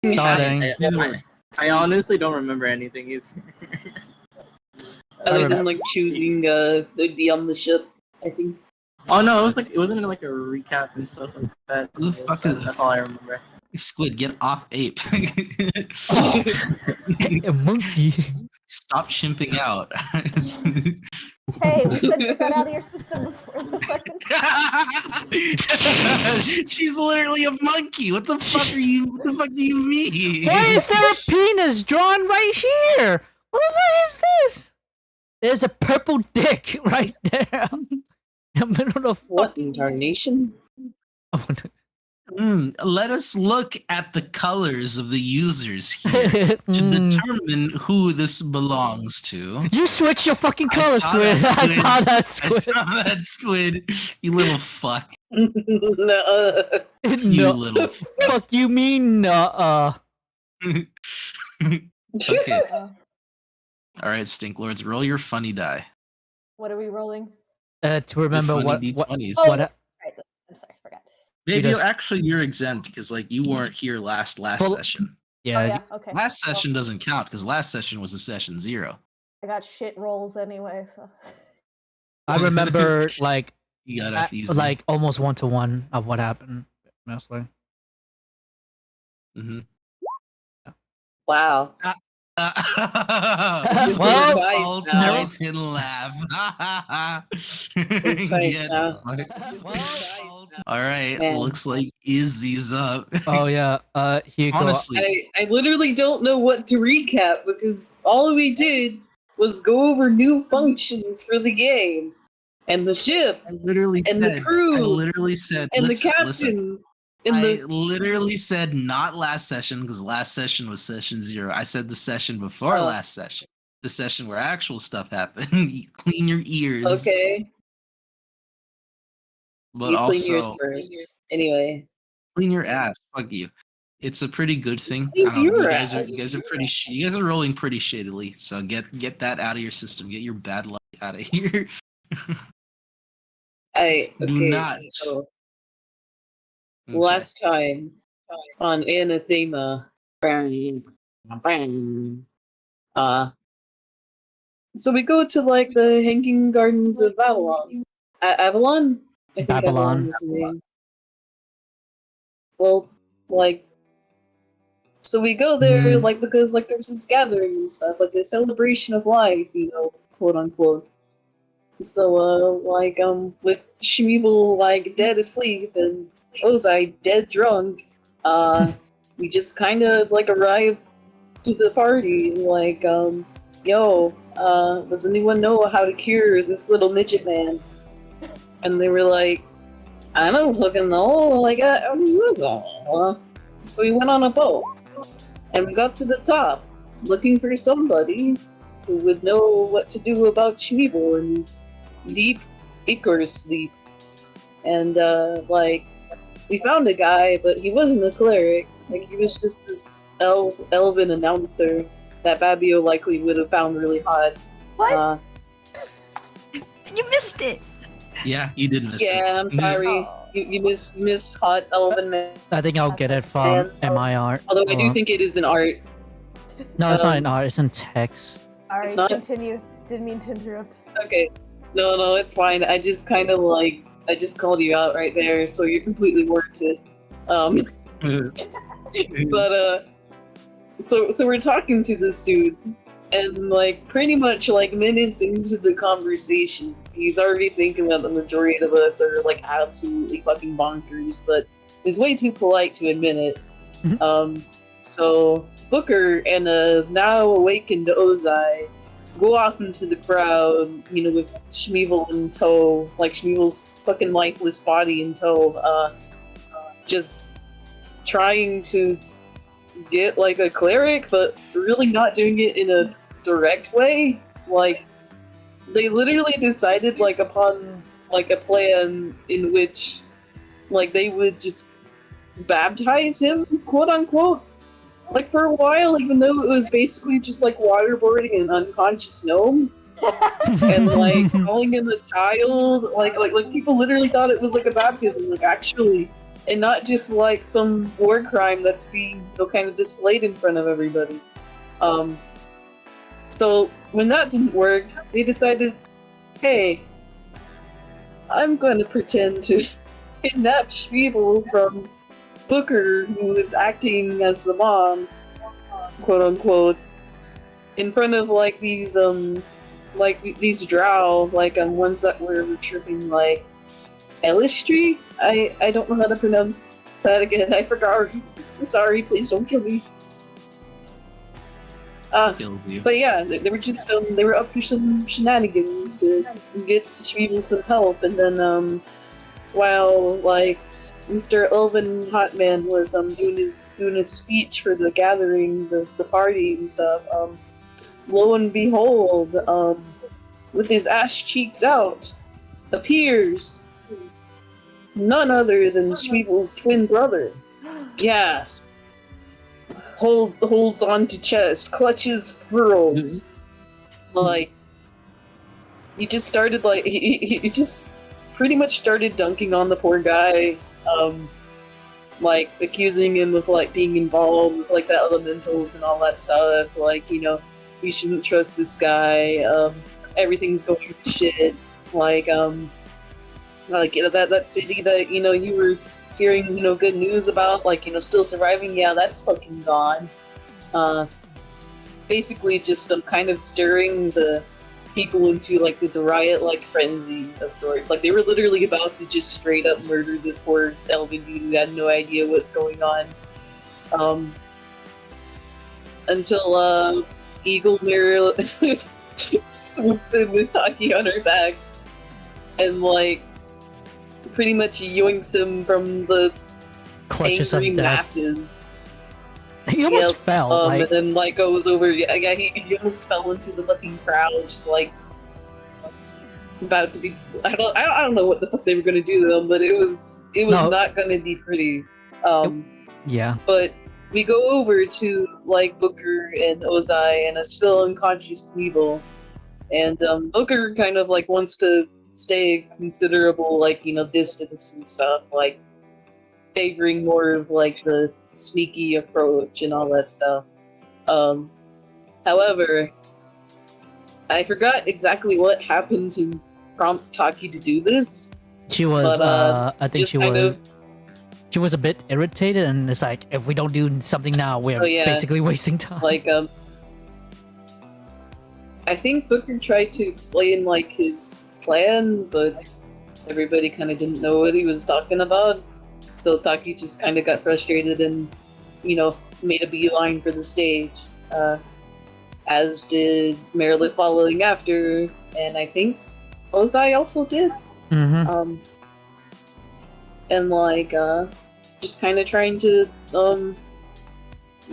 Starting. I honestly don't remember anything either. Other than like choosing to be on the ship, I think. Oh no, it wasn't like a recap and stuff like that. Who the fuck So is- that's all I remember. Squid, get off ape. A monkey. Stop chimping out. Hey, we said get that out of your system before the fucking. She's literally a monkey. What the fuck do you mean? Why is there a penis drawn right here? What is this? There's a purple dick right there. In the middle of What incarnation? Oh, Let us look at the colors of the users here to determine who this belongs to. You switch your fucking I color, saw Squid. that, I Squid. saw that, I Squid. saw that, Squid. You little fuck. No. You No. little Fuck you mean Okay. Alright, Stink Lords, roll your funny die. What are we rolling? to remember Your funny what D20s. Oh, what right. I'm sorry, I forgot. Maybe just- actually you're exempt because like you weren't here last Well, session. yeah, Oh, yeah, okay. Last Well, session doesn't count because last session was a session 0. I got shit rolls anyway, so. I remember like You got off easy. like almost 1-to-1 of what happened mostly. Mhm. Wow. Well, Well, now. Titan laugh. Twice now. All right, Man. looks like Izzy's up. Oh yeah, Hugo. Honestly, I literally don't know what to recap because all we did was go over new functions for the game and the ship I literally and said, the crew I literally said, and listen, the captain listen. and I the literally said not last session because last session was session 0. I said the session before Oh. last session, the session where actual stuff happened. Clean your ears. okay. But You also clean yours first. Anyway. clean your ass. Fuck you. It's a pretty good thing. Clean I don't know, your you guys ass. are pretty. You guys are rolling pretty shittily. So get that out of your system. Get your bad luck out of here. Okay, Do not. so Okay. last time on Anathema, so we go to like the Hanging Gardens of Avalon. Avalon? I think Babylon. is the name. Well, like, so we go there like because like there's this gathering and stuff, like a celebration of life, you know, quote unquote. So with Shmeevel like dead asleep and Ozai dead drunk, we just kind of like arrived to the party like does anyone know how to cure this little midget man? And they were like, I don't fucking know, like so we went on a boat and we got to the top looking for somebody who would know what to do about Shmeevel and his deep Icarus sleep. And we found a guy, but he wasn't a cleric. Like he was just this elven announcer that Babio likely would have found really hot. What? You missed it. Yeah, you did miss it. Yeah, I'm sorry. Oh. You missed hot elven man. I think I'll get it from MIR. Although I do think it is an art. No, it's not in art. It's in text. Alright, It's not- continue. Didn't mean to interrupt. Okay. No, it's fine. I just kind of I just called you out right there, so you're completely warranted. But so we're talking to this dude, and like pretty much like minutes into the conversation, he's already thinking that the majority of us are like absolutely fucking bonkers, but is way too polite to admit it. So Booker and a now awakened Ozai go off into the crowd, you know, with Shmeevel in tow, like Shmeevel's fucking lifeless body in tow, just trying to get like a cleric, but really not doing it in a direct way. Like, they literally decided like upon like a plan in which like they would just baptize him, quote unquote, like for a while, even though it was basically just like waterboarding an unconscious gnome. And like calling him a child, like people literally thought it was like a baptism. Like actually, and not just like some war crime that's being, you know, kind of displayed in front of everybody. So when that didn't work, they decided, hey, I'm going to pretend to kidnap Schmiebel from Booker, who is acting as the mom, quote unquote, in front of like these drow, like ones that were tripping like Elistry? I don't know how to pronounce that again. I forgot. Sorry, please don't kill me. Killed you. But yeah, they were just they were up to some shenanigans to get Schmiebel some help, and then while like Mr. Elvin Hotman was doing his speech for the gathering, the party and stuff, lo and behold, with his ass cheeks out, appears none other than Schmiebel's twin brother. Yes. Holds on to chest, clutches pearls. Like, he just started, like, he just pretty much started dunking on the poor guy, like, accusing him of, like, being involved with, like, the elementals and all that stuff, like, you know, you shouldn't trust this guy, everything's going to shit, like, you know, that city that, you know, you were hearing, you know, good news about, like, you know, still surviving, yeah, that's fucking gone. Basically just kind of stirring the people into, like, this riot-like frenzy of sorts. Like, they were literally about to just straight up murder this poor elven dude who had no idea what's going on. Until, Eagle Mirror swoops in with Taki on her back and, like, pretty much yoinks him from the Clutches angry of death. masses. He almost fell. And then like goes over. Yeah, he almost fell into the fucking crowd, just like about to be. I don't know what the fuck they were gonna do to them, but it was not gonna be pretty. Yeah. But we go over to like Booker and Ozai and a still unconscious Schmiebel, and Booker kind of like wants to stay considerable, like, you know, distance and stuff, like favoring more of like the sneaky approach and all that stuff. However, I forgot exactly what happened to prompt Taki to do this. She was, but, I think she was a bit irritated, and it's like, if we don't do something now, we're basically wasting time. Like, I think Booker tried to explain like his plan, but everybody kind of didn't know what he was talking about. So Taki just kind of got frustrated and, you know, made a beeline for the stage. As did Marilyn following after, and I think Ozai also did. Mm-hmm. And like, just kind of trying to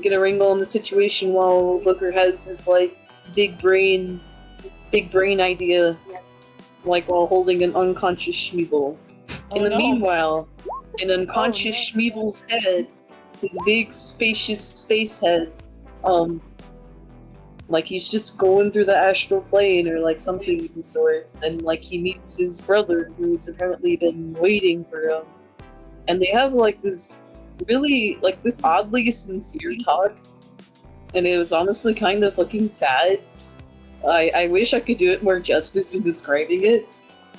get a wrangle on the situation while Booker has his like big brain idea, like while holding an unconscious Schmiebel. In the meanwhile, an unconscious Schmiebel's head, his big spacious space head, like he's just going through the astral plane or like something of the sort, and like he meets his brother who's apparently been waiting for him, and they have like this really like this oddly sincere talk, and it was honestly kind of fucking sad. I wish I could do it more justice in describing it,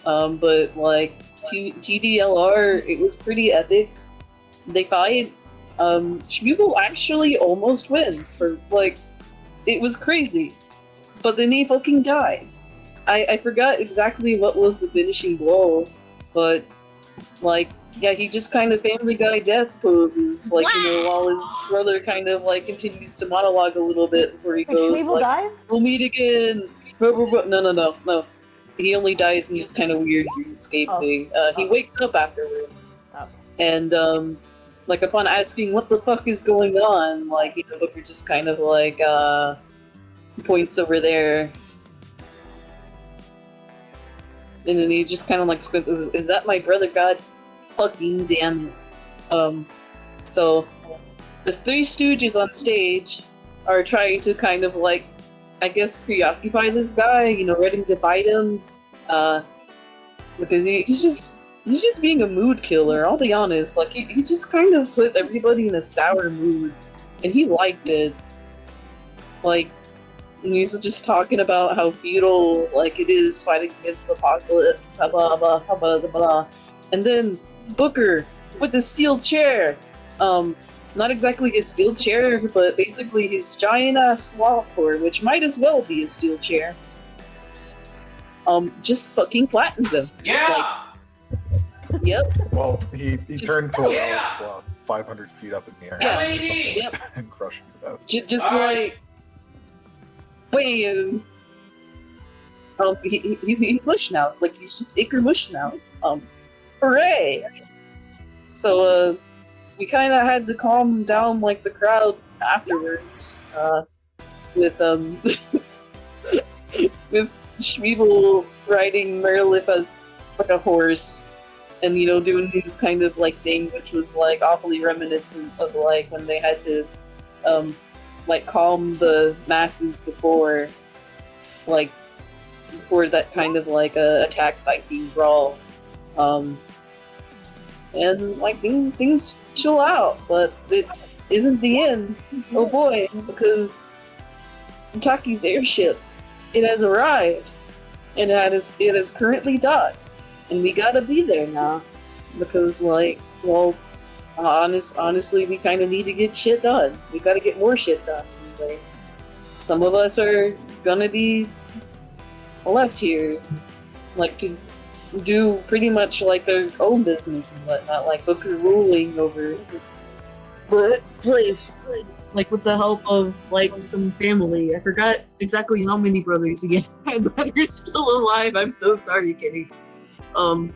but like TDLR, it was pretty epic. They fight. Schmiebel actually almost wins for like. It was crazy, but then he fucking dies. I forgot exactly what was the finishing blow, but like, yeah, he just kind of Family Guy death poses, like, you know, while his brother kind of like continues to monologue a little bit before he goes, like, dies? "We'll meet again." No. He only dies in this kind of weird dreamscape thing. He wakes up afterwards, and like upon asking what the fuck is going on, like, you know, Booker just kind of like points over there, and then he just kind of like squints. Is that my brother? God fucking damn it! So the Three Stooges on stage are trying to kind of like, I guess, preoccupy this guy, you know, ready to fight him, because he's he's just being a mood killer, I'll be honest. Like, he just kind of put everybody in a sour mood, and he liked it. Like, and he's just talking about how futile, like, it is fighting against the apocalypse, blah, blah, blah, blah, blah, blah. And then Booker with the steel chair. Not exactly a steel chair, but basically his giant-ass sloth board, which might as well be a steel chair. Just fucking flattens him. Yeah! Like, yep. Well, he Just- turned to a Yeah. relic sloth 500 feet up in the air. Yeah. or something, Yep. and crushed it out. Just Alright. like, bam. He's mush now. Like, he's just Iker mush now. Hooray! So, we kind of had to calm down, like, the crowd afterwards, with, with Schmiebel riding Merlip as, like, a horse, and, you know, doing this kind of, like, thing, which was, like, awfully reminiscent of, like, when they had to, like, calm the masses before that kind of, like, attack Viking brawl. And, like, things chill out, but it isn't the end. Oh boy, because Kentucky's airship, it has arrived, and it is currently docked, and we gotta be there now, because, like, well, honestly, we kind of need to get shit done. We gotta get more shit done. Like, some of us are gonna be left here, like, to do pretty much, like, their own business and whatnot, like Booker ruling over the place, like, with the help of, like, some family. I forgot exactly how many brothers he had that are still alive. I'm so sorry, Kitty. And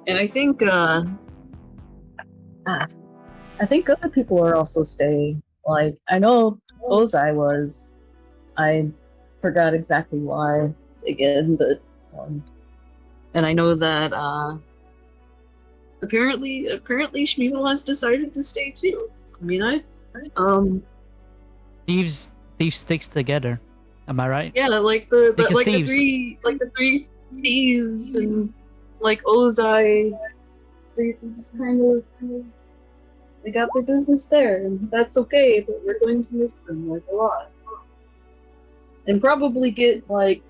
I think other people are also staying. Like, I know Ozai was. I forgot exactly why again, but and I know that apparently Schmiebel has decided to stay too. I mean, Thieves sticks together. Am I right? yeah, like the Because thieves. the three thieves and like Ozai, they just kind of they got their business there, and that's okay. But we're going to miss them like a lot, and probably get like,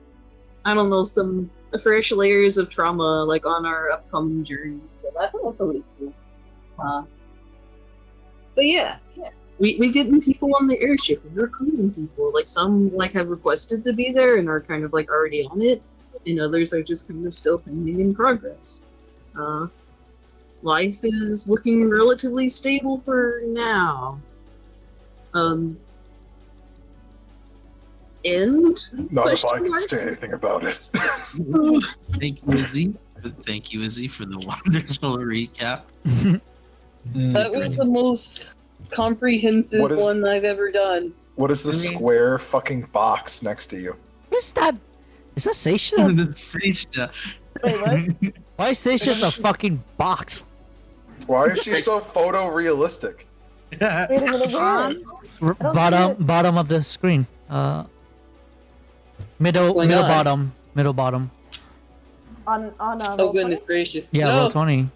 I don't know, some fresh layers of trauma like on our upcoming journey. So that's always cool. But yeah. We getting people on the airship and recruiting people. Like, some like have requested to be there and are kind of like already on it, and others are just kind of still pending in progress. Life is looking relatively stable for now. And Not if I question can mark? say anything about it. Thank you, Izzy. Thank you, Izzy, for the wonderful recap. That was the most comprehensive What is- one I've ever done. What is the square fucking box next to you? What's that? Is that Seisha? The Seisha. Wait, what? Why is Seisha in a fucking box? Why is she so photorealistic? Wait a minute, where? don't Bottom of the screen. Middle going on? bottom. On Oh roll goodness gracious! Yeah, no. roll 20. 20?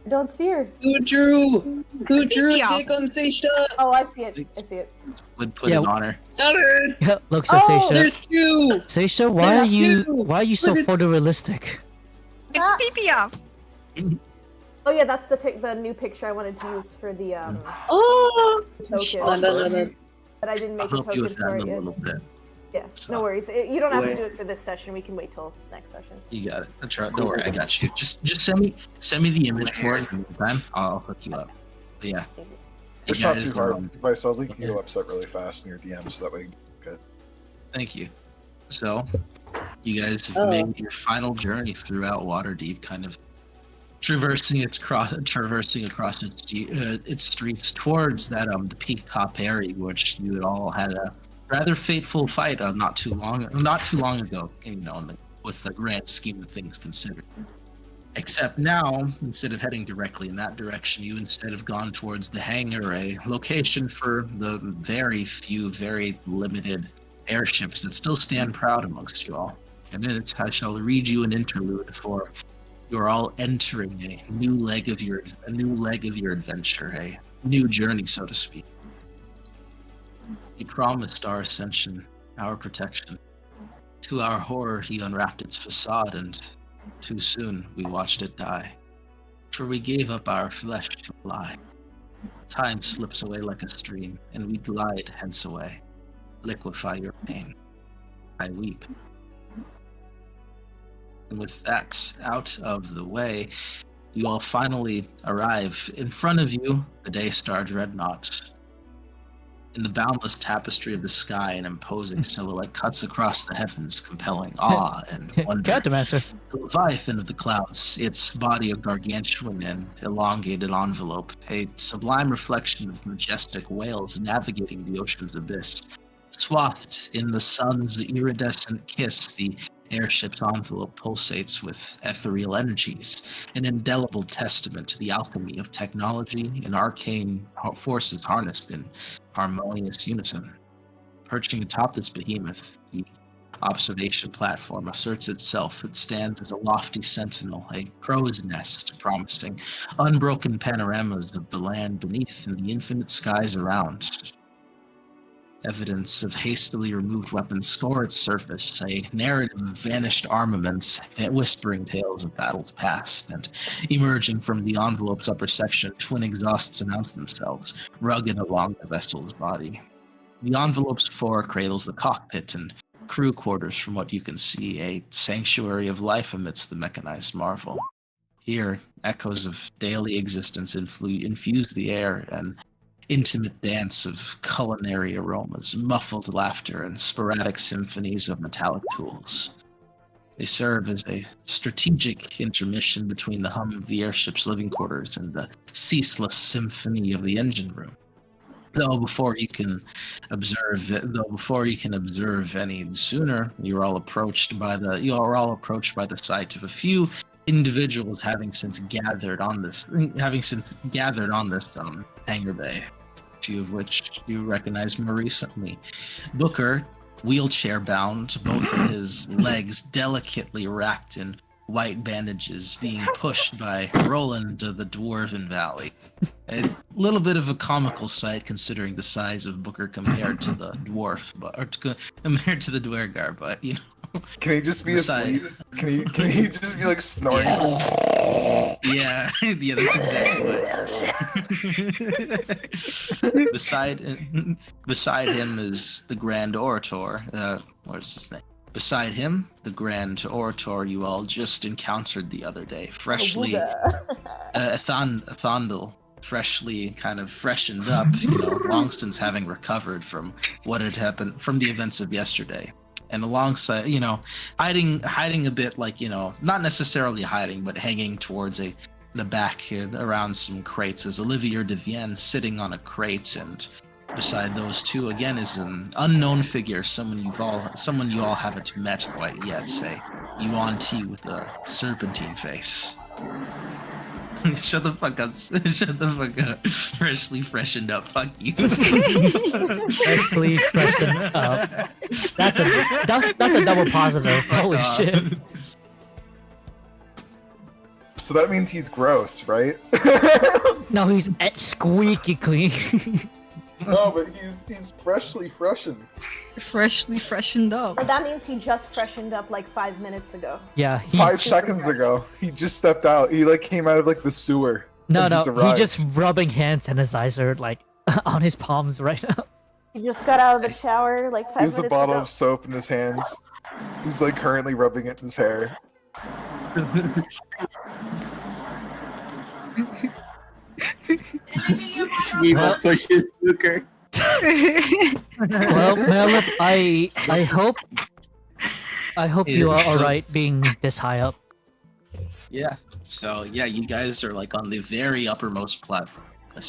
I don't see her. Who drew Yeah. a dick on Seisha? Oh, I see it. I see it. Would put Yeah. it on her. Stuttered! Yeah, looks at Oh, Seisha. There's two! Seisha, why are there's you two. so Look at- photorealistic? Ah. Pee off. Oh yeah, that's the new picture I wanted to use for the Oh! token. No. But I didn't I'll make a help you token with that for in it a yet. little bit. Yeah, So- no worries. You don't have to Wait. do it for this session. We can wait till next session. You got it. That's right. Don't worry, I got you. Just send me the image for it in the time. I'll hook you up. But yeah. Hey It's not guys, too hard. Vice, I'll link your website really fast in your DMs so that way. thank you. So, you guys have Oh. made your final journey throughout Waterdeep, kind of traversing across its streets towards that the peak top area, which you had all had a rather fateful fight not too long ago. You know, with the grand scheme of things considered. Except now, instead of heading directly in that direction, you instead have gone towards the hangar, a location for the very few, very limited airships that still stand proud amongst you all. And then I shall read you an interlude for You're all entering a new leg of your adventure, a new journey, so to speak. He promised our ascension, our protection. To our horror, he unwrapped its facade, and too soon we watched it die. For we gave up our flesh to a lie. Time slips away like a stream, and we glide hence away. Liquefy your pain. I weep. And with that out of the way, you all finally arrive. In front of you, the Daystar Dreadnought. In the boundless tapestry of the sky, an imposing silhouette cuts across the heavens, compelling awe and wonder. Got answer. The Leviathan of the clouds, its body of gargantuan and elongated envelope, a sublime reflection of majestic whales navigating the ocean's abyss. Swathed in the sun's iridescent kiss, the airship's envelope pulsates with ethereal energies, an indelible testament to the alchemy of technology and arcane forces harnessed in harmonious unison. Perching atop this behemoth, the observation platform asserts itself. It stands as a lofty sentinel, a crow's nest, promising unbroken panoramas of the land beneath and the infinite skies around. Evidence of hastily removed weapons score its surface, a narrative of vanished armaments, whispering tales of battles past, and emerging from the envelope's upper section, twin exhausts announce themselves, rugged along the vessel's body. The envelope's floor cradles the cockpit and crew quarters, from what you can see, a sanctuary of life amidst the mechanized marvel. Here, echoes of daily existence infuse the air, and intimate dance of culinary aromas, muffled laughter, and sporadic symphonies of metallic tools. They serve as a strategic intermission between the hum of the airship's living quarters and the ceaseless symphony of the engine room. Though before you can observe any sooner, you are all approached by the sight of a few individuals having since gathered on this hangar bay. Few of which you recognize more recently. Booker, wheelchair bound, both of his legs delicately wrapped in white bandages, being pushed by Roland of the Dwarven Valley. A little bit of a comical sight considering the size of Booker compared to the dwarf, compared to the Dwergar, but you know. Can he just be asleep? Can he just be like snoring? Yeah, that's exactly what. Beside him is the Grand Orator. What's his name? Beside him, the Grand Orator you all just encountered the other day, freshly, Athandel, freshly kind of freshened up, long since having recovered from what had happened from the events of yesterday. And alongside, hiding a bit, not necessarily hiding, but hanging towards the back around some crates is Olivier de Vienne sitting on a crate, and beside those two again is an unknown figure, someone you all haven't met quite yet, a Yuan Ti with a serpentine face. Shut the fuck up. Shut the fuck up. Freshly freshened up. Fuck you. Freshly freshened up. That's a double positive. Holy shit. So that means he's gross, right? No, he's squeaky clean. No, but he's freshly freshened. Freshly freshened up. But that means he just freshened up like 5 minutes ago. Yeah. 5 seconds ago, he just stepped out. He came out of the sewer. No, He's he arrived. just rubbing hands and his eyes are on his palms right now. He just got out of the shower like 5 He minutes has ago. a bottle of soap in his hands. He's currently rubbing it in his hair. Weevil pushes Booker. Well, Melif, I hope you are alright being this high up. Yeah. So yeah, you guys are on the very uppermost platform.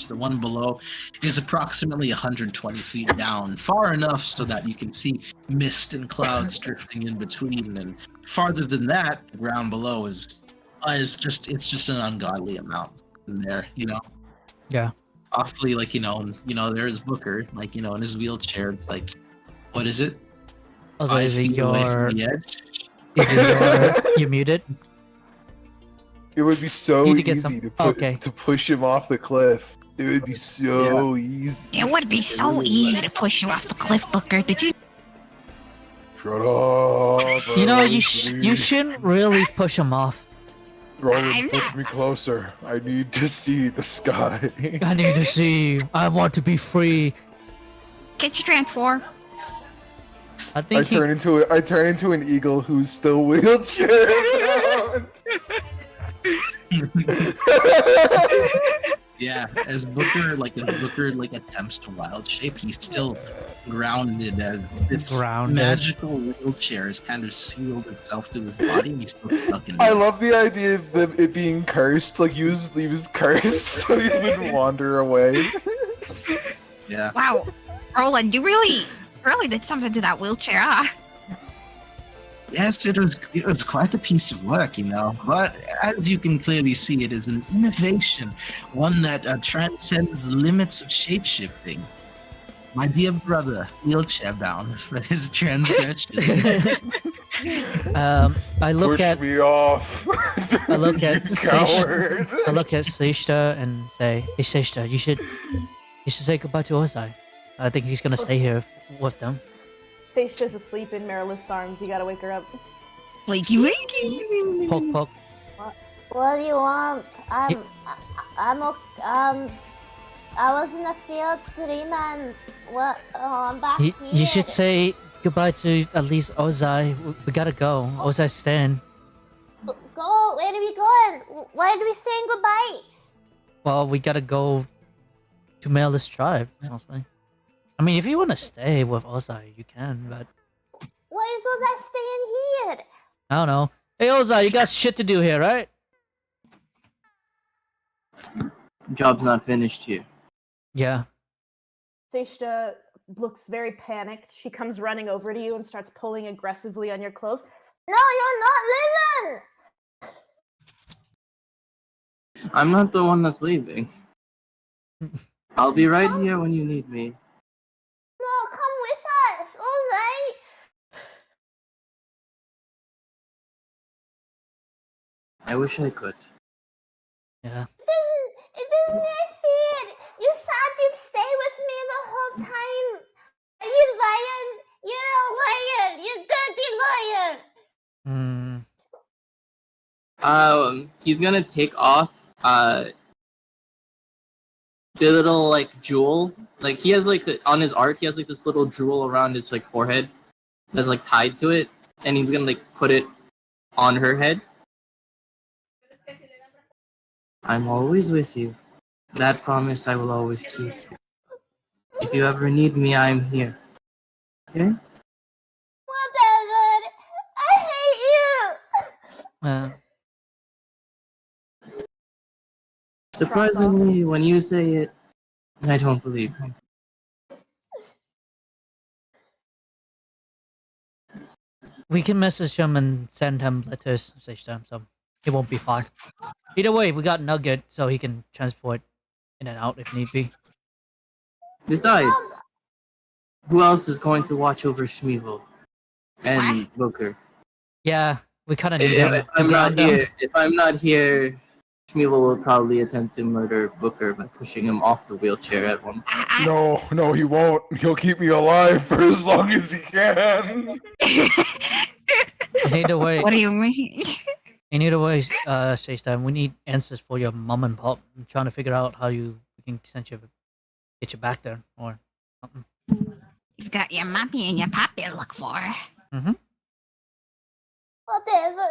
The one below is approximately 120 feet down, far enough so that you can see mist and clouds drifting in between, and farther than that, the ground below is just an ungodly amount in there, Yeah. Awfully, there's Booker, in his wheelchair, what is it? Also, 5 is it feet away from the your... edge? Is it your... You muted? It would be so Need to get easy some- to push him off the cliff. It would be so easy. It would be so easy to push you off the cliff, Booker. Did you? Shut up. You know, Early, you please. shouldn't really push him off. Roland, I'm push not- me closer. I need to see the sky. I need to see. I want to be free. Get your transform. I think I turn into an eagle who's still wheelchair bound. Yeah, as Booker attempts to wild shape, he's still grounded as this Grounded. magical wheelchair has kind of sealed itself to his body, and he's still stuck in I it. love the idea of it being cursed. Like he was cursed, so he would wander away. Yeah. Wow, Roland, you really did something to that wheelchair, huh? Yes, it was quite a piece of work, you know. But as you can clearly see, it is an innovation, one that transcends the limits of shapeshifting. My dear brother, wheelchair bound for his transgression. I look Push at me off. I look at You Seishta. coward. I look at Seishta and say, "Hey Seishta, you should say goodbye to Ozai. I think he's gonna stay here with them." Seishta's asleep in Marilith's arms. You gotta wake her up. Wakey, wakey. Poke, poke. What do you want? I'm I was in the field 3 months. What? I'm back here. You should say goodbye to at least Ozai. We gotta go. Ozai's staying. Go. Where are we going? Why are we saying goodbye? Well, we gotta go to Mail's tribe, mostly. I mean, if you want to stay with Ozai, you can, but Why is all that staying here? I don't know. Hey, Ozai, you got shit to do here, right? Job's not finished here. Yeah. Seishta looks very panicked. She comes running over to you and starts pulling aggressively on your clothes. No, you're not leaving. I'm not the one that's leaving. I'll be right here when you need me. No, come with us. All right. I wish I could. Yeah. It isn't fair. You said you'd stay with me the whole time. Are you lying? You're a liar. You dirty liar. He's gonna take off the little like jewel. Like he has like on his art, he has like this little jewel around his like forehead that's like tied to it, and he's gonna like put it on her head. I'm always with you. That promise I will always keep. If you ever need me, I'm here. Okay? Whatever. I hate you. Surprisingly, when you say it, I don't believe you. We can message him and send him letters, so it won't be far. Either way, we got Nugget, so he can transport in and out if need be. Besides, who else is going to watch over Shmeevel and Booker? Yeah, we kind of need him If to I'm not ground them. here, Shmeevel will probably attempt to murder Booker by pushing him off the wheelchair at one point. No, he won't. He'll keep me alive for as long as he can. Either way, What do you mean? in either way, Shaystar, we need answers for your mom and pop. I'm trying to figure out how we can get you back there or something. You've got your mommy and your poppy to look for. Whatever.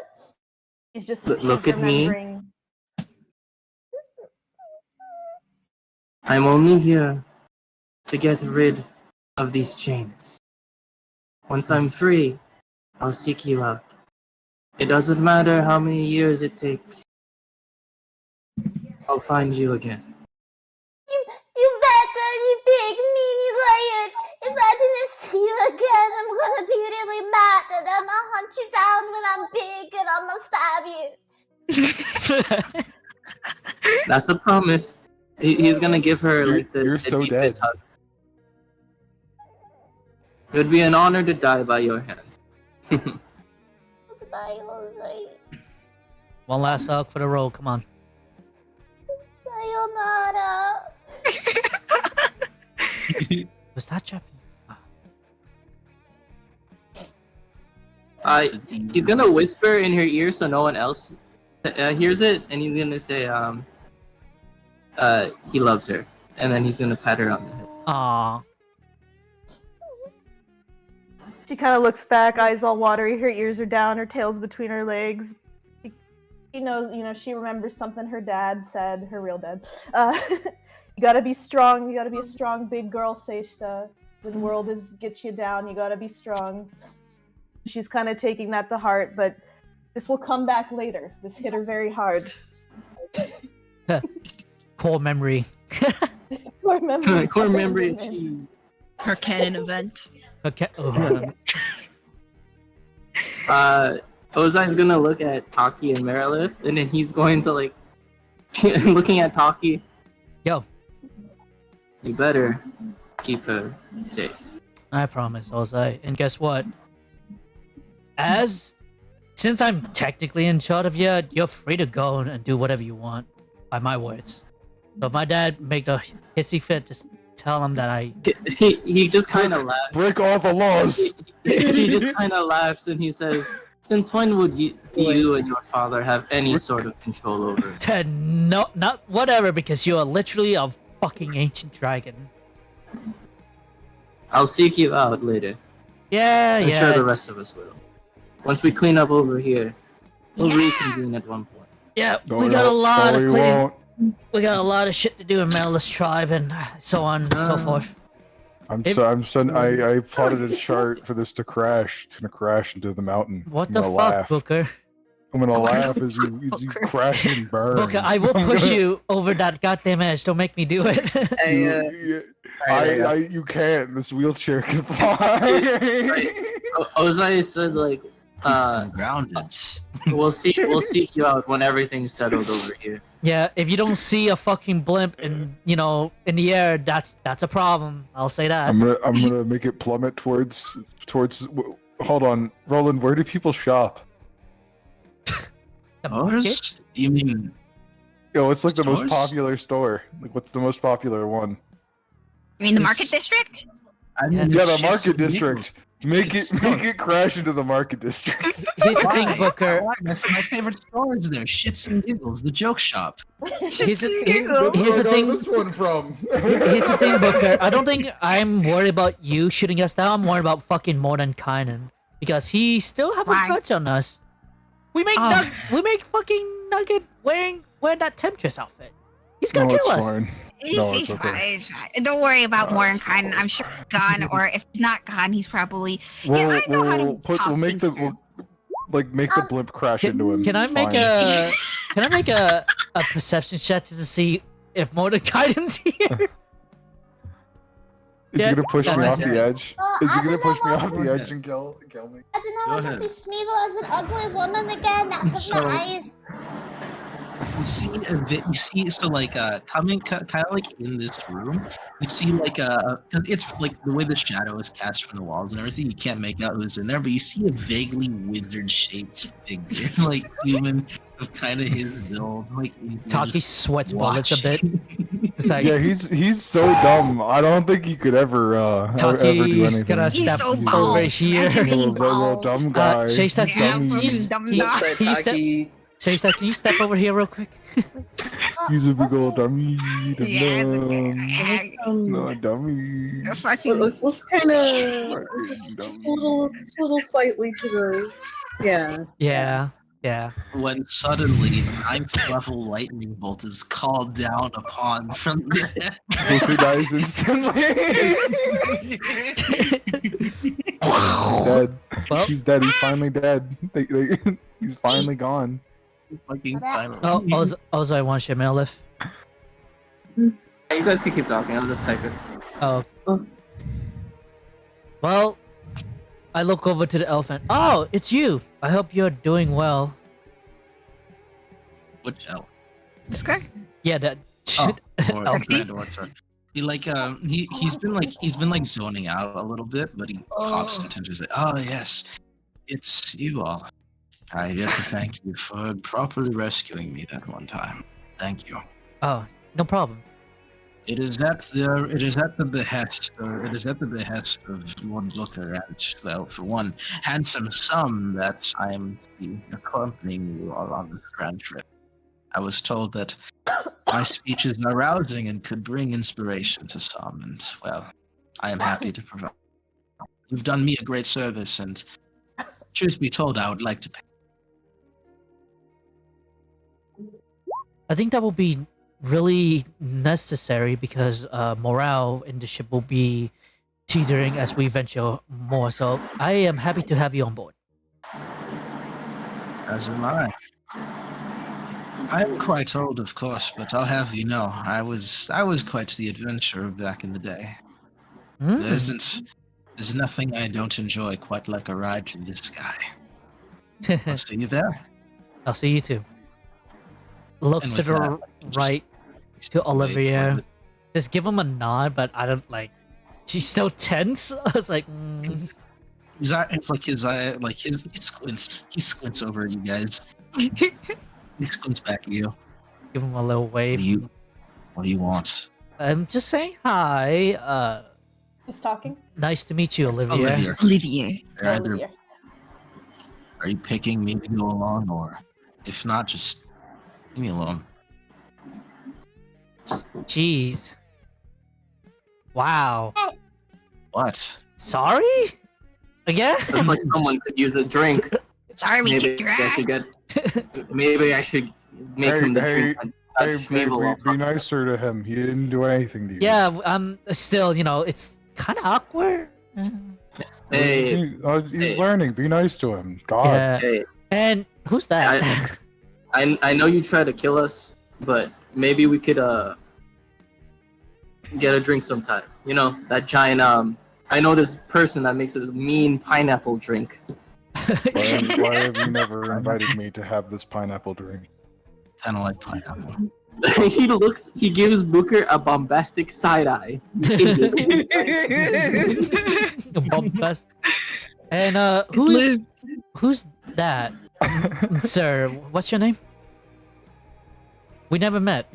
She's just Look she's at me. remembering- I'm only here to get rid of these chains. Once I'm free, I'll seek you out. It doesn't matter how many years it takes. I'll find you again. You better, you big meanie liar. If I didn't see you again, I'm gonna be really mad and I'm gonna hunt you down when I'm big and I'm gonna stab you. That's a promise. He's gonna give her like You're the so deepest dead. hug. It would be an honor to die by your hands. Goodbye, Jose. One last hug for the road. Come on. Sayonara. Was that Japanese? He's gonna whisper in her ear so no one else hears it, and he's gonna say, he loves her, and then he's gonna pat her on the head. Aww. She kind of looks back, eyes all watery, her ears are down, her tail's between her legs. She knows, she remembers something her dad said, her real dad. You gotta be strong, you gotta be a strong big girl, Seishta. When the world gets you down, you gotta be strong. She's kind of taking that to heart, but this will come back later. This hit her very hard. Core memory. Core memory. Core memory achieved. Her canon event. Okay. Ozai's gonna look at Taki and Merilith, and then he's going to like looking at Taki. Yo. You better keep her safe. I promise, Ozai. And guess what? Since I'm technically in charge of you, you're free to go and do whatever you want. By my words. So if my dad make a hissy fit, just tell him that He just kind of laughs. Break all the laws. He just kind of laughs and he says, "Since when would you and your father have any sort of control over it?" No, not whatever, because you are literally a fucking ancient dragon. I'll seek you out later. Yeah, I'm sure the rest of us will. Once we clean up over here, we'll reconvene at one point. Yeah, No, we got a lot of we cleaning. won't. We got a lot of shit to do in Merilith's tribe and so on and so forth. I plotted a chart for this to crash. It's gonna crash into the mountain. What I'm the gonna fuck, laugh. Booker? I'm gonna laugh as you crash and burn. Booker, I will push you over that goddamn edge. Don't make me do it. You can't. This wheelchair can fly. Ozai said like, grounded. we'll seek you out when everything's settled over here. Yeah, if you don't see a fucking blimp in the air, that's a problem. I'll say that. I'm gonna make it plummet towards. Hold on, Roland. Where do people shop? The market? Ours? You mean Yo, it's like the most Stores? popular store. Like, what's the most popular one? You mean the It's- market district? I Yeah, mean, Yeah, the shit's market illegal. district. Make it crash into the market district. Here's the thing, Why? Booker. Why? My favorite store is there. Shits and giggles, the joke shop. Here's the, Giggles. here's the Where I got thing. this one from. Here's the thing, Booker. I don't think I'm worried about you shooting us down. I'm worried about fucking Mordenkainen because he still have a Why? grudge on us. We make Oh. we make fucking Nugget wearing that temptress outfit. He's gonna No, it's kill us. fine. No, He's it's okay. fine, it's fine. Don't worry about Mordenkainen. I'm sure he's gone, or if he's not gone, he's probably. I know how to talk Make things through. the blimp crash into him. Can I It's make fine. a perception check to see if Mordenkainen's here? Is Yeah, he gonna push go me ahead, off the Jared. edge? Well, Is he I gonna don't know push me what off to the do. edge and kill me? I don't Go know what ahead. to see Schneebel as an ugly woman again. That was So- my eyes. You see, so like coming kind of like in this room, you see like 'cause it's like the way the shadow is cast from the walls and everything. You can't make out who's in there, but you see a vaguely wizard-shaped figure, like human, of kind of his build. Like Taki just sweats bullets a bit. watching. It's like Yeah, he's so dumb. I don't think he could ever ever do Taki's anything. gonna He's step so over bald. here. Imagine being Little bald. dumb guy. Shaysta, Yeah, Dummy. fucking dumb He- dog. But Can you step- Taki, Shaysta, can you step over here real quick? He's a big old dummy. Yeah, No dummy. fucking. let's kind of just a little slightly to the Yeah. When suddenly the 9th level lightning bolt is called down upon from the Booker dies instantly. Dead. Well- He's dead. He's finally dead. He's finally gone. fucking final. Oh, Ozai wants your mail lift. You guys can keep talking. I'll just type it. Oh. Oh. Well, I look over to the elephant. Oh, it's you. I hope you're doing well. Which elf? This guy? Yeah, that. Oh, or Elf. Orchard. He like he's been like zoning out a little bit, but he pops into just like, oh yes, it's you all. I have to thank you for properly rescuing me that one time. Thank you. Oh, no problem. It is at the behest of Lord Booker and, well, for one handsome sum that I am to be accompanying you all on this grand trip. I was told that my speeches are rousing and could bring inspiration to some, and, well, I am happy to provide. You've done me a great service, and truth be told, I would like to pay. I think that will be really necessary because morale in the ship will be teetering as we venture more. So I am happy to have you on board. As am I. I am quite old, of course, but I'll have you know, I was quite the adventurer back in the day. There's nothing I don't enjoy quite like a ride through the sky. I'll see you there. I'll see you too. Looks to the right to Olivia. Just give him a nod, but I don't like. She's so tense. I was like, It's like his eye, like he squints over at you guys. He squints back at you. Give him a little wave. What do you want? I'm just saying hi. Who's talking? Nice to meet you, Olivia. Olivier. Olivia. Are you picking me to go along, or if not, just leave me alone? Jeez. Wow. What? Sorry? Again? It's like someone could use a drink. Sorry, we kicked your ass. Maybe I should make him the drink. Be nicer to him. He didn't do anything to you. Yeah, still, it's kind of awkward. Hey, he's learning. Be nice to him. God. Yeah. Hey. And who's that? I know you tried to kill us, but maybe we could get a drink sometime. You know, that giant I know this person that makes a mean pineapple drink. Why have you never invited me to have this pineapple drink? Kind of like pineapple. He gives Booker a bombastic side eye. And who's that? Sir, what's your name? We never met.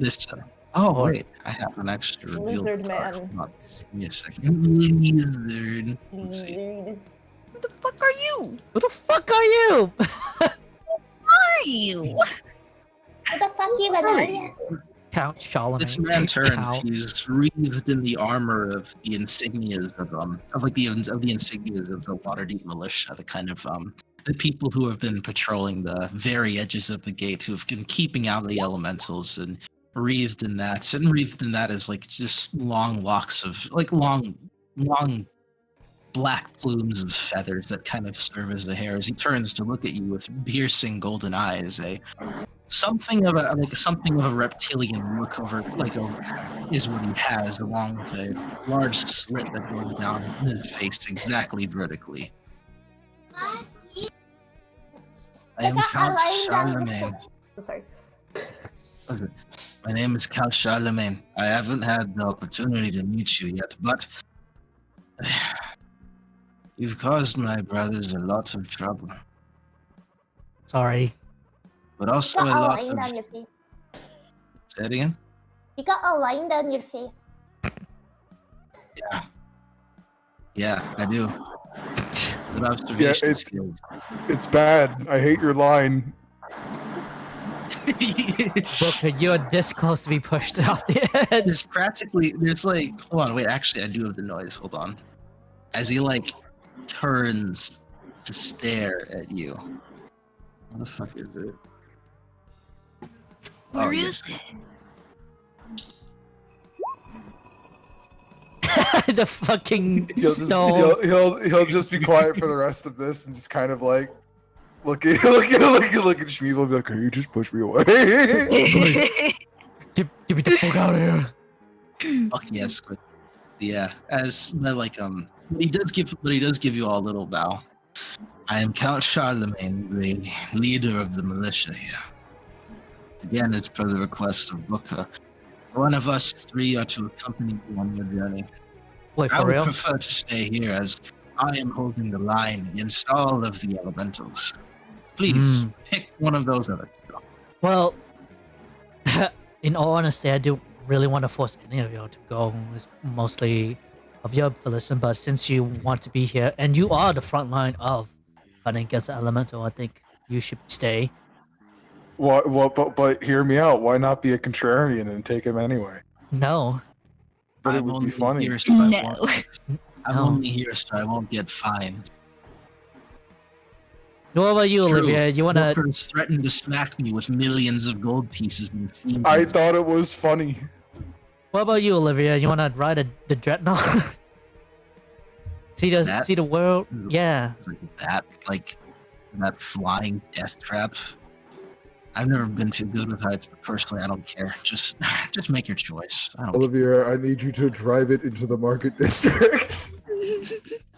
Oh wait, I have an extra reveal Lizard card. man. Hold on, give me a second. Lizard. Let's see. Who the fuck are you? Who the fuck are you? Are you? What the fuck you been Count Charlemagne. This man turns. Count. He's wreathed in the armor of the insignias of the insignias of the Waterdeep militia, the kind of the people who have been patrolling the very edges of the gate, who have been keeping out the elementals, and wreathed in that is like just long locks of like long black plumes of feathers that kind of serve as the hair. As he turns to look at you with piercing golden eyes, something of a reptilian look is what he has, along with a large slit that goes down in his face exactly vertically. I am Count Charlemagne. Oh, sorry. My name is Count Charlemagne. I haven't had the opportunity to meet you yet, but you've caused my brothers a lot of trouble. Sorry. But also You a got a lot line of... down your face. Say it again? You got a line down your face. Yeah, I do. Good observation skills. It's bad. I hate your line. Booker, you're this close to be pushed off the edge. Hold on, wait, actually I do have the noise, hold on. As he turns to stare at you. What the fuck is it? Where is it? The fucking He'll just be quiet for the rest of this and just kind of like look at Shmeev and be like, "Can you just push me away?" Get me the fuck out of here. Fuck yes, quick. Yeah, he does give you all a little bow. I am Count Charlemagne, the leader of the militia here. Again, it's per the request of Booker. One of us three are to accompany you on your journey. Wait, I for would real? prefer to stay here as I am holding the line against all of the elementals. Please pick one of those other two. Well, in all honesty, I do really want to force any of you to go. It's mostly of your volition, but since you want to be here and you are the front line of fighting against the elemental, I think you should stay. But hear me out. Why not be a contrarian and take him anyway? No. But it I'm would only be funny. here so I No. won't- I'm No. only here so I won't get fined. What about you, True. Olivia? You wanna? Workers threatened to smack me with millions of gold pieces and fiends. I thought it was funny. What about you, Olivia? You wanna ride the dreadnought? see the world? Yeah. like that flying death trap. I've never been too good with heights, but personally, I don't care. Just make your choice. I don't Olivia, I need you to drive it into the market district.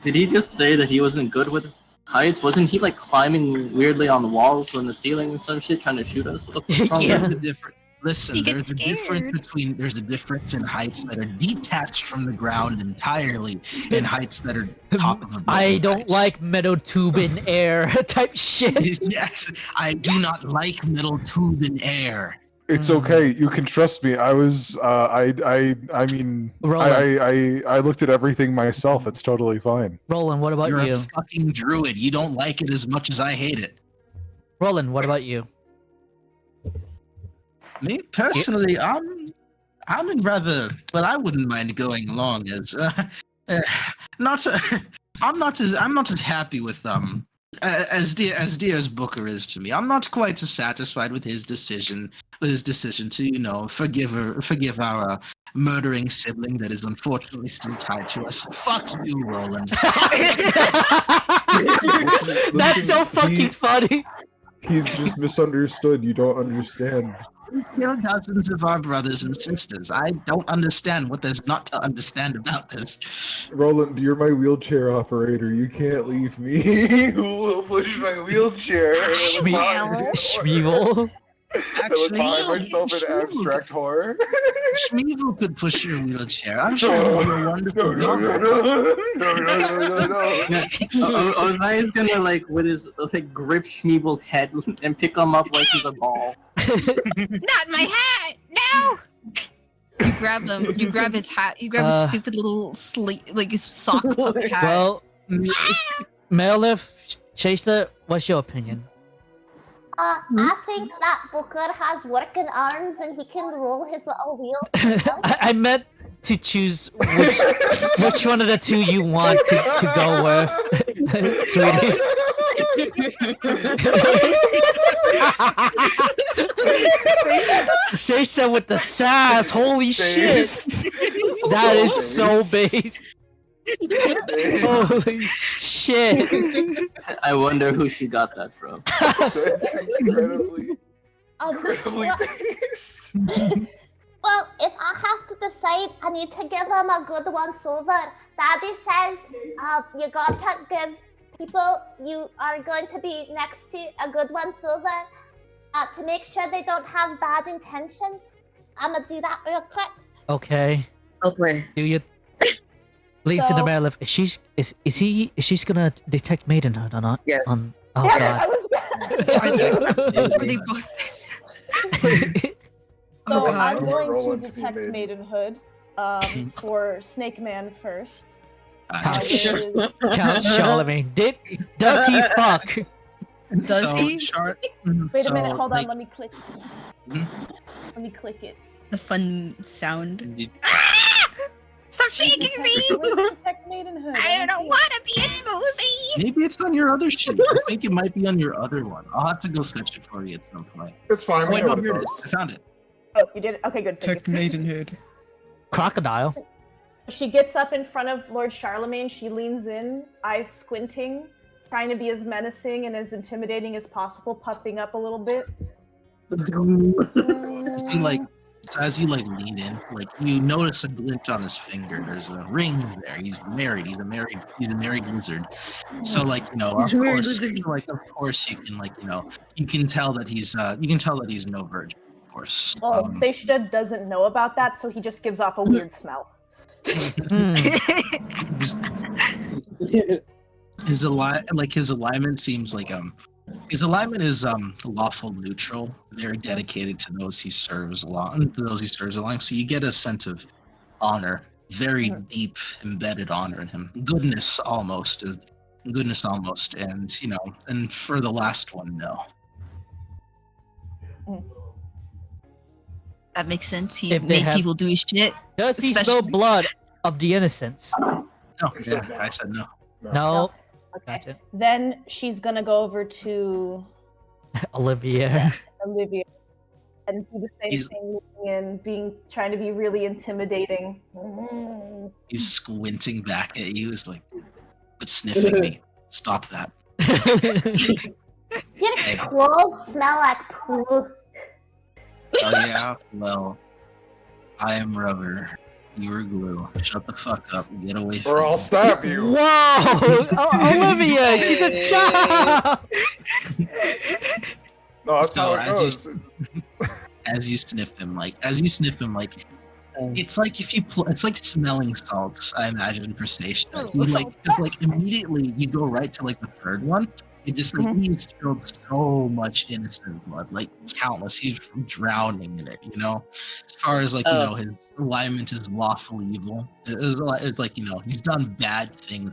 Did he just say that he wasn't good with heights? Wasn't he like climbing weirdly on the walls and the ceiling and some shit, trying to shoot us? What the fuck's wrong Yeah. with There's a difference. Listen, You get there's a difference scared. there's a difference in heights that are detached from the ground entirely, and heights that are top of a building. I don't heights. like metal tube in air type shit. Yes, I do not like metal tube in air. It's okay. You can trust me. I was. I mean. Roland. I looked at everything myself. It's totally fine. Roland, what about You're you? a fucking druid. You don't like it as much as I hate it. Roland, what about you? Me personally, I'm in rather, but I wouldn't mind going along as not. I'm not as happy with as dear as Booker is to me. I'm not quite as satisfied with his decision to forgive our murdering sibling that is unfortunately still tied to us. Fuck you, Roland. That's so fucking funny. He's just misunderstood. You don't understand. We killed dozens of our brothers and sisters. I don't understand what there's not to understand about this. Roland, you're my wheelchair operator. You can't leave me. Who will push my wheelchair? Schmeevel. I look behind myself in abstract horror. Schmeevel could push your wheelchair. I'm sure he'll be a wonderful No. Ozai's gonna grip Schmeeble's head and pick him up like he's a ball. Not my hat! No! You grab them. You grab his hat. You grab his stupid little his sock puppet hat. Well, Melif, Chester, what's your opinion? I think that Booker has working arms and he can roll his little wheel. I meant to choose which one of the two you want to go with, sweetie. Chester with the sass, holy shit! That is so base. Holy shit! I wonder who she got that from. That's incredibly Well, based. well, if I have to decide, I need to give him a good once over. Daddy says, you gotta give people you are going to be next to a good once over to make sure they don't have bad intentions. I'm gonna do that real quick. Okay. Okay. Do you lead to the So- Melif? Is she's gonna detect maidenhood or not? Yes. Oh Yeah, god. I was Are they both? So Oh, God. I'm I'm going rolling to to be detect mid. maidenhood for Snake Man first. Ouch. With- Count Charlemagne. Does he fuck? Does he? Wait a minute, hold on, let me click. Mhm. Let me click it. The fun sound. Did- Stop shaking me! Where's detect maidenhood? I don't want to be a smoothie! Maybe it's on your other sheet. I think it might be on your other one. I'll have to go fetch it for you at some point. It's fine. We Wait, know no, what it here it does. is. I found it. Oh, you did it? Okay, good. thank you. maidenhood. Crocodile. She gets up in front of Lord Charlemagne. She leans in, eyes squinting, trying to be as menacing and as intimidating as possible, puffing up a little bit. As you lean in, you notice a glint on his finger. There's a ring there. He's married. He's a married lizard. So of course you can you can tell that he's no virgin, of course. Well, Seishta doesn't know about that, so he just gives off a weird smell. Hmm. His alignment seems His alignment is lawful neutral, very dedicated to those he serves along. So you get a sense of honor, very deep, embedded honor in him. Goodness almost, and and for the last one, no. That makes sense. He If they made have- people do his shit. Does he smell Especially- blood of the innocents? No, I said yeah, no. I said no. No. Okay. Gotcha. Then she's gonna go over to Olivia. Olivia and do the same He's- thing, looking in, trying to be really intimidating. He's squinting back at you. He's like, "But sniffing me. Stop that." Your Hey. clothes smell like poo. Oh yeah. Well, I am rubber. You are glue. Shut the fuck up and get away from Or me. I'll stab you. Whoa! Olivia, she's a child. No, that's So, how it as you- goes. As you sniff him, it's like if you it's like smelling salts. I imagine for Station. Oh, Because immediately you go right to like the third one. It just like he's filled so much innocent blood, like countless. He's drowning in it. As far as like his alignment is lawful evil. It's like he's done bad things.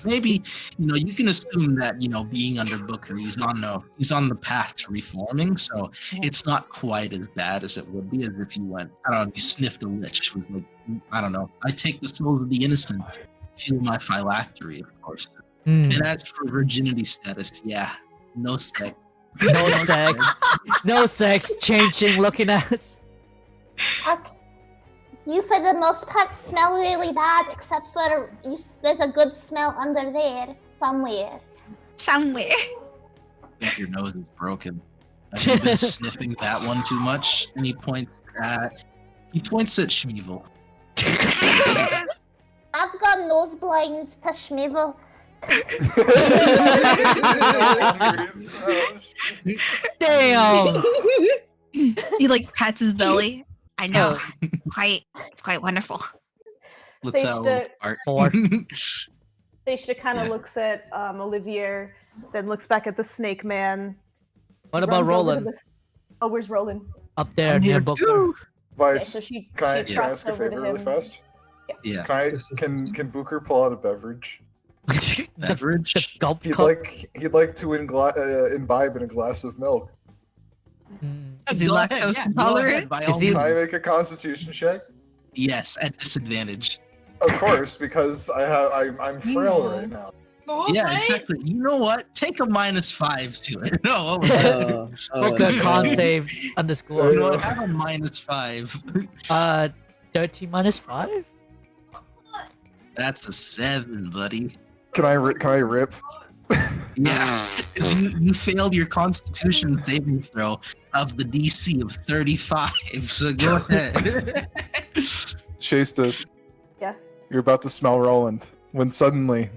Maybe you can assume that being under Booker, he's on the path to reforming. So it's not quite as bad as it would be as if you went. I don't know. You sniffed a lich. With like I don't know. I take the souls of the innocent, feel my phylactery, of course. Hmm. And as for virginity status, yeah, no sex. No sex. No sex. Changing, looking at us. Okay. You, for the most part, smell really bad, except for you. There's a good smell under there somewhere. Somewhere. I think your nose is broken. Have you been sniffing that one too much? And he points at Schmeevel. I've got nose blind to Schmeevel. Damn. He like pats his belly. I know. It's quite wonderful. Let's have a little part. Four. Stacia kind of looks at Olivier, then looks back at the snake man. What about runs over to Roland? the- Oh, where's Roland? Up there I'm near here Booker. too. Okay, Vice, so she can I trots ask a over to favor really him. fast? Yeah. Can Booker pull out a beverage? the Beverage. gulp He'd cup. like to imbibe in a glass of milk. Hmm. Is he Go ahead, lactose yeah, intolerant? go ahead, by Is all he- Can I means. make a Constitution check? Yes, at disadvantage. Of course, because I'm frail right now. Yeah, exactly. You know what? Take a -5 to it. No, Booker con save underscore. you know what? Have a -5. 13 minus 5? That's a 7, buddy. Can I rip? Yeah, 'cause you failed your Constitution saving throw of the DC of 35. So go ahead. Shasta. Yeah? You're about to smell Roland when suddenly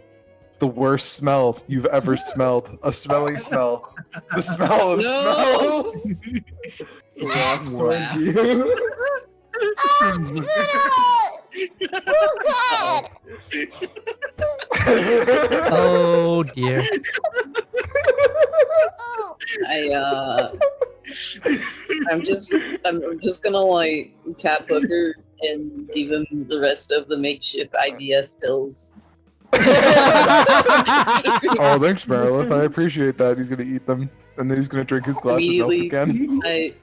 the worst smell you've ever smelled, a smelly smell, the smell of smells, walks towards you. Oh, Oh dear. I'm just gonna like tap Booker and give him the rest of the makeshift IBS pills. Oh, thanks, Merilith. I appreciate that. He's gonna eat them, and then he's gonna drink his glass of milk Immediately.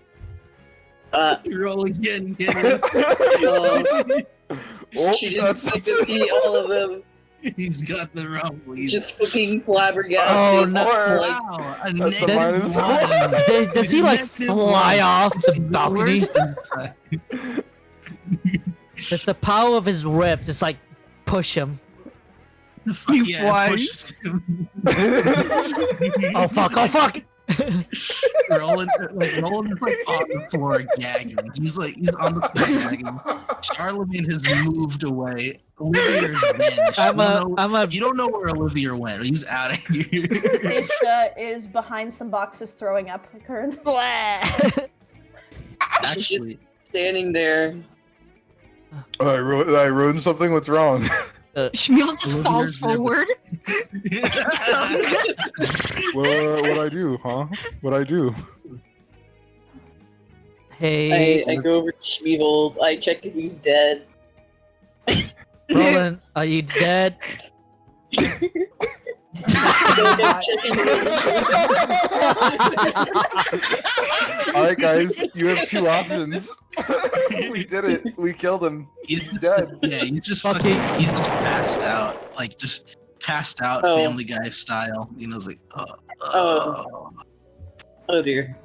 again. Roll again. Get it? Oh, She didn't fucking eat all of them. He's got the rumble. He's Just fucking flabbergasted. Oh, no. Like, wow. A That's a negative -1. one. Does he like Negative fly one. off the The balcony? worst is that- Does the power of his rip just like push him? He Yeah, flies. pushes him. Oh fuck! Oh fuck! Roland is like on the floor gagging. He's on the floor gagging. Charlemagne has moved away. Olivier's vanished. You don't know where Olivier went. He's out of here. Stacia is behind some boxes throwing up currently. she's just Actually, standing there. I ruined something. What's wrong? Shmuel just Olivier's falls never- forward. What I do, huh? What I do? Hey, I go over to Shmeevel, I check if he's dead. Roland, are you dead? I'm checking Alright, guys, you have two options. We did it. We killed him. He's dead. Yeah, he's just fucking. He's just passed out, like just passed out, Oh. Family Guy style. You know, it's like. Oh dear.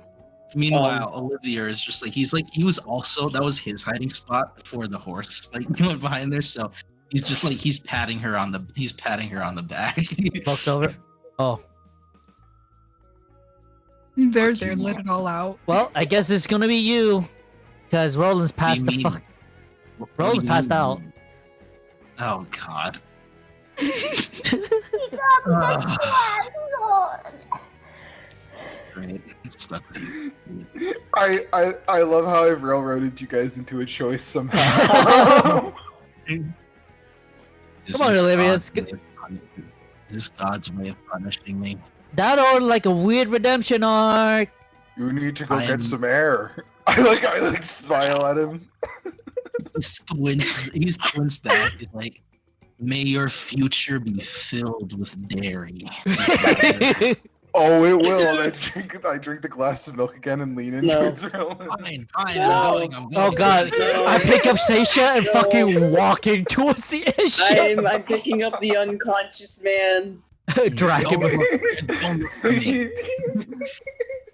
Meanwhile, Olivier is just like he was also that was his hiding spot before the horse like went behind there. So he's just like he's patting her on the back. Looks over. Oh, There, let it all out. well, I guess it's gonna be you, because Roland's passed the fuck. Roland's passed out. Oh God. He got me the splash zone. Right. I'm stuck with you. I love how I've railroaded you guys into a choice somehow. Is Come on, this Olivia, God's it's good. way of punishing- Is this God's way of punishing me? That or like a weird redemption arc. You need to go I am- get some air. I like smile at him. He squints back. He's like, "May your future be filled with dairy." Oh, it will. And I drink the glass of milk again and lean in No. towards Roland. Fine, No. I'm going. Oh God! No. I pick up Seisha and No. fucking walking towards the edge. I'm picking up the unconscious man. Drag him. Don't look for me.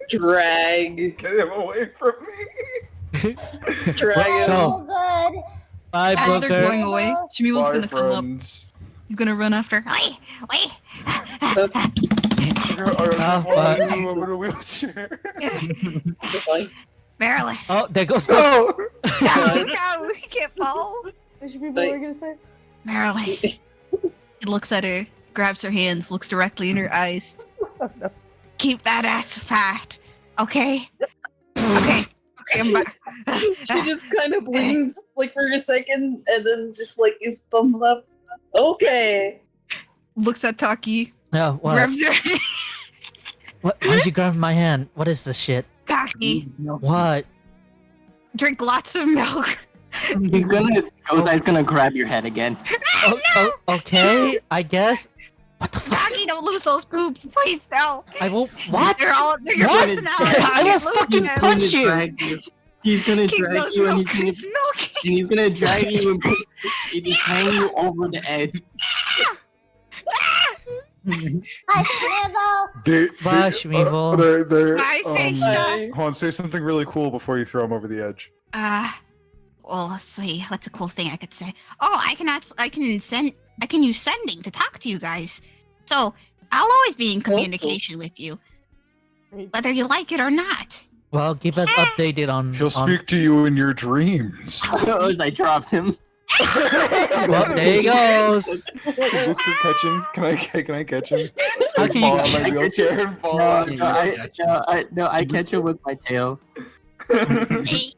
Drag. Get him away from me. Drag him. No. Oh, good. Bye, As they're brother. going away, Shmuel's Bye, gonna come up. friends. He's gonna run after. Wait. I'm fuck. in a wheelchair. Fine. Marilyn. Oh, there goes. No! No, he can't fall. What should people were gonna say? Marilyn. He looks at her, grabs her hands, looks directly in her eyes. Keep that ass fat. Okay? Okay, I'm back. She just kind of blinks like for a second and then just like gives thumbs up. Okay. Looks at Taki, No, what? grabs her. What? Why'd you grab my hand? What is this shit? Taki, What? drink lots of milk. Ozai's gonna grab your head again. Okay, I guess. What the fuck? Taki, don't lose those boobs, please no. I won't. What? They're your What? personality. I You will can't lose fucking them. punch you. He's gonna Keep drag those you and milkers milking. he's gonna drag you and he's hang you over the edge. Hi, Shmeevel. Bye, Shmeevel. Bye, Seisha. Bye. Hold on, say something really cool before you throw him over the edge. Well, let's see. What's a cool thing I could say? Oh, I can use sending to talk to you guys. So I'll always be in cool. communication with you, whether you like it or not. Well, keep us updated on. He'll speak to you in your dreams. Ozai dropped him. Well, there he goes. Can catch him? Can I catch him? How Like, can fall you- on my wheelchair and fall No, out. I catch him with my tail. Hey,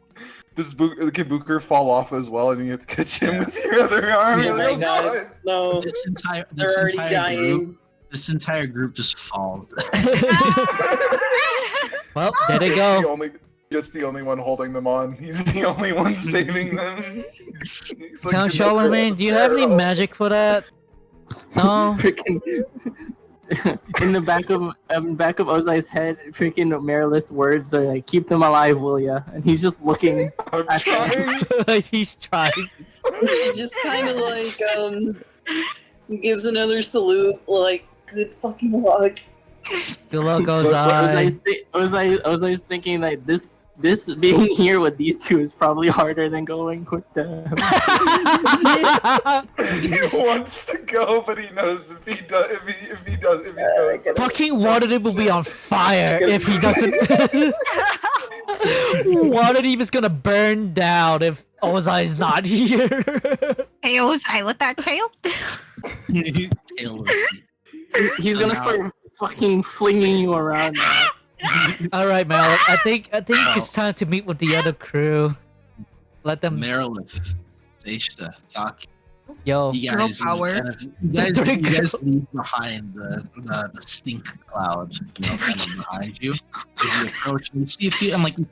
Can Booker fall off as well, and you have to catch him with your other arm? Oh my god. No, This entire they're already dying. this entire group just falls. Well, there they go. Just the only one holding them on. He's the only one saving them. He's like Count the best Charlemagne, do you have any hero. magic for that? No. Freaking in the back of Ozai's head, freaking Marilis words are like, "Keep them alive, will ya?" And he's just looking. I'm trying. He's trying. She just kind of like gives another salute, like good fucking luck. Good luck, Ozai. Ozai's thinking that this being here with these two is probably harder than going with them. He wants to go, but he knows if he goes. Fucking Waterdeep will be on fire if he doesn't. Waterdeep is gonna burn down if Ozai's not here. hey, Ozai, with that tail? He's gonna start fucking flinging you around. Now. All right, Malik. I think it's time to meet with the other crew. Let them. Merilith, Seisha, Taki. Yo, You Girl guys, power. you guys leave behind the stink cloud, kind of behind you as you approach. And you see you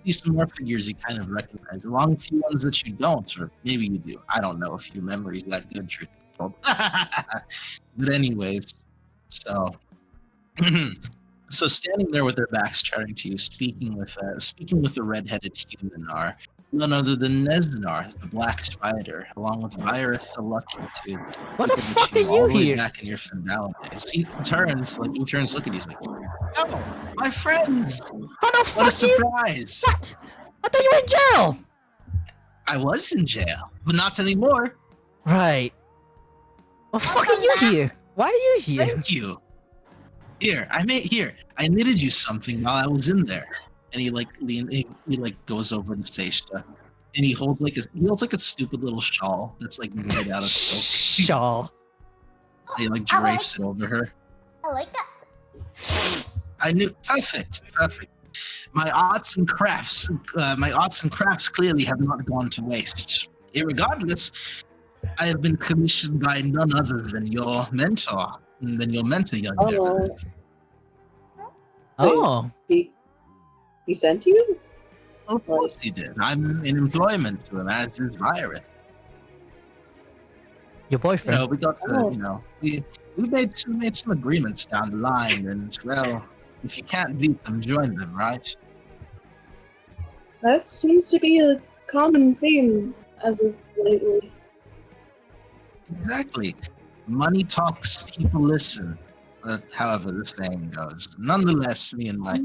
see some more figures you kind of recognize, along with few ones that you don't, or maybe you do. I don't know if your memory's that good, truth be told. But anyways, so. So standing there with their backs turning to you, speaking with the red-headed human are none other than Nesnar, the black spider, along with Virith the lucky to what the look fuck at are you all you the way here? back in your Fendalin days. He turns, look at you, he's like, "Oh, my friends! How the What a fuck you? surprise! What? I thought you were in jail. I was in jail, but not anymore. Right. Well, fuck are you here? Why are you here? Thank you. Here, I knitted you something while I was in there." And he goes over to Seishta, and he holds like a stupid little shawl that's like made out of silk. Shawl. And he like drapes it over her. I like it. I knew perfect. My arts and crafts clearly have not gone to waste. Irregardless, I have been commissioned by none other than your mentor, young Oh, Oh. he sent you? Of course he did. I'm in employment to him, as is Virith. Your boyfriend. We got to, we made some agreements down the line, and well, if you can't beat them, join them, right? That seems to be a common theme as of lately. Exactly. Money talks, people listen. However the saying goes. Nonetheless, me and my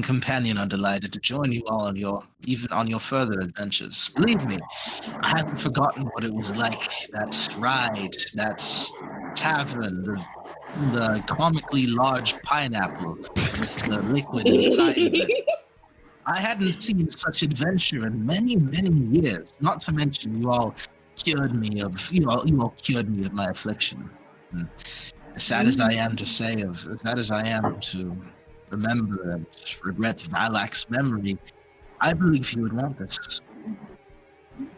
companion are delighted to join you all on your further adventures. Believe me, I haven't forgotten what it was like. That ride, that tavern, the comically large pineapple with the liquid inside of it. I hadn't seen such adventure in many, many years. Not to mention, you all cured me of my affliction. And as sad as I am to remember and regret Valak's memory, I believe he would want this.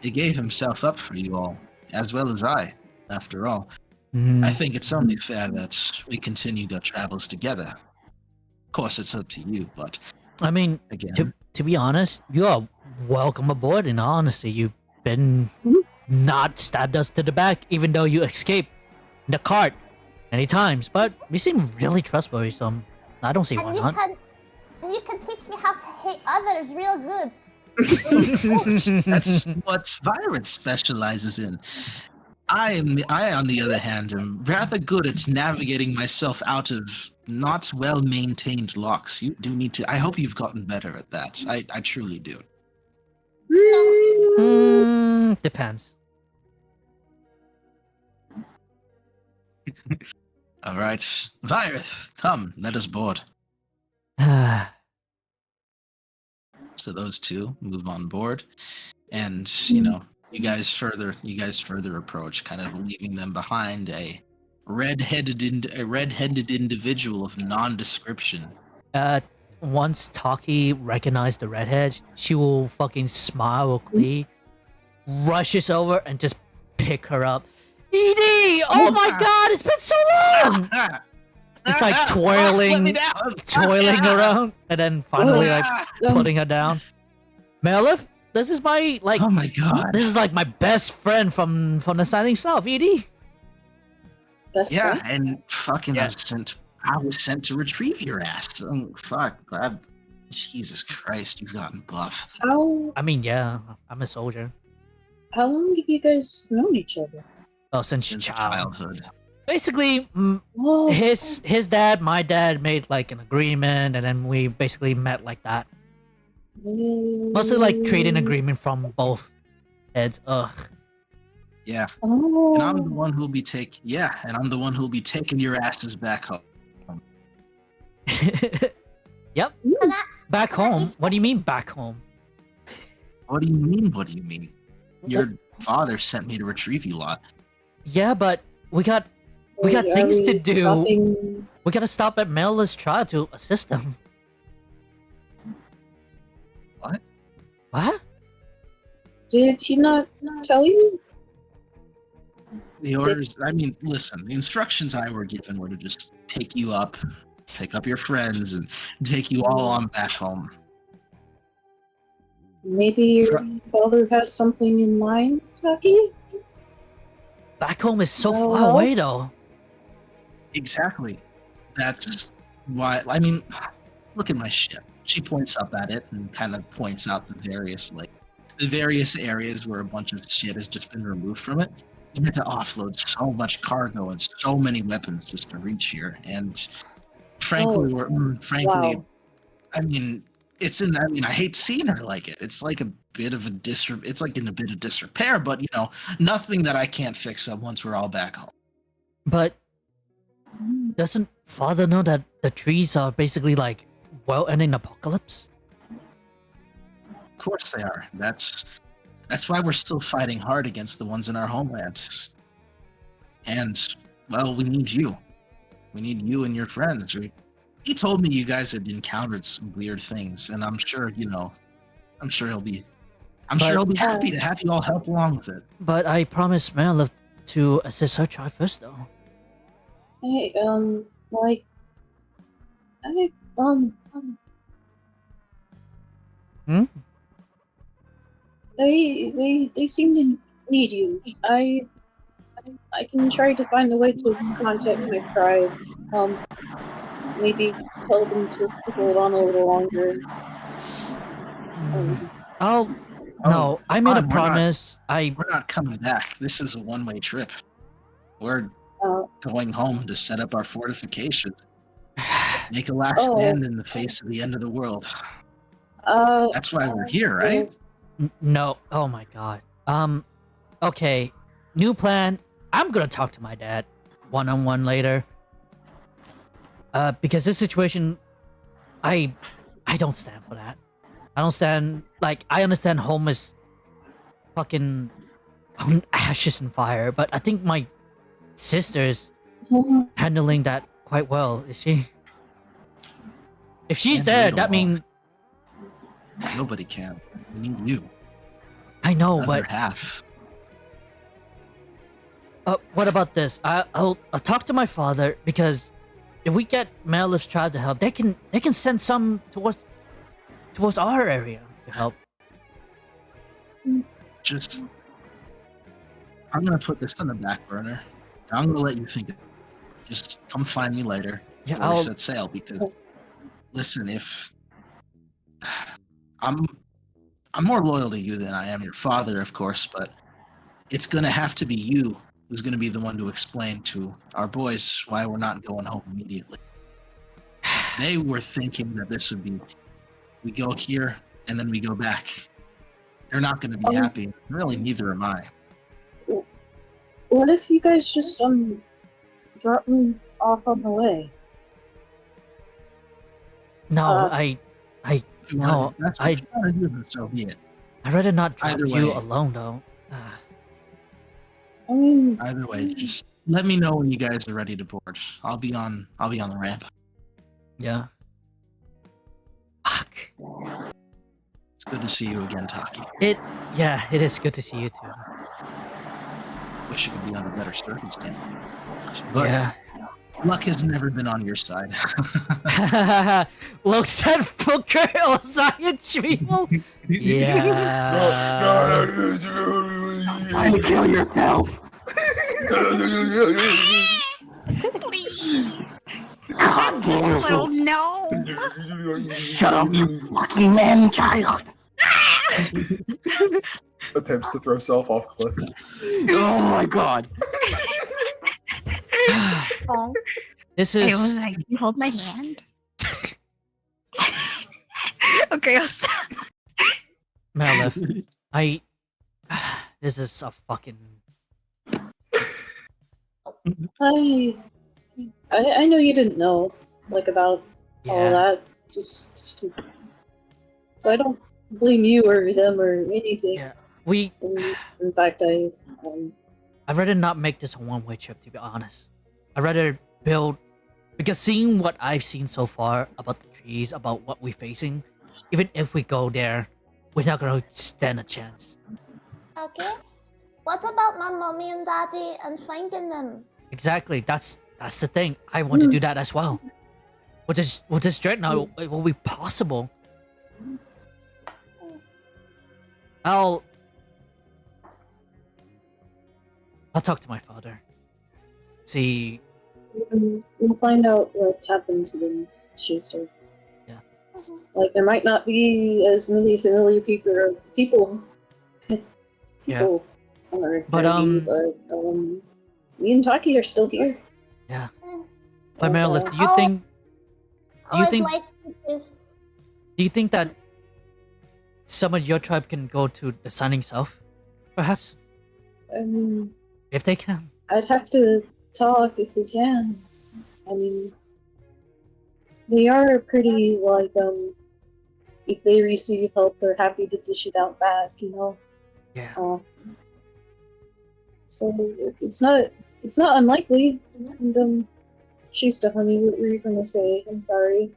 He gave himself up for you all, as well as I, after all. I think it's only fair that we continue our travels together. Of course, it's up to you, but I mean, again, to be honest, you are welcome aboard. In all honesty, you've been not stabbed us to the back, even though you escaped the cart many times. But you seem really trustworthy, so I don't see why And not. you can teach me how to hate others real good. that's what Virith specializes in. I, on the other hand, am rather good at navigating myself out of not well-maintained locks. You do need to. I hope you've gotten better at that. I truly do. Depends. All right, Virith, come, let us board. So those two move on board, and you guys further approach, kind of leaving them behind. A red-headed individual of non-description. Once Taki recognized the redhead, she will fucking smile quickly, rushes over and just pick her up. Edie! Oh my god, it's been so long! It's like twirling around, and then finally like putting her down. Melif, this is my Oh my god. this is like my best friend from the Shining South, Edie. Yeah, And fucking Yeah. Oh, I was sent to retrieve your ass. Fuck, Jesus Christ, you've gotten buff. I mean, yeah, I'm a soldier. How long have you guys known each other? Oh, since Since childhood. childhood. Basically, Oh, his dad, my dad made like an agreement, and then we basically met like that. Mostly like trading agreement from both heads. Ugh. Yeah. Oh. And I'm the one who'll be taking your asses back home. Yep. Can I- Back home? What do you mean back home? What do you mean? Your father sent me to retrieve you lot. Yeah, but we got Wait, are things we to do. stopping- We gotta stop at Mela's trial to assist them. What? What? Did he not tell you? The orders, I mean, listen, the instructions I were given were to just pick you up, pick up your friends, and take you all on back home. Maybe your father has something in mind, Taki? Back home is so No, far no. away, though. Exactly. That's why, I mean, look at my ship. She points up at it and kind of points out the various areas where a bunch of shit has just been removed from it. You had to offload so much cargo and so many weapons just to reach here. And frankly, Wow. I mean, I hate seeing her like it. It's like a bit of it's like in a bit of disrepair, but nothing that I can't fix up once we're all back home. But doesn't father know that the trees are basically like ending apocalypse? Of course they are. That's why we're still fighting hard against the ones in our homeland. And well, we need you. We need you and your friends. He told me you guys had encountered some weird things, and I'm sure he'll be happy to have you all help along with it. But I promised Marilyn to assist her try first, though. Hey, Hmm? They seem to need you. I can try to find a way to contact my tribe. Maybe tell them to hold on a little longer. No, I made a fine, promise. We're not coming back. This is a one-way trip. We're going home to set up our fortifications. Make a last stand in the face of the end of the world. That's why we're here, right? No. Oh my god. Okay. New plan. I'm gonna talk to my dad one-on-one later. Because this situation, I don't stand for that. I don't stand, like, I understand home is fucking ashes and fire, but I think my sister's handling that quite well, is she? If she's Can't there, do it that alone. means... Nobody can. We need you. I know, Other but... half. What about this? I'll talk to my father, because if we get Marilyn's tribe to help, they can send some towards our area to help. Just, I'm gonna put this on the back burner. I'm gonna let you think. Just come find me later. Yeah, before we I'll... set sail. Because, listen, if I'm more loyal to you than I am your father, of course, but it's gonna have to be you who's gonna be the one to explain to our boys why we're not going home immediately. They were thinking that this would be, we go here and then we go back. They're not gonna be happy. Really, neither am I. What if you guys just drop me off on the way? No, no, That's what you wanna do, then so be it. I'd rather not drop Either you way. alone, though. I mean, Either way, just let me know when you guys are ready to board. I'll be on the ramp. Yeah. Fuck. It's good to see you again, Taki. It is good to see you too. Wish it could be under better circumstances. But Yeah. luck has never been on your side. Looks at Booker Osiah Treeble. Yeah. Trying to kill yourself. Please. God damn Little it. no. Shut up, you fucking man child. Attempts to throw self off cliff. Oh my god. Oh, This I was is like, you hold my hand. Okay, I'll stop. Malif. This is a fucking... I know you didn't know, like, about all Yeah. that. Just so I don't blame you or them or anything. Yeah. In fact, I'd rather not make this a one-way trip, to be honest. I'd rather build... Because seeing what I've seen so far about the trees, about what we're facing, even if we go there, we're not gonna stand a chance. Okay. What about my mommy and daddy and finding them? Exactly. That's the thing. I want to do that as well. With this dreadnought, it will be possible. I'll talk to my father. See. We'll find out what happened to them, Schuster. Yeah. Like, there might not be as many familiar people. Yeah. Are But, me and Taki are still here. Yeah. Mm. But Merilith, do you Oh. think I'd think- like to. do you think that some of your tribe can go to the Shining South? Perhaps? I mean, If they can. I'd have to talk if we can. I mean, they are pretty, like, if they receive help, they're happy to dish it out back, you know? Yeah. So it's not unlikely. And Schuster, honey, what were you gonna say? I'm sorry.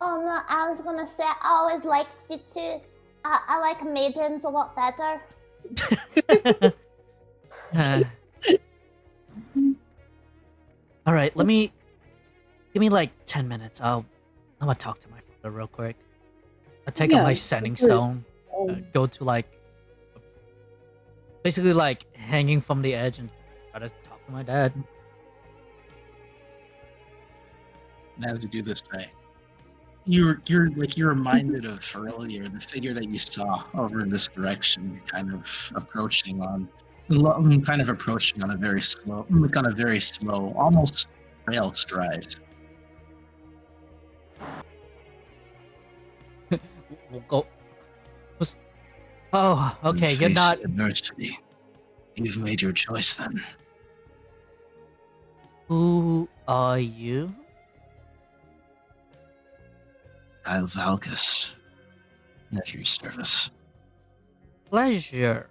Oh no, I was gonna say I always liked you too. I like maidens a lot better. All right, give me like 10 minutes. I'm gonna talk to my father real quick. I'll take out my sending of stone. course. Go to like basically like hanging from the edge and try to talk to my dad. As you do this day, you're reminded of earlier the figure that you saw over in this direction, kind of approaching on a very slow, almost rail stride. We'll go. Oh, okay. You're Face not. adversity. You've made your choice then. Who are you? I'll Valkus. At your service. Pleasure.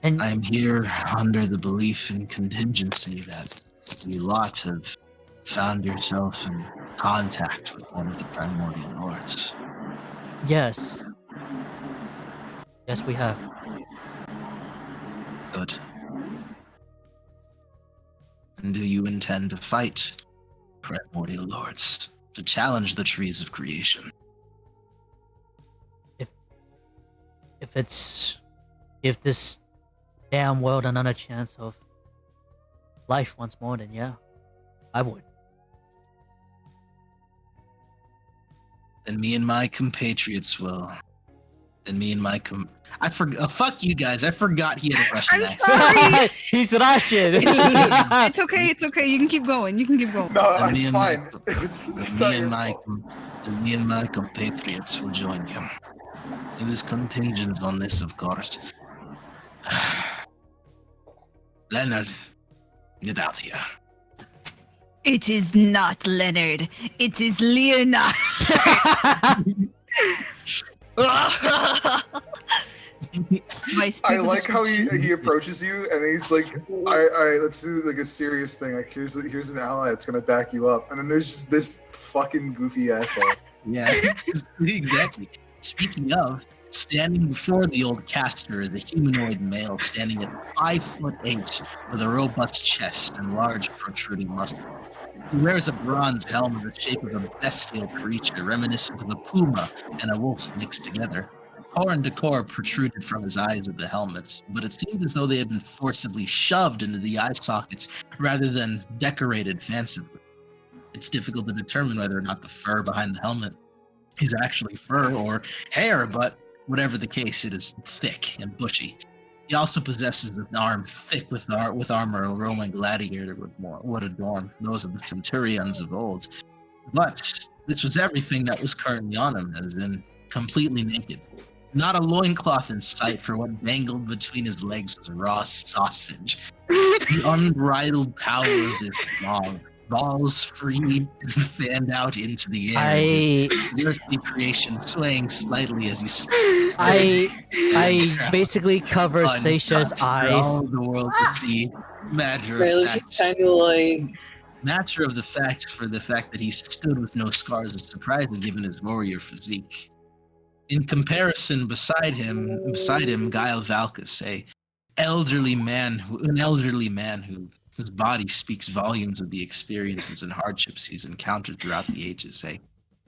And I am here under the belief and contingency that you lot have found yourself in contact with one of the primordial lords. yes, we have. Good. And do you intend to fight primordial lords to challenge the trees of creation? If this damn world another chance of life once more, then yeah, I would. Then me and my compatriots will. Then me and my I forgot. Fuck you guys. I forgot he had a Russian I'm accent. sorry. He's Russian. It's okay. It's okay. You can keep going. You can keep going. No, And me it's and my- fine. It's And not me your and my fault. and me and my compatriots will join you. It is contingent on this, of course. Leonard, get out here. It is not Leonard. It is Leonard. I like how he approaches you and he's like, I let's do like a serious thing. Like here's an ally that's gonna back you up. And then there's just this fucking goofy asshole. Yeah, exactly. Speaking of, standing before the old caster is a humanoid male standing at 5'8" with a robust chest and large protruding muscles. He wears a bronze helm in the shape of a bestial creature reminiscent of a puma and a wolf mixed together. Horn decor protruded from his eyes of the helmets, but it seemed as though they had been forcibly shoved into the eye sockets rather than decorated fancifully. It's difficult to determine whether or not the fur behind the helmet is actually fur or hair, but whatever the case, it is thick and bushy. He also possesses an arm thick with armor a Roman gladiator would adorn those of the centurions of old. But this was everything that was currently on him, as in completely naked. Not a loincloth in sight, for what dangled between his legs was raw sausage. The unbridled power of this long, balls free and fanned out into the air. His earthly creation swaying slightly as he I basically cover Seisha's for eyes. all the world to see. Matter Really, of just fact, kind of like. matter of the fact that he stood with no scars is surprising given his warrior physique. In comparison, beside him, Gael Valkus, an elderly man whose body speaks volumes of the experiences and hardships he's encountered throughout the ages. A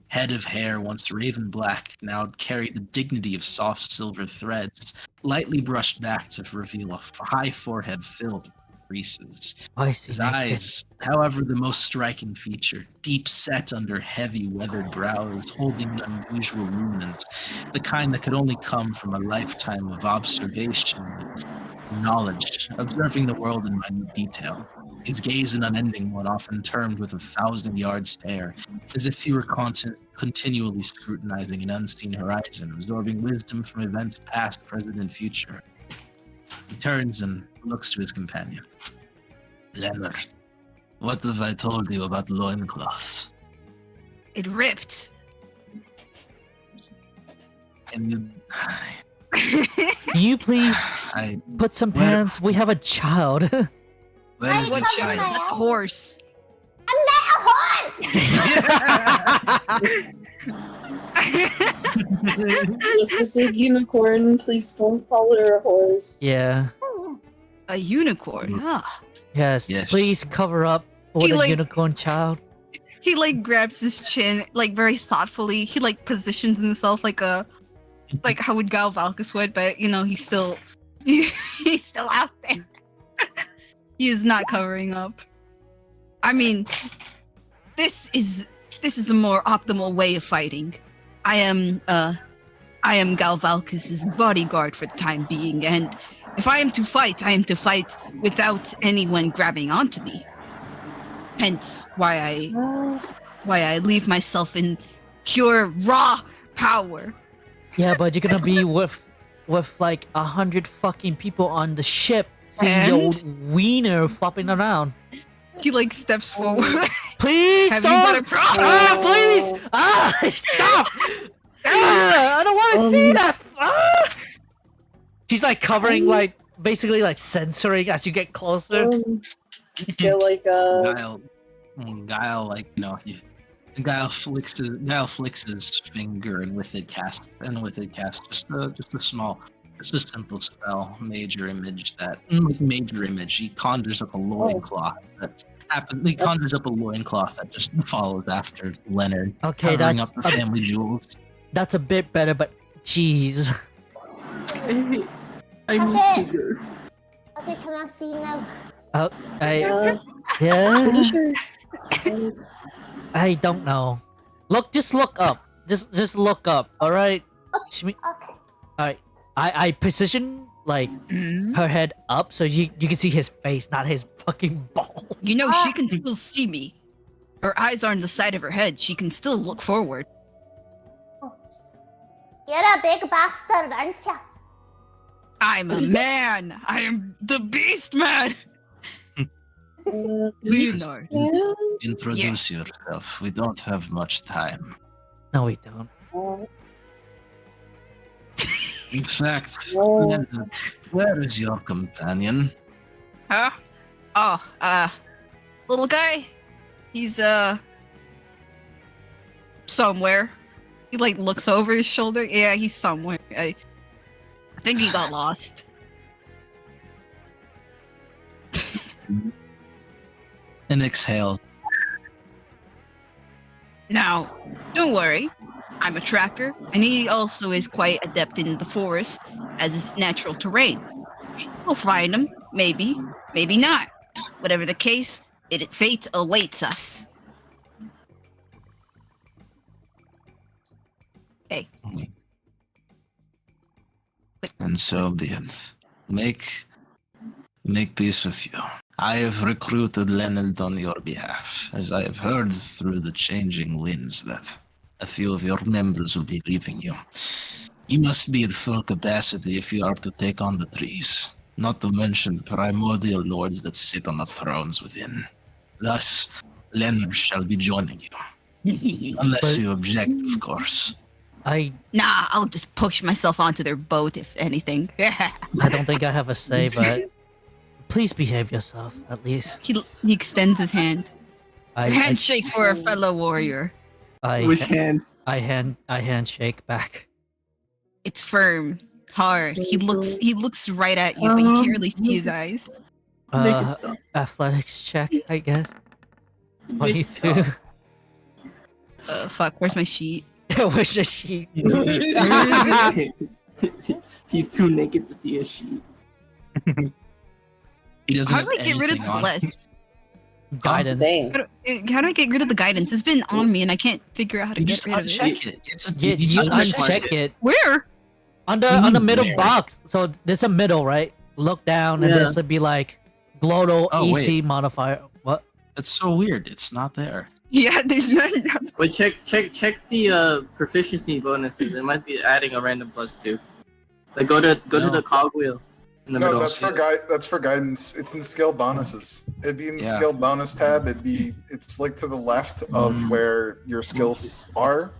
head of hair once raven black now carried the dignity of soft silver threads, lightly brushed back to reveal a high forehead filled with creases. I see. His eyes, however, the most striking feature, deep set under heavy weathered brows, holding an unusual luminance, the kind that could only come from a lifetime of observation and knowledge, observing the world in minute detail. His gaze an unending one, often termed with a 1,000-yard stare, as if he were continually scrutinizing an unseen horizon, absorbing wisdom from events past, present, and future. He turns and looks to his companion. Leonard, what have I told you about loincloths? It ripped. And you... Can you please put some Where- pants? We have a child. Where is What the child? child? That's a horse. I'm not a horse! This is a unicorn. Please don't call her a horse. Yeah. A unicorn. Ah. Yes. Yes. Please cover up for He, the like- unicorn child. He like grabs his chin like very thoughtfully. He like positions himself like how would Gal Valkus would, but you know he's still he's still out there. He is not covering up. I mean, this is a more optimal way of fighting. I am Gal Valkus's bodyguard for the time being, and if I am to fight, I am to fight without anyone grabbing onto me. Hence why I leave myself in pure raw power. Yeah, but you're gonna be with like 100 fucking people on the ship, seeing And? your old wiener flopping around. He like steps forward. Please Have you stop! got a problem? Ah, please! Ah, stop! Ah, I don't want to see that. Ah! She's like covering, like basically like censoring as you get closer. I feel like Guile, like, you know, Guile flicks his finger and with it casts just a simple spell, major image. He conjures up a loincloth he conjures up a loincloth that just follows after Leonard, Okay, covering that's up the family jewels. that's a bit better, but jeez. I miss Okay. you guys. Okay, can I see now? I yeah. pretty sure. I don't know. Just look up. Just look up. All right. Okay. I position like Mhm. her head up so you can see his face, not his fucking ball. You know, she can still see me. Her eyes are on the side of her head. She can still look forward. You're a big bastard, aren't ya? I'm a man. I am the beast man. Leonard. Yeah. Introduce yourself. We don't have much time. No, we don't. In fact, Oh. Leonard, where is your companion? Huh? Oh, little guy. He's somewhere. He like looks over his shoulder. Yeah, he's somewhere. I think he got lost. And exhales. Now, don't worry. I'm a tracker, and he also is quite adept in the forest as its natural terrain. We'll find him, maybe, maybe not. Whatever the case, fate awaits us. Hey, And so be it. Make peace with you. I have recruited Leonard on your behalf, as I have heard through the changing winds that a few of your members will be leaving you. You must be at full capacity if you are to take on the trees, not to mention the primordial lords that sit on the thrones within. Thus, Leonard shall be joining you. Unless But- you object, of course. I I'll just push myself onto their boat, if anything. don't think I have a say, but please behave yourself at least. He extends his hand. I Handshake for a fellow warrior. I Which hand? I handshake back. It's firm, hard. He looks right at you, but you can't really see his eyes. Make it stop. Athletics check, I guess. Make it 22. stop. Fuck, where's my sheet? Where's the sheet? He's too naked to see a sheet. He doesn't How have do I get rid of anything the on. bless? Guidance. Dang. How do I get rid of the guidance? It's been on me and I can't figure out how to You get just rid of it. uncheck it. It's a, Yeah, you just uncheck it. Where? On the middle Where? box. So there's a middle, right? Look down and Yeah. this would be like glottal Oh, EC modifier. What? That's so weird. It's not there. Yeah, there's none. Wait, check the proficiency bonuses. It might be adding a random +2. Like go to No. the cogwheel in the No, middle. that's for guidance. It's in skill bonuses. It'd be in the Yeah. skill bonus tab. It's like to the left of where your skills are.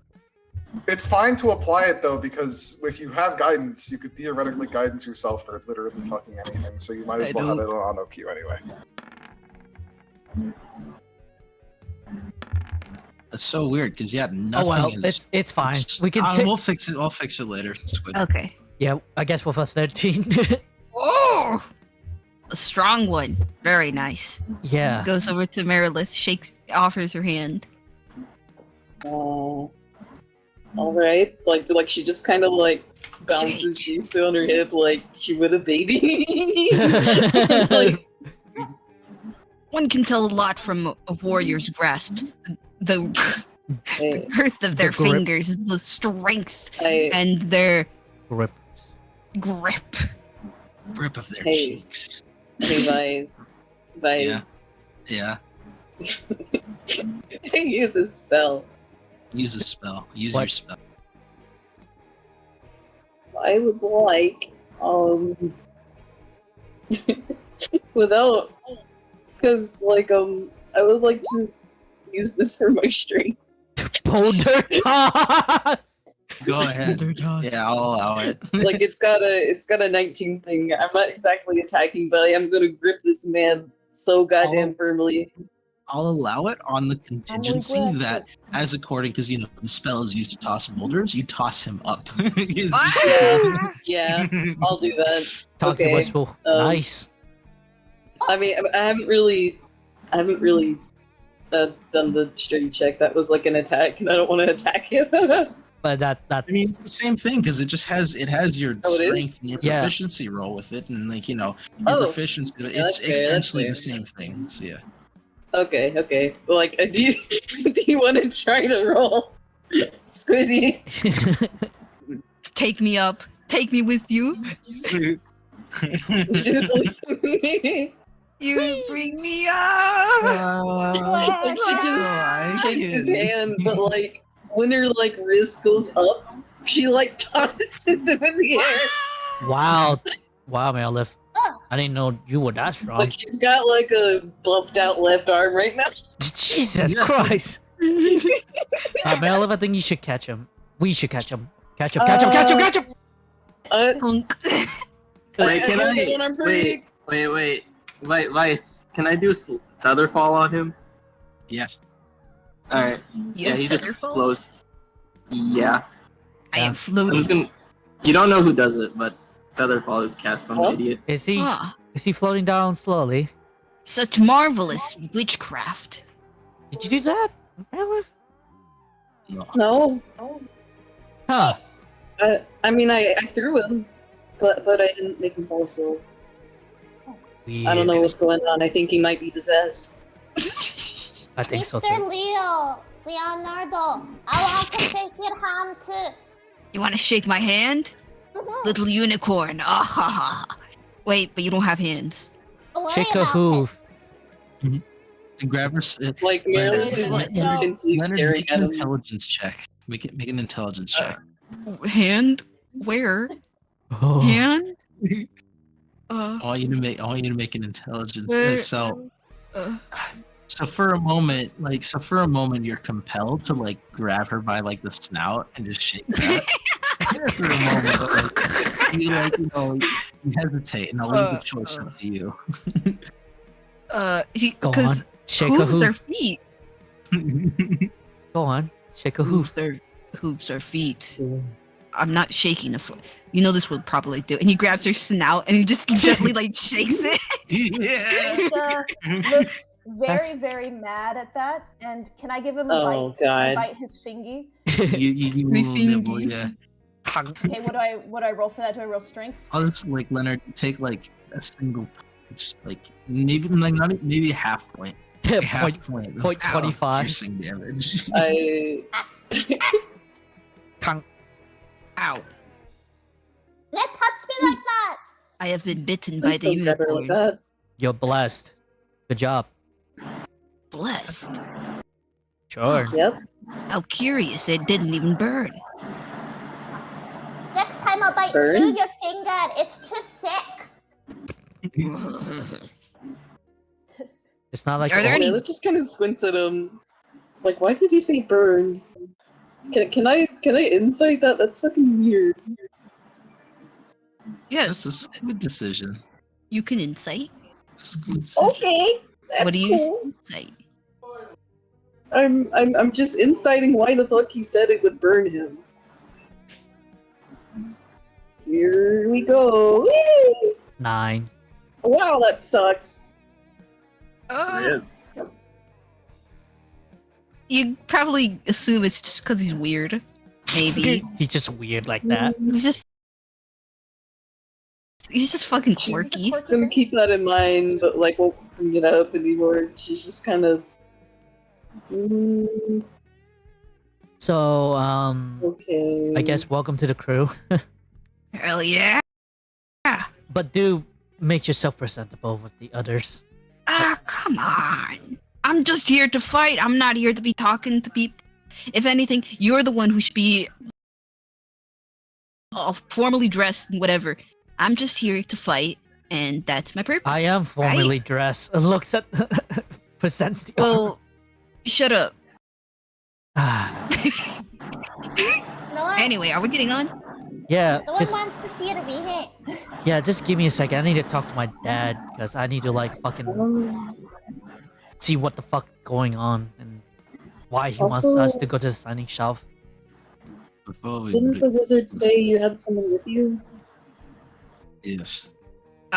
It's fine to apply it though, because if you have guidance, you could theoretically guidance yourself for literally fucking anything. So you might as I well have don't- it on auto queue anyway. That's so weird because nothing Oh well, is. it's fine. We can We'll fix it. I'll fix it later. It's good. Okay. yeah, I guess with a 13. Oh! A strong one. Very nice. yeah. Goes over to Merilith, offers her hand. All right. Like she just kind of like bounces she's still on her hip like she with a baby. Like, One can tell a lot from a warrior's grasp. The hey, girth of their The grip. fingers, the strength, I, and their Grip. grip. Grip of their Hey. cheeks. hey, Vice. Yeah. Use a spell. Use a spell. Use What? your spell. I would like, without, because like I would like to use this for my strength. Boulder toss! Go ahead. Yeah, I'll allow it. Like it's got a 19 thing. I'm not exactly attacking, but I am gonna grip this man so goddamn firmly. I'll allow it on the contingency grasp that, as according, because the spell is used to toss boulders, you toss him up. Yeah, I'll do that. Talking Okay, whistle. Nice. I mean, I haven't really done the strength check. That was like an attack, and I don't want to attack him. But that I mean, it's the same thing because it has your Oh, it is? strength and your Yeah. proficiency roll with it, and like your Oh. proficiency. Yeah, It's that's fair, that's essentially fair. the same thing. So yeah. Okay. Like, do you want to try to roll, Squiddy? Take me up. Take me with you. Just like, You bring me up. like she just shakes his hand, but like when her like wrist goes up, she like tosses him in the air. wow. Wow, Merilith. I didn't know you were that strong. Like she's got like a buffed out left arm right now. Jesus Christ. Merilith, I think you should catch him. We should catch him. Catch him. Catch him. Punk. Wait, can got I? one arm free. Wait. Vice, can I do feather fall on him? Yeah. All right. Yeah, he just Featherfall? flows. Yeah. I am I'm floating. just gonna. You don't know who does it, but featherfall is cast on the Huh? idiot. Is he Ah, floating down slowly? such marvelous witchcraft. Did you do that, Merilith? No, Huh. I mean I threw him, but I didn't make him fall slow. I don't know what's going on. I think he might be possessed. I think so Mr. too. Leonardo, I want to shake your hand too. You want to shake my hand? Mhm. Little unicorn. Ah ha ha. Wait, but you don't have hands. Worry Shake a about hoof. And grab her. Like Leonard- Meredith is Leonard- intensely staring make at an him. intelligence check. Make an intelligence check. Hand? Where? Oh. Hand? I want you to make an intelligence. Where- So for a moment, you're compelled to like grab her by like the snout and just shake her. For a moment, you hesitate, and I'll leave the choice up to you. Go on. Because Shake a hooves are hoof. feet. Go on. Shake a hoof. Hooves are feet. I'm not shaking the foot. You know this will probably do. And he grabs her snout and he just gently like shakes it. Yeah. Looks very, That's- very mad at that. And can I give him a Oh, bite? Can I God. bite his fingy? you My will nibble, fingy. yeah. Okay, what do I roll for that? Do I roll strength? I'll just like Leonard take like a single punch, like maybe like not maybe a half point. A half point. of point 25. piercing damage. I Ow. Don't touch me like that. I have been bitten by please the don't grab her like unicorn. that. You're blessed. Good job. Blessed. Sure. Yep. How curious, it didn't even burn. Next time I'll bite Burn? through your finger. It's too thick. It's not like Are there Yeah, any- that just kind of squints at him. Like, why did he say burn? Can I insight that? That's fucking weird. That's Yes, a good decision. you can insight. Good Okay, that's What do you cool. insight? I'm just inciting why the fuck he said it would burn him. Here we go. Whee! 9. Wow, that sucks. You probably assume it's just because he's weird. Maybe. He's just weird like that. He's just fucking She's quirky. gonna keep that in mind, but like won't bring it up anymore. She's just kind of. So, Okay. I guess welcome to the crew. Hell yeah. But do make yourself presentable with the others. Ah, come on. I'm just here to fight. I'm not here to be talking to people. If anything, you're the one who should be formally dressed and whatever. I'm just here to fight, and that's my purpose. I am formally dressed. Looks at presents the Well, shut up. Ah, No one, Anyway, are we getting on? yeah, no one just, wants to see it read it. yeah, just give me a second. I need to talk to my dad because I need to like fucking see what the fuck going on and why he wants Also- us to go to the signing shelf. Before we Didn't the wizard say you had someone with you? yes.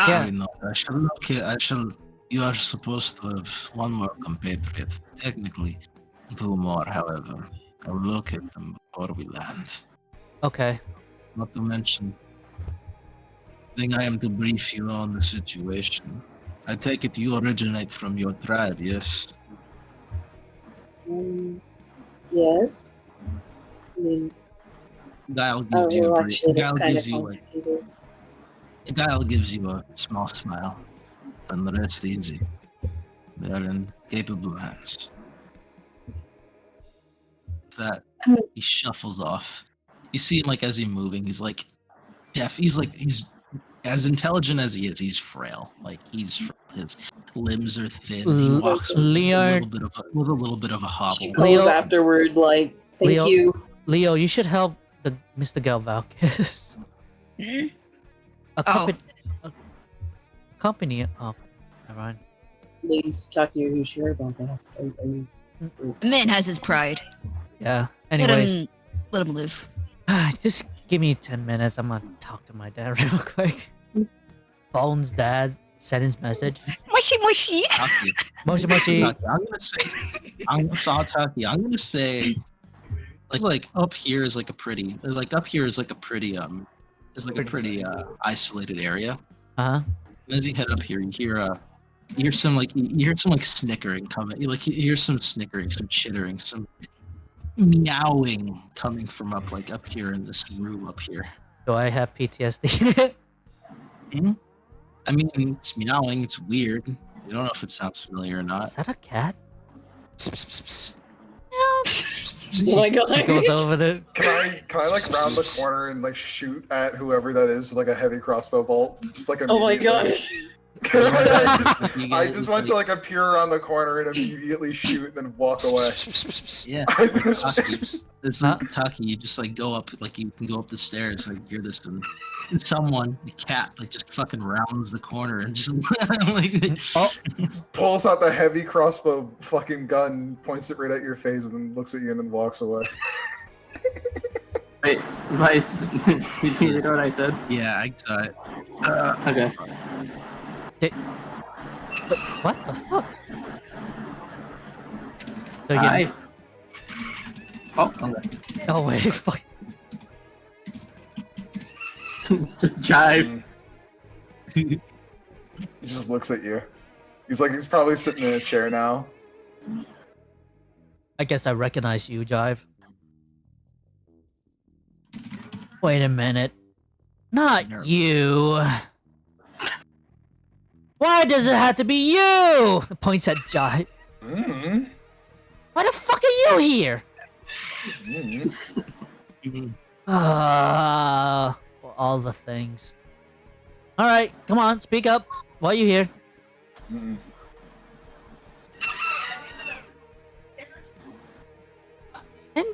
Yeah. I know. I shall. You are supposed to have one more compatriot. Technically, two more. However, I will locate them before we land. Okay. Not to mention, I think I am to brief you on the situation. I take it you originate from your tribe, yes? Yes. I mean, Guile oh, gives you well, a brief. actually, that's Guile kind of gives you like complicated. Guile gives you a small smile, and the rest easy. They are in capable hands. That he shuffles off. You see him like as he's moving, he's like deaf. He's as intelligent as he is. He's frail. Like his limbs are thin. He L- walks with Leon- a little bit of a She hobble. calls Leo- afterward, like, thank Leo- you. Leo, you should help the Mr. Galvalkis. Accompany. Oh, never mind. Ladies talk to you, who's sure about that? A man has his pride. Yeah. Let Anyways, him live. just give me 10 minutes. I'm gonna talk to my dad real quick. Bones' dad sent his message. Mushy mushy. Taki, Mochi mochi. I'm gonna say, I'm gonna say, like up here is like a pretty, isolated area. Uh huh. As you head up here, you hear some snickering coming. You hear some snickering, some chittering, some meowing coming from up here in this room up here. Do I have PTSD? I mean, it's meowing. It's weird. You don't know if it sounds familiar or Is not. that a cat? Psst, psst, psst, psst. Oh my god. She goes over the. Can I like round the corner and like shoot at whoever that is with like a heavy crossbow bolt? Just like Oh my immediately. god. I just want to like appear around the corner and immediately shoot and then walk away. Yeah. This Huh? Taki, you just like go up, like you can go up the stairs and hear this, and someone, the cat, like just fucking rounds the corner and just like. Oh, Just pulls out the heavy crossbow fucking gun, points it right at your face, and then looks at you and then walks away. Wait, Vice, did you hear what I said? Yeah, I saw it. Okay. Wait, what the fuck? So again, Hi. Oh, okay. oh wait, fuck. It's just jive. He just looks at you. He's probably sitting in a chair now. I guess I recognize you, Jive. Wait a minute. Not you. Why does it have to be you? Points at Jive. Mm-hmm. Why the fuck are you here? Mm-hmm. For all the things. Alright, come on, speak up. Why are you here? Mm-hmm. And,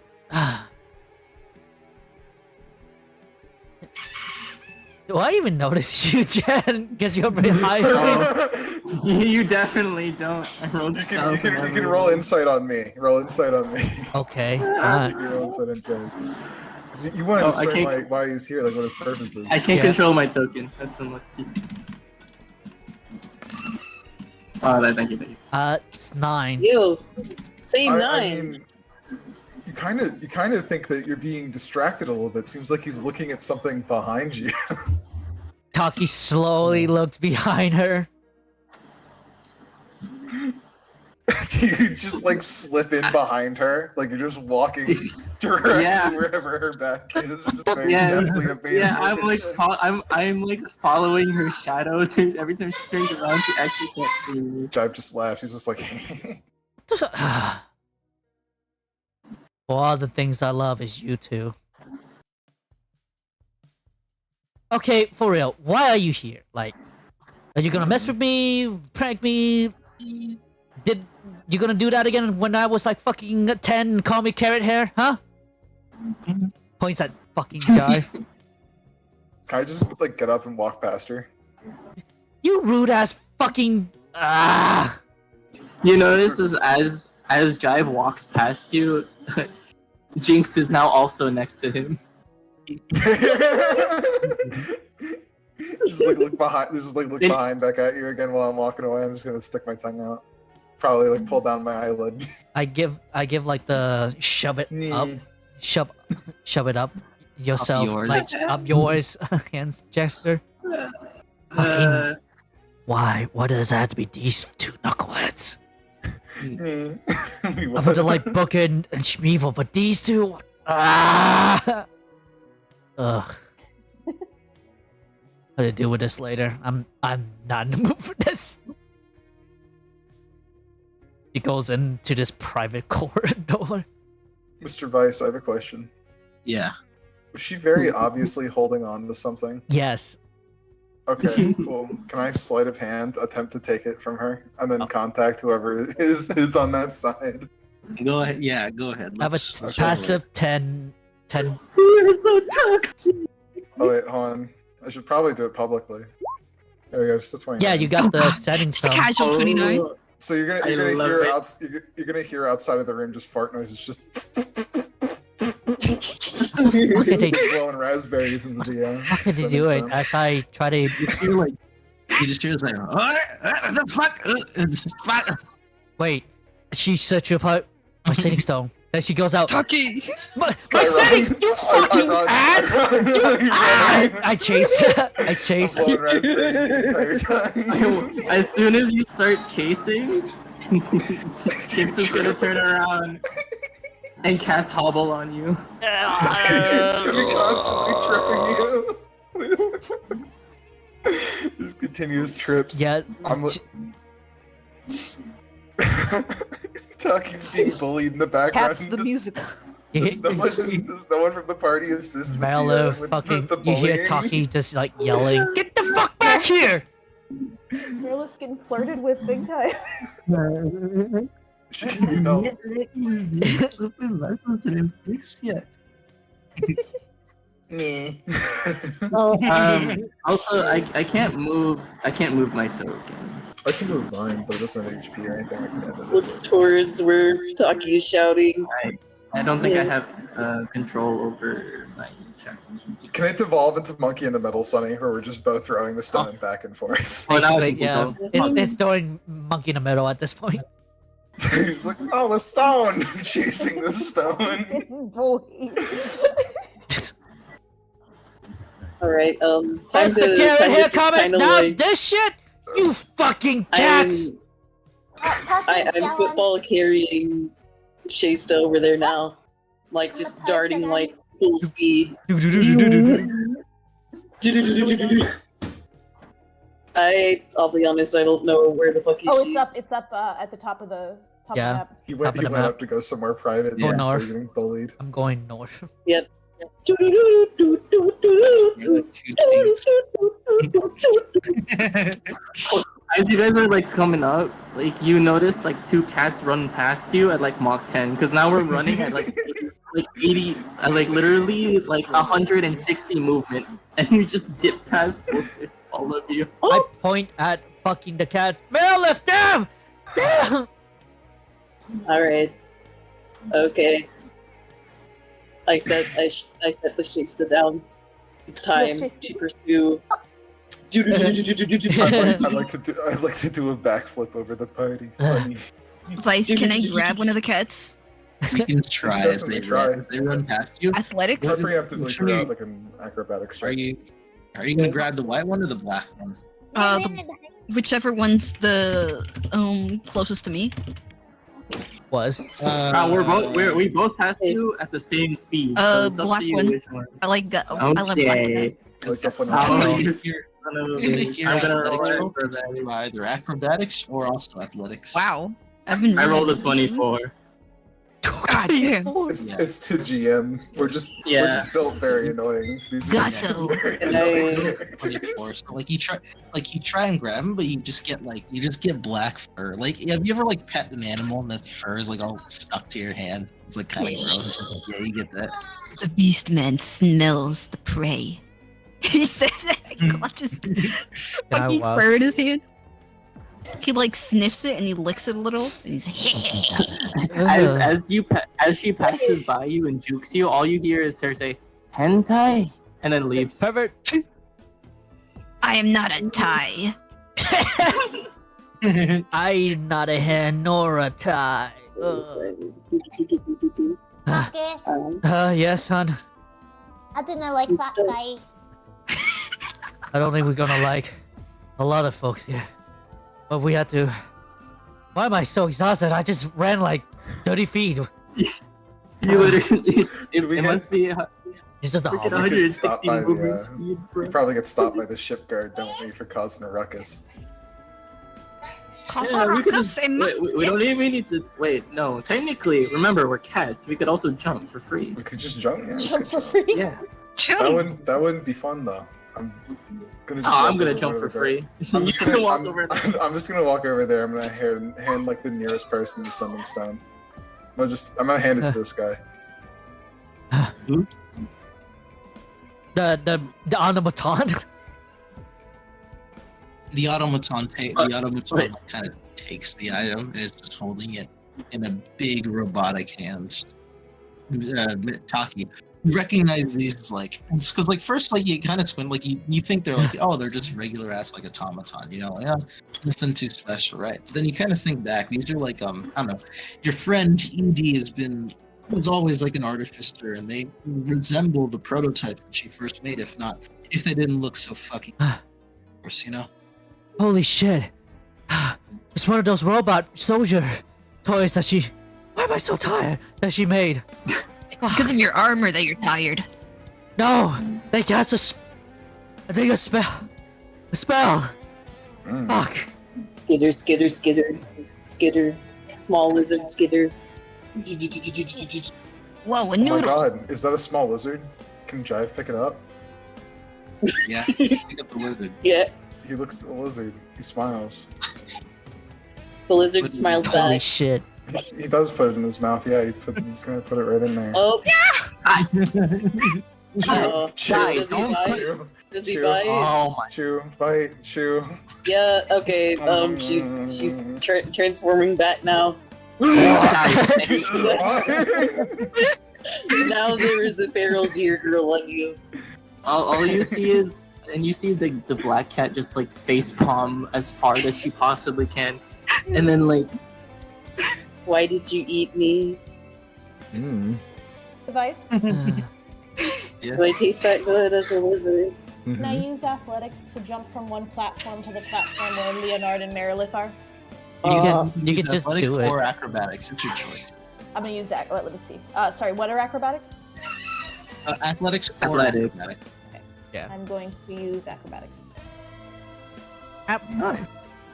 do I even notice you, Jen? Because you're behind me. You definitely don't. I rolled You stealth can and roll insight on me. Roll insight on me. Okay, You can roll insight on Joe. 'Cause you wanted to I start can't- why he's here, like what his purpose is. I can't Yeah. control my token. That's unlucky. Oh, thank you. it's 9. Ew. Same I 9. mean, you kind of think that you're being distracted a little bit. Seems like he's looking at something behind you. Taki slowly looked behind her. Do you just like slip in behind her? Like you're just walking directly Yeah. wherever her back is. Just very Yeah, deftly evading yeah. her I'm like, vision. I'm like following her shadows. Every time she turns around, she actually can't see me. Jive just laughs. He's just like, For all the things I love is you two. Okay, for real, why are you here? Like, are you gonna mess with me, prank me? Did you gonna do that again when I was like fucking 10, call me carrot hair, huh? Points at fucking Jive. can I just like get up and walk past her? You rude ass fucking You notice as Jive walks past you, Jinx is now also next to him. Just like look behind back at you again while I'm walking away. I'm just gonna stick my tongue out. Probably like pull down my eyelid. I give like the shove it up, shove it up yourself, yours. like up yours hands gesture. Fucking why does it have to be these two knuckleheads? I would have like Booker and Shmeevel, but these two. Ugh. How to deal with this later? I'm not in the mood for this. He goes into this private corridor. Mr. Vice, I have a question. Yeah. Was she very obviously holding on to something? Yes. Okay, cool. Can I sleight of hand attempt to take it from her and then contact whoever is on that side? Go ahead. Yeah, go ahead. I have a Let's- passive 10. You're so toxic. Oh wait, hold on. I should probably do it publicly. There we go, just a 20. Yeah, you got the settings Just a from. casual 29. So you're I gonna love hear it. you're gonna hear outside of the room just fart noises, just What did blowing raspberries into the air. What did he do it as I try to? You just hear this like, the fuck? Fuck. Wait, she searched your part. My setting stone. Then she goes out. Tucky! My I settings, run. you fucking ass! I chase. I chase. Blowing raspberries the entire time. As soon as you start chasing, Jinx is gonna turn around and cast Hobble on you. It's gonna be constantly tripping you. Just continuous trips. Yeah. I'm Taki's being bullied in the background. Cats the music. Does no one from the party assist Mellow with fucking. the You hear bullying? Taki just like yelling, "Get the fuck back here!" Mirla's getting flirted with big time. You know, Also, I can't move. I can't move my token. I can move mine, but it doesn't have HP or anything. I can edit it. Looks towards where Taki is shouting. I don't think I Yeah. have control over my check. Can it devolve into Monkey in the Middle, Sonny, where we're just both throwing the stone back and forth? Oh, now it's Basically, yeah. equal. It's throwing monkey in the middle at this point. He's like, oh, the stone! Chasing the stone. Bully. Alright, time Where's to, the carrot time to here just comment? kinda Now like... this shit? You fucking cats! I'm football carrying Shasta over there now. Like, just darting, like, full speed. I'll be honest, I don't know where the fuck is Oh, she. it's up at the top of the Yeah. map. He went, Top of he the went map. up to go somewhere private Go and north. started getting bullied. I'm going north. Yep. You're like two things. As you guys are like coming up, like you notice like two cats run past you at like Mach 10, because now we're running at like 80, like literally like 160 movement, and we just dip past all of you. I point at fucking the cats. Bailiff, damn! Damn! Alright. Okay. I set the Shasta down. It's time to pursue. I'd like to do a backflip over the party. Funny. Vice, can I grab one of the cats? We can try as they run past you. We're Athletics? preemptively throw out like an acrobatics check. Are you gonna grab the white one or the black one? Whichever one's the closest to me. Was. We both passed you at the same speed, so it's up black to you one. which one. I like that. I like black. Okay. Like the Oh, phenomenon. you You're- son of a You make bitch. your I'm gonna athletics roll roll acrobatics. for either acrobatics or also athletics. Wow. I've been. I rolled a really- 24. God damn. It's to GM. We're just built very annoying. These are just Gato. very And annoying I- 24. characters. So like you try and grab him, but you just get black fur. Like have you ever like pet an animal and that fur is like all stuck to your hand? It's like kind of gross. Yeah, you get that. The beast man smells the prey. He says as he clutches fucking wow. fur in his hand. He like sniffs it and he licks it a little, and he's like, As she passes by you and jukes you, all you hear is her say hentai and then leaves. Pervert. I am not a tie. I'm not a hen nor a tie. Okay, Yes, hon. I didn't like that guy. I don't think we're gonna like a lot of folks here. But we had to. Why am I so exhausted? I just ran like 30 feet. You literally, it must be It's just a freaking hobby. 160 by the, movement speed, You bro. probably get stopped by the ship guard, don't we, for causing a ruckus. Yeah, we could just, we don't even need to wait. No, technically, remember we're cats. We could also jump for free. We could just jump. Yeah, we Jump could for jump. free. Yeah. That wouldn't be fun though. I'm gonna I'm gonna over jump for there. free. I'm You just can gonna walk over there. I'm just gonna walk over there. I'm gonna hand like the nearest person the summoning stone. I'm gonna hand it to this guy. The automaton. The automaton kind of takes the item and is just holding it in a big robotic hand. Taki, you recognize these as like, because like first like you kind of swim like you think they're like, oh, they're just regular ass like automaton, you know, like, nothing too special, right? But then you kind of think back, these are like I don't know, your friend Edie was always like an artificer, and they resemble the prototype that she first made, if they didn't look so fucking of course, you know. Holy shit. It's one of those robot soldier toys that she. Why am I so tired? That she made. Because of your armor that you're tired. No! They cast I think a spell. A spell! Mm. Fuck. Skitter. Small lizard skitter. Whoa, a Oh my noodle. god, is that a small lizard? Can Jive pick it up? Yeah, pick up the lizard. Yeah, He looks at the lizard. He smiles. the lizard smiles Holy back. shit. He does put it in his mouth. Yeah, he's gonna put it right in there. Oh, Chew, does he don't bite? chew, Does he Chew. bite? Oh my. chew, bite, chew. Yeah, okay, she's transforming back now. Now there is a feral deer girl on you. All you see is, and you see the black cat just like face palm as hard as she possibly can, and then like, Why did you eat me? Mm. Device. Yeah. Do I taste that good as a lizard? Can I Mhm. use athletics to jump from one platform to the platform where Leonard and Merilith are? You can just athletics do it. or acrobatics. It's your choice. I'm gonna use that. Let me see. Sorry, what are acrobatics? Athletics or Athletics. acrobatics. I'm going to use acrobatics. nice.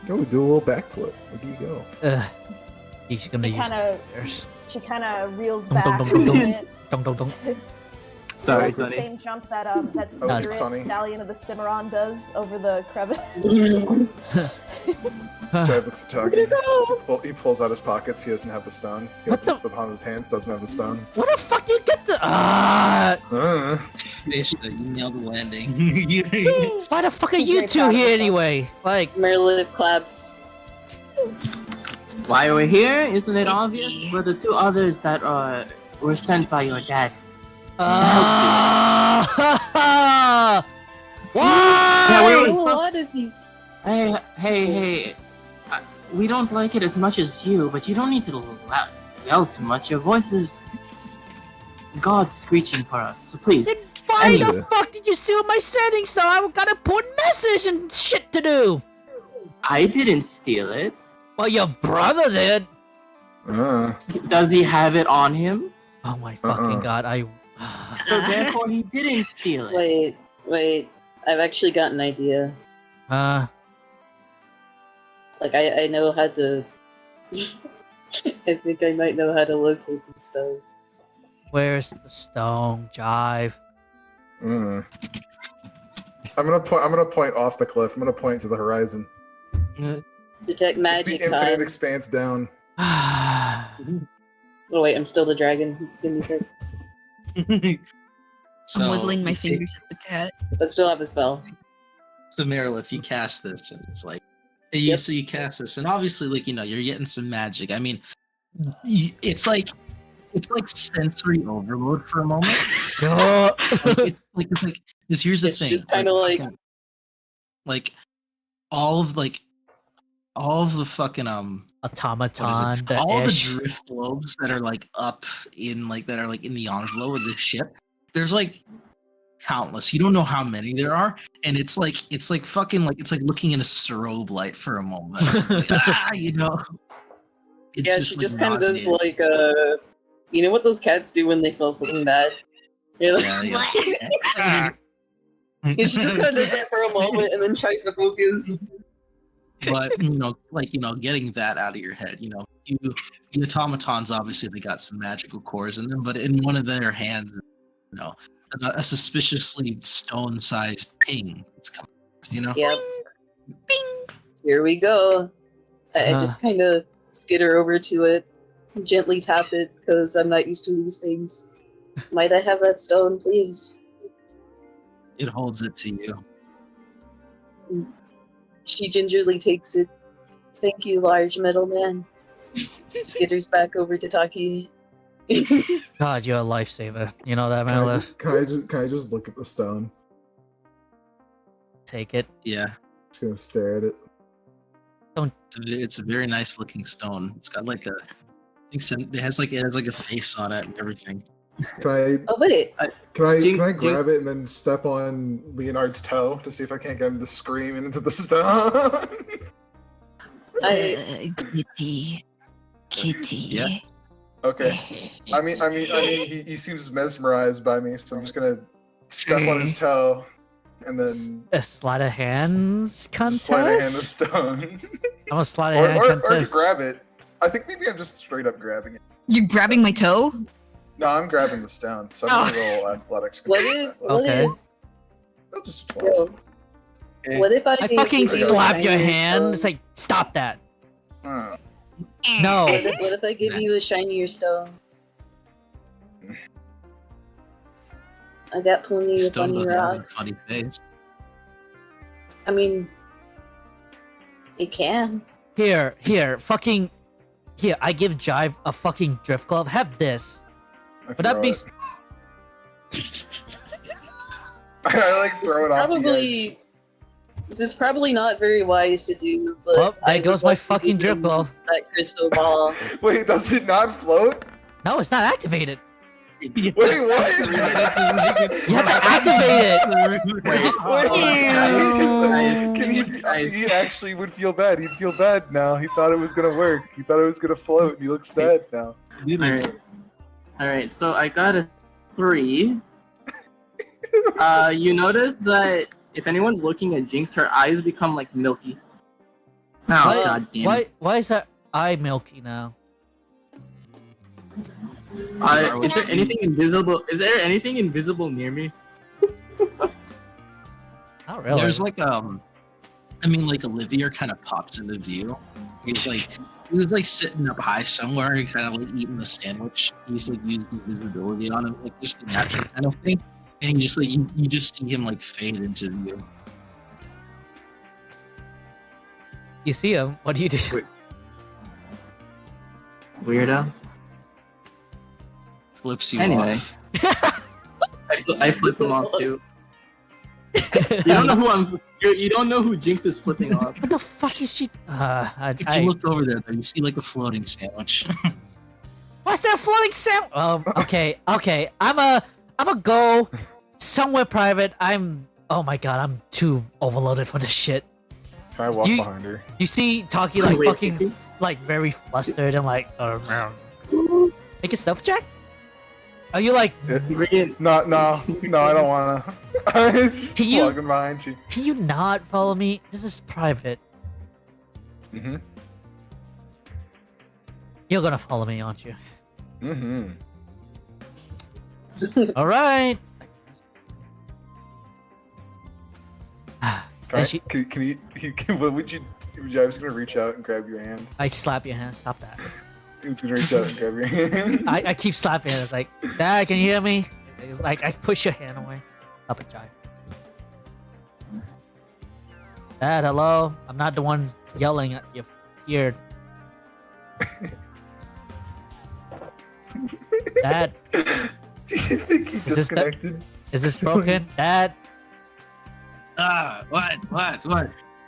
Go do a little backflip. Look at you go. He's gonna It use kinda- the stairs. She kind of reels Dum, dum, back. dum, dum, a dum. bit. Dum, dum, dum. Sorry, That's the Sonny. same jump that that Oh, spirit Sonny. stallion of the Cimarron does over the crevice. Jive looks at Taki. He pulls out his pockets. He doesn't have the stone. He What opens the- up the palm of his hands. Doesn't have the stone. Where the fuck do you get the? You nailed the landing. Why the fuck are He's you very two proud of here himself. anyway? Like, Merilith claps. Why we're here? Isn't it obvious? We're the two others that were sent by your dad. Why? Yeah, we were A supposed- lot of these. Hey! We don't like it as much as you, but you don't need to yell too much. Your voice is God screeching for us, so please. Then why the Anyway. fuck did you steal my setting star? I've got an important message and shit to do. I didn't steal it. Well, your brother did. Does he have it on him? Oh my fucking god! So therefore, he didn't steal it. Wait. I've actually got an idea. Like, I know how to. I think I might know how to locate the stone. Where's the stone, Jive? I'm gonna point off the cliff. I'm gonna point to the horizon. Detect It's magic the infinite time. expanse down. Oh wait, I'm still the dragon. Give me a sec. I'm wiggling my okay, fingers at the cat. But still have a spell. So Meryl, if you cast this, and it's like, Yep. so you cast this, and obviously, like you're getting some magic. I mean, it's like sensory overload for a moment. it's like because here's the It's thing. just kinda like- fucking- like all of the fucking what is Automaton, it? the All the ish. drift globes that are like up in like that are like in the envelope of the ship. There's like countless. You don't know how many there are, and it's like fucking like it's like looking in a strobe light for a moment. It's like, you know. It's Yeah, she just like, kind of does nauseating. like you know what those cats do when they smell something bad? You know? Yeah. Yeah, she just kind of does that for a moment and then tries to focus. But getting that out of your head, the automatons obviously they got some magical cores in them, but in one of their hands, a suspiciously stone-sized ping. It's coming, Yep. Here we go. I just kind of skitter over to it, gently tap it because I'm not used to these things. Might I have that stone, please? It holds it to you. She gingerly takes it. Thank you, large metal man. Skitters back over to Taki. God, you're a lifesaver. You know that, man. Can I just look at the stone? Take it. Yeah, Just gonna stare at it. it's a very nice looking stone. It's got like it has like a face on it and everything. Can I Oh wait, can I Jinx- grab it and then step on Leonard's toe to see if I can't get him to scream into the stone? Kitty. Yeah. Okay. I mean, he seems mesmerized by me, so I'm just gonna step on his toe and then A sleight of hands contest. slide a hand the stone, I'm a sleight of hand or to contest. grab it. I think maybe I'm just straight up grabbing it. You're grabbing my toe? No, I'm grabbing the stone, so I'm gonna roll athletics. what if? What Okay. if? I'll just 12. Yo, what if I? I gave fucking you a slap your shinier hand. stone? It's like, stop that. Uh, No. What if I give you a shinier stone? I got plenty of Stone funny doesn't have a rocks. funny face. I mean, it can. Here, fucking. Here, I give Jive a fucking drift glove. Have this. I Would that throw be? it. I like This throw is it off the edge. probably this is probably not very wise to do, but Well, there I goes would my like to fucking give him drip ball. that crystal ball. Wait, does it not float? No, it's not activated. Wait, what? You have to activate it. Wait, he actually would feel bad. He'd feel bad now. He thought it was gonna work. He thought it was gonna float, and he looks sad now. Alright, so I got a 3. You notice that if anyone's looking at Jinx, her eyes become like milky. Oh, Why- god damn it. Why is her eye milky now? Is there anything invisible? Is there anything invisible near me? Not really. There's like I mean, like Olivia kind of pops into view. He was like sitting up high somewhere, he kind of like eating a sandwich. He's like used invisibility on him, like just a natural kind of thing. And he just like you just see him like fade into view. You see him? What do you do? Weirdo. Flips you Anyway. off. I flip him off too. You don't know who you don't know who Jinx is flipping off. What the fuck is she? If you look over there, though, you see like a floating sandwich. What's that floating sound? Okay. I'm a go somewhere private. Oh my god, I'm too overloaded for this shit. Can I walk behind her? You see Taki like Wait, fucking like very flustered and like make a stealth check? Are you like No, I don't wanna. I'm just Can you- walking behind you. can you not follow me? This is private. Mm-hmm. You're gonna follow me, aren't you? Mm-hmm. Alright. Can what would you? I was gonna reach out and grab your hand. I slap your hand, stop that. I was gonna reach out and grab your hand. I keep slapping it. It's like, Dad, can you hear me? It's like I push your hand away. Stop it, Jai. Dad, hello? I'm not the one yelling at your ear. Dad, Do you think he Is this disconnected? is this broken? Dad? What?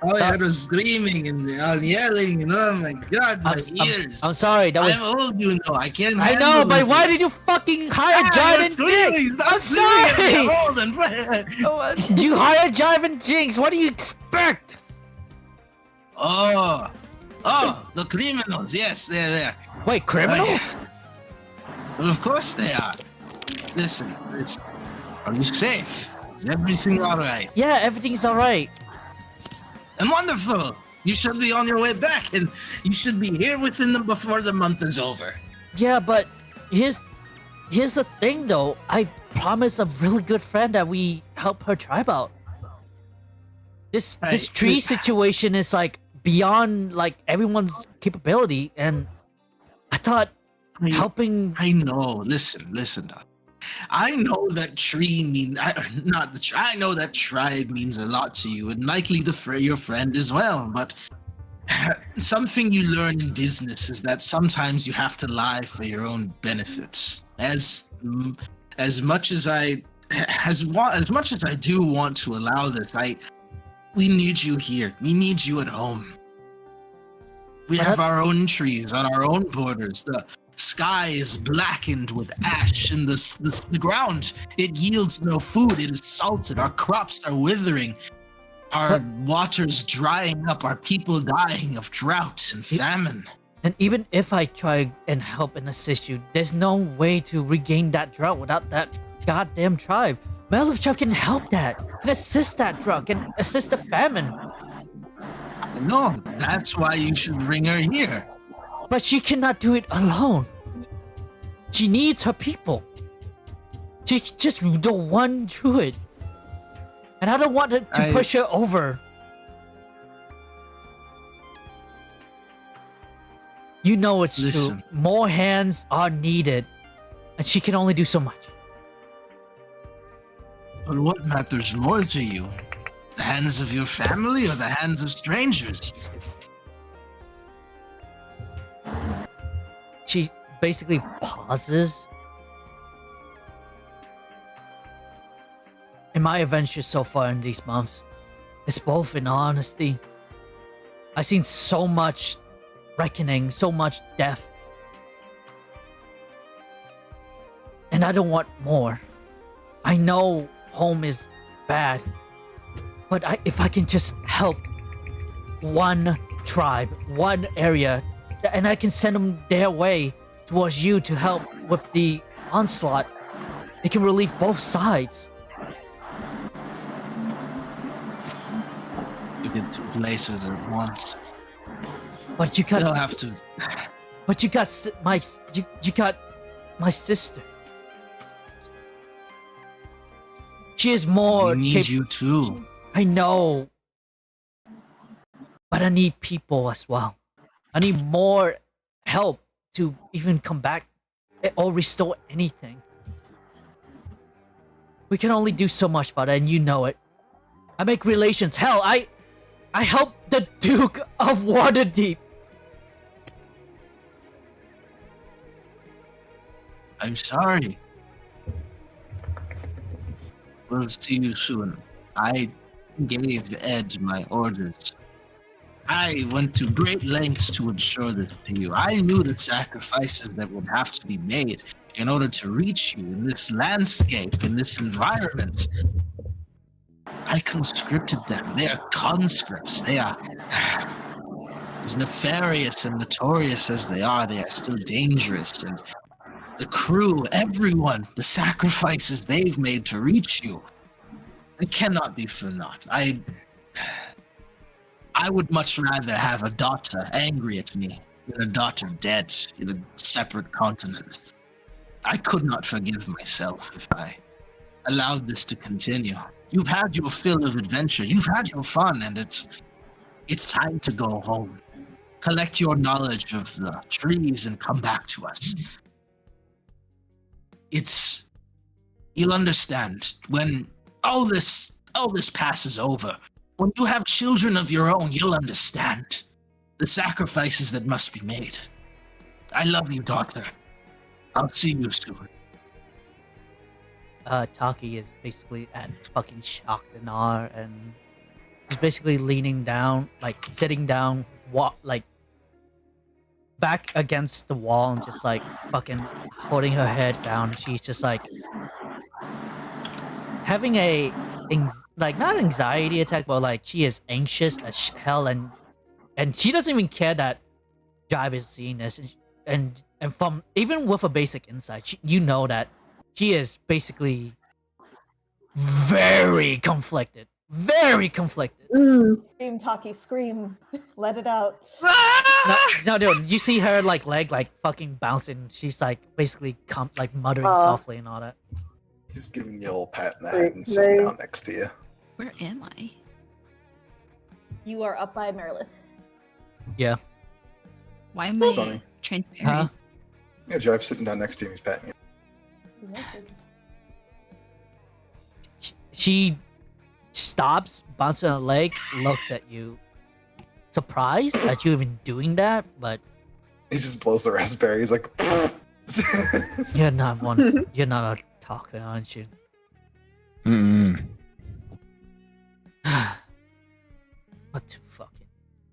All I heard was screaming and yelling, and oh my god, my ears. I'm sorry, that was... I'm old, you know. I can't. I know, handle but it. why did you fucking hire Jive and Jinx? I'm sorry! Do you hire Jive and Jinx? What do you expect? Oh, the criminals. Yes, they're there. Wait, criminals? Well, of course they are. Listen. Are you safe? Is everything all right? Yeah, everything's alright. And wonderful. You should be on your way back, and you should be here before the month is over. Yeah, but here's the thing though. I promised a really good friend that we help her tribe out. This tree situation is like beyond like everyone's capability, and I thought helping. I know. Listen, Doc. I know that tree means I know that tribe means a lot to you, and likely your friend as well. But something you learn in business is that sometimes you have to lie for your own benefits. As much as I do want to allow this, we need you here. We need you at home. We have our own trees on our own borders. The sky is blackened with ash, and the ground, it yields no food. It is salted. Our crops are withering. Our water's drying up. Our people dying of drought and famine. And even if I try and help and assist you, there's no way to regain that drought without that goddamn tribe. Melov tribe can help that, can assist that drought, can assist the famine. No, that's why you should bring her here. But she cannot do it alone. She needs her people. She's just the one druid. And I don't want to push her over. You know it's true. More hands are needed. And she can only do so much. But what matters more to you? The hands of your family or the hands of strangers? She basically pauses my adventures so far in these months is both in honesty. I've seen so much reckoning, so much death. And I don't want more. I know home is bad, but if I can just help one tribe, one area, and I can send them their way towards you to help with the onslaught, it can relieve both sides. You get two places at once. But you got, They'll have to. but you got you got my sister. She is more. We need you too. I know, but I need people as well. I need more help to even come back or restore anything. We can only do so much, Father, and you know it. I make relations. Hell, I help the Duke of Waterdeep. I'm sorry. We'll see you soon. I gave Ed my orders. I went to great lengths to ensure this to you. I knew the sacrifices that would have to be made in order to reach you in this landscape, in this environment. I conscripted them. They are conscripts. They are as nefarious and notorious as they are still dangerous. And the crew, everyone, the sacrifices they've made to reach you, it cannot be for naught. I would much rather have a daughter angry at me than a daughter dead in a separate continent. I could not forgive myself if I allowed this to continue. You've had your fill of adventure, you've had your fun, and it's time to go home. Collect your knowledge of the trees and come back to us. You'll understand when all this passes over. When you have children of your own, you'll understand the sacrifices that must be made. I love you, daughter. I'll see you soon. Taki is basically at fucking shock and awe, and he's basically leaning down, like sitting down, like back against the wall, and just like fucking holding her head down. She's just like having a not anxiety attack, but like she is anxious as hell, and she doesn't even care that Jive is seeing this, and from even with a basic insight, you know that she is basically very conflicted. Scream, Taki, scream. Let it out. No, dude, you see her like leg like fucking bouncing. She's like basically like muttering softly and all that. He's giving you a little pat in the head and sitting down next to you. Where am I? You are up by Merilith. Yeah. Why am I Sunny. transparent? Huh? Yeah, Jive's sitting down next to you and he's patting you. She stops, bounces her leg, looks at you, surprised that you even doing that, but He just blows the raspberry. He's like, you're not one. You're not a talker, aren't you? mm. What to fucking,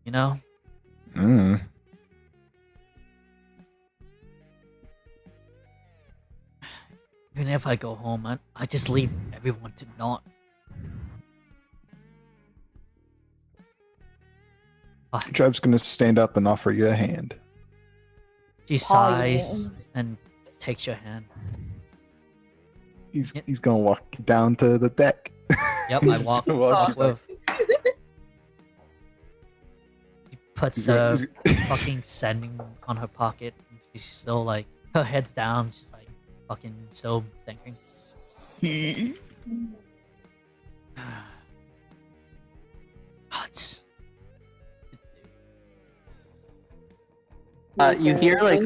you know? Mm. Even if I go home, I just leave everyone to not. Jive's gonna stand up and offer you a hand. She sighs and takes your hand. He's gonna walk down to the deck. Yep, I walk with. She puts the fucking sending on her pocket. And she's still like, her head's down. She's like, fucking so thinking. What? You hear like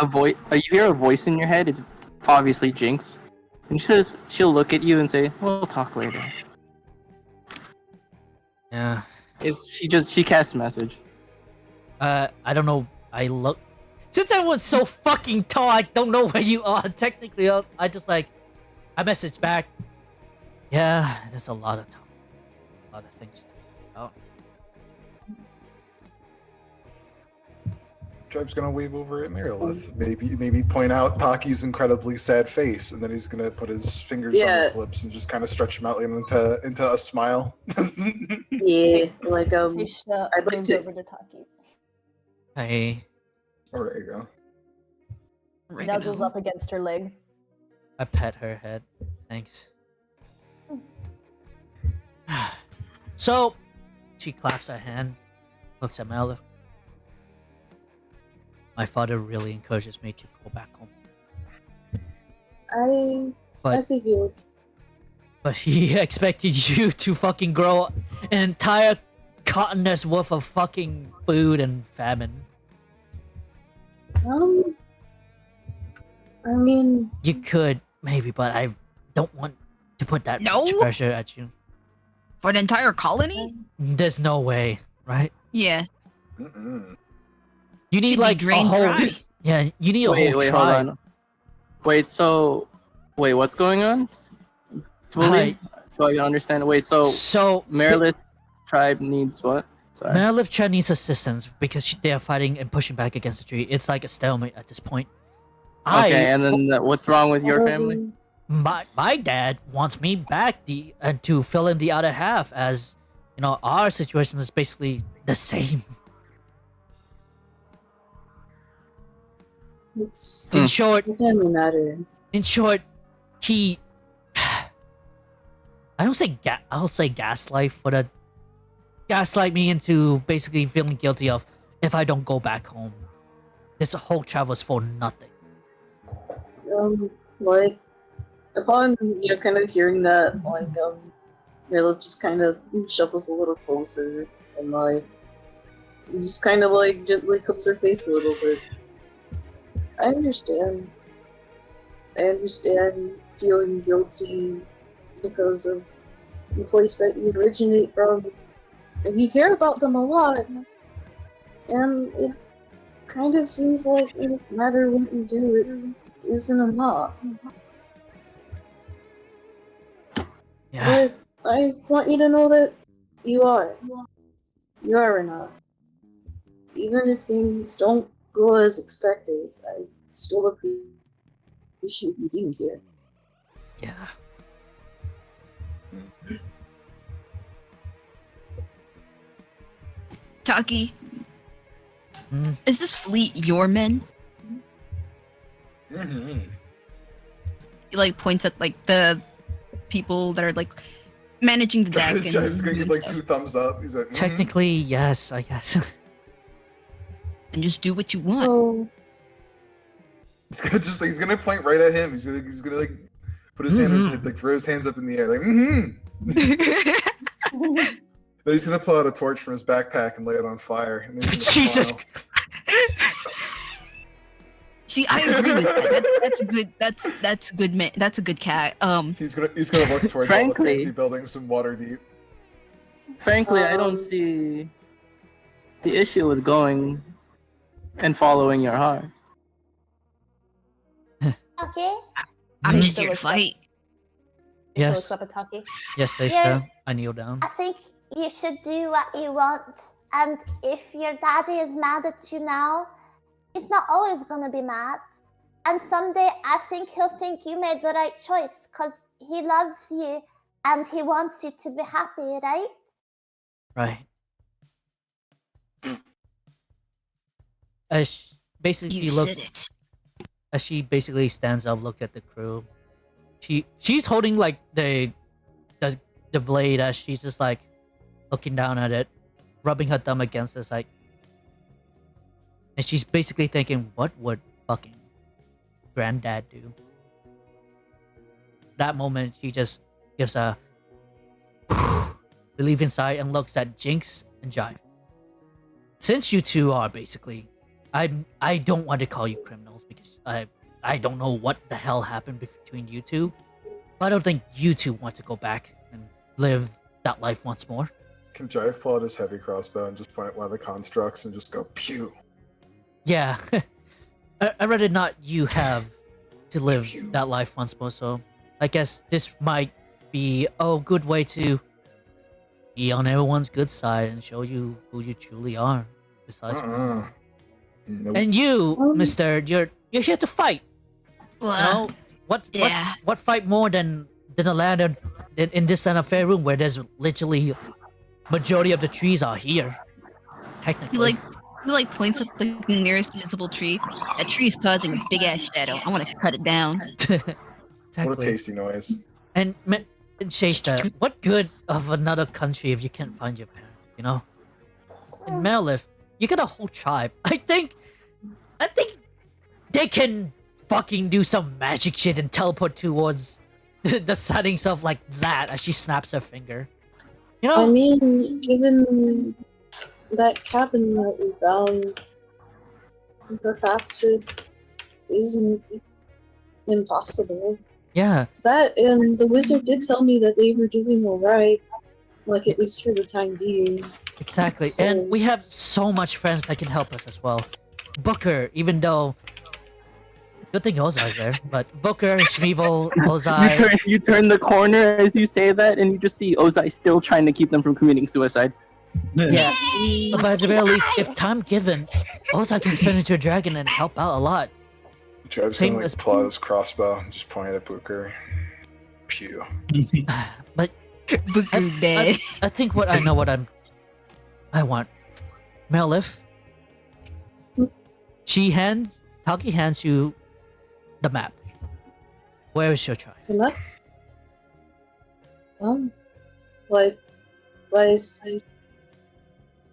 a voice. You hear a voice in your head. It's obviously Jinx, and she'll look at you and say, "We'll talk later." Yeah. She casts a message. I don't know. I look. Since everyone's so fucking tall, I don't know where you are. Technically, I just like, I message back. Yeah, there's a lot of time, a lot of things to think about. Jive's gonna wave over at Merilith. Maybe point out Taki's incredibly sad face, and then he's gonna put his fingers on his lips and just kind of stretch them out into a smile. Yeah, like Seisha I'd like moves to. over to Taki. I Oh, there you go. Nuzzles up against her leg. I pat her head. Thanks. So, she claps her hand, looks at Malif. My father really encourages me to go back home. I But figured. But he expected you to fucking grow an entire continent's worth of fucking food and famine. I mean, You could, maybe, but I don't want to put that much No? pressure at you. For an entire colony? There's no way, right? Yeah. Mm-mm. You need Should be like a drained whole, dry. yeah. You need a whole Wait, hold tribe. on. Wait, what's going on? Fully? Hi. So I can understand. Wait, So Marilith's tribe needs what? Sorry. Marilith Chen needs assistance because they are fighting and pushing back against the tree. It's like a stalemate at this point. Okay, and then what's wrong with your family? My dad wants me back to fill in the other half, as you know our situation is basically the same. It's In short, the family matter. he I'll say gaslight for the gaslight me into basically feeling guilty of if I don't go back home. This whole travel's for nothing. Like, upon, kind of hearing that, like, Rayla just kind of shuffles a little closer and, like, just kind of, like, gently cups her face a little bit. I understand. I understand feeling guilty because of the place that you originate from. And you care about them a lot. And it kind of seems like no matter what you do, it isn't enough. Yeah. But I want you to know that you are. You are enough. Even if things don't go as expected, I still appreciate you being here. Yeah. Taki, Mm. is this fleet your men? Mm-hmm. He like points at like the people that are like managing the deck and Jive's gonna give doing like stuff. 2 thumbs up. He's like, mhm. Technically, yes, I guess. And just do what you want. So, He's gonna point right at him. He's gonna like put his hand in his head, like throw his hands up in the air, like Then he's gonna pull out a torch from his backpack and lay it on fire. And then he's gonna Jesus. smile. See, I agree with that. That's good. That's good, man. That's a good cat. He's gonna look towards all the Frankly- fancy buildings in Waterdeep. Frankly, I don't see the issue with going and following your heart. Okay. I'm Mhm. just here to fight. She Yes. looks up at Taki. Yes, Seisha. Yeah. I kneel down. I think you should do what you want. And if your daddy is mad at you now, he's not always gonna be mad. And someday I think he'll think you made the right choice because he loves you and he wants you to be happy, right? Right. As she basically You looks, said it. as she basically stands up, look at the crew. She's holding like the blade as she's just like looking down at it, rubbing her thumb against it, like, and she's basically thinking, what would fucking granddad do? That moment, she just gives a relief inside and looks at Jinx and Jive. Since you two are basically, I don't want to call you criminals because I don't know what the hell happened between you two. But I don't think you two want to go back and live that life once more. Can Jive pull out his heavy crossbow and just point at one of the constructs and just go pew? Yeah, I'd rather not you have to live Pew. that life once more. So I guess this might be a good way to be on everyone's good side and show you who you truly are. Besides, Nope. and you, Mister, you're here to fight. You know Yeah. what fight more than a land in this kind of fair room where there's literally majority of the trees are here. Technically, He like points at the nearest visible tree. That tree is causing a big ass shadow. I want to cut it down. exactly. What a tasty noise. And Sheshta, what good of another country if you can't find your parents? You know, in Merilith, you got a whole tribe. I think they can fucking do some magic shit and teleport towards the setting stuff like that as she snaps her finger. You know, I mean, given that cabin that we found, perhaps it isn't impossible. yeah, That, and the wizard did tell me that they were doing alright, like at least for the time being. exactly. So- And we have so much friends that can help us as well. Booker, even though good thing Ozai's there, but Booker, Shmeevel, Ozai. You turn the corner as you say that, and you just see Ozai still trying to keep them from committing suicide. Yeah, but at the very least, if time given, Ozai can turn into a dragon and help out a lot. Travis Same gonna as- pull out his crossbow and just point at Booker. Pew. But Booker dead. I think what I know what I want. Merilith. Taki hands you the map. Where is your tribe? And that,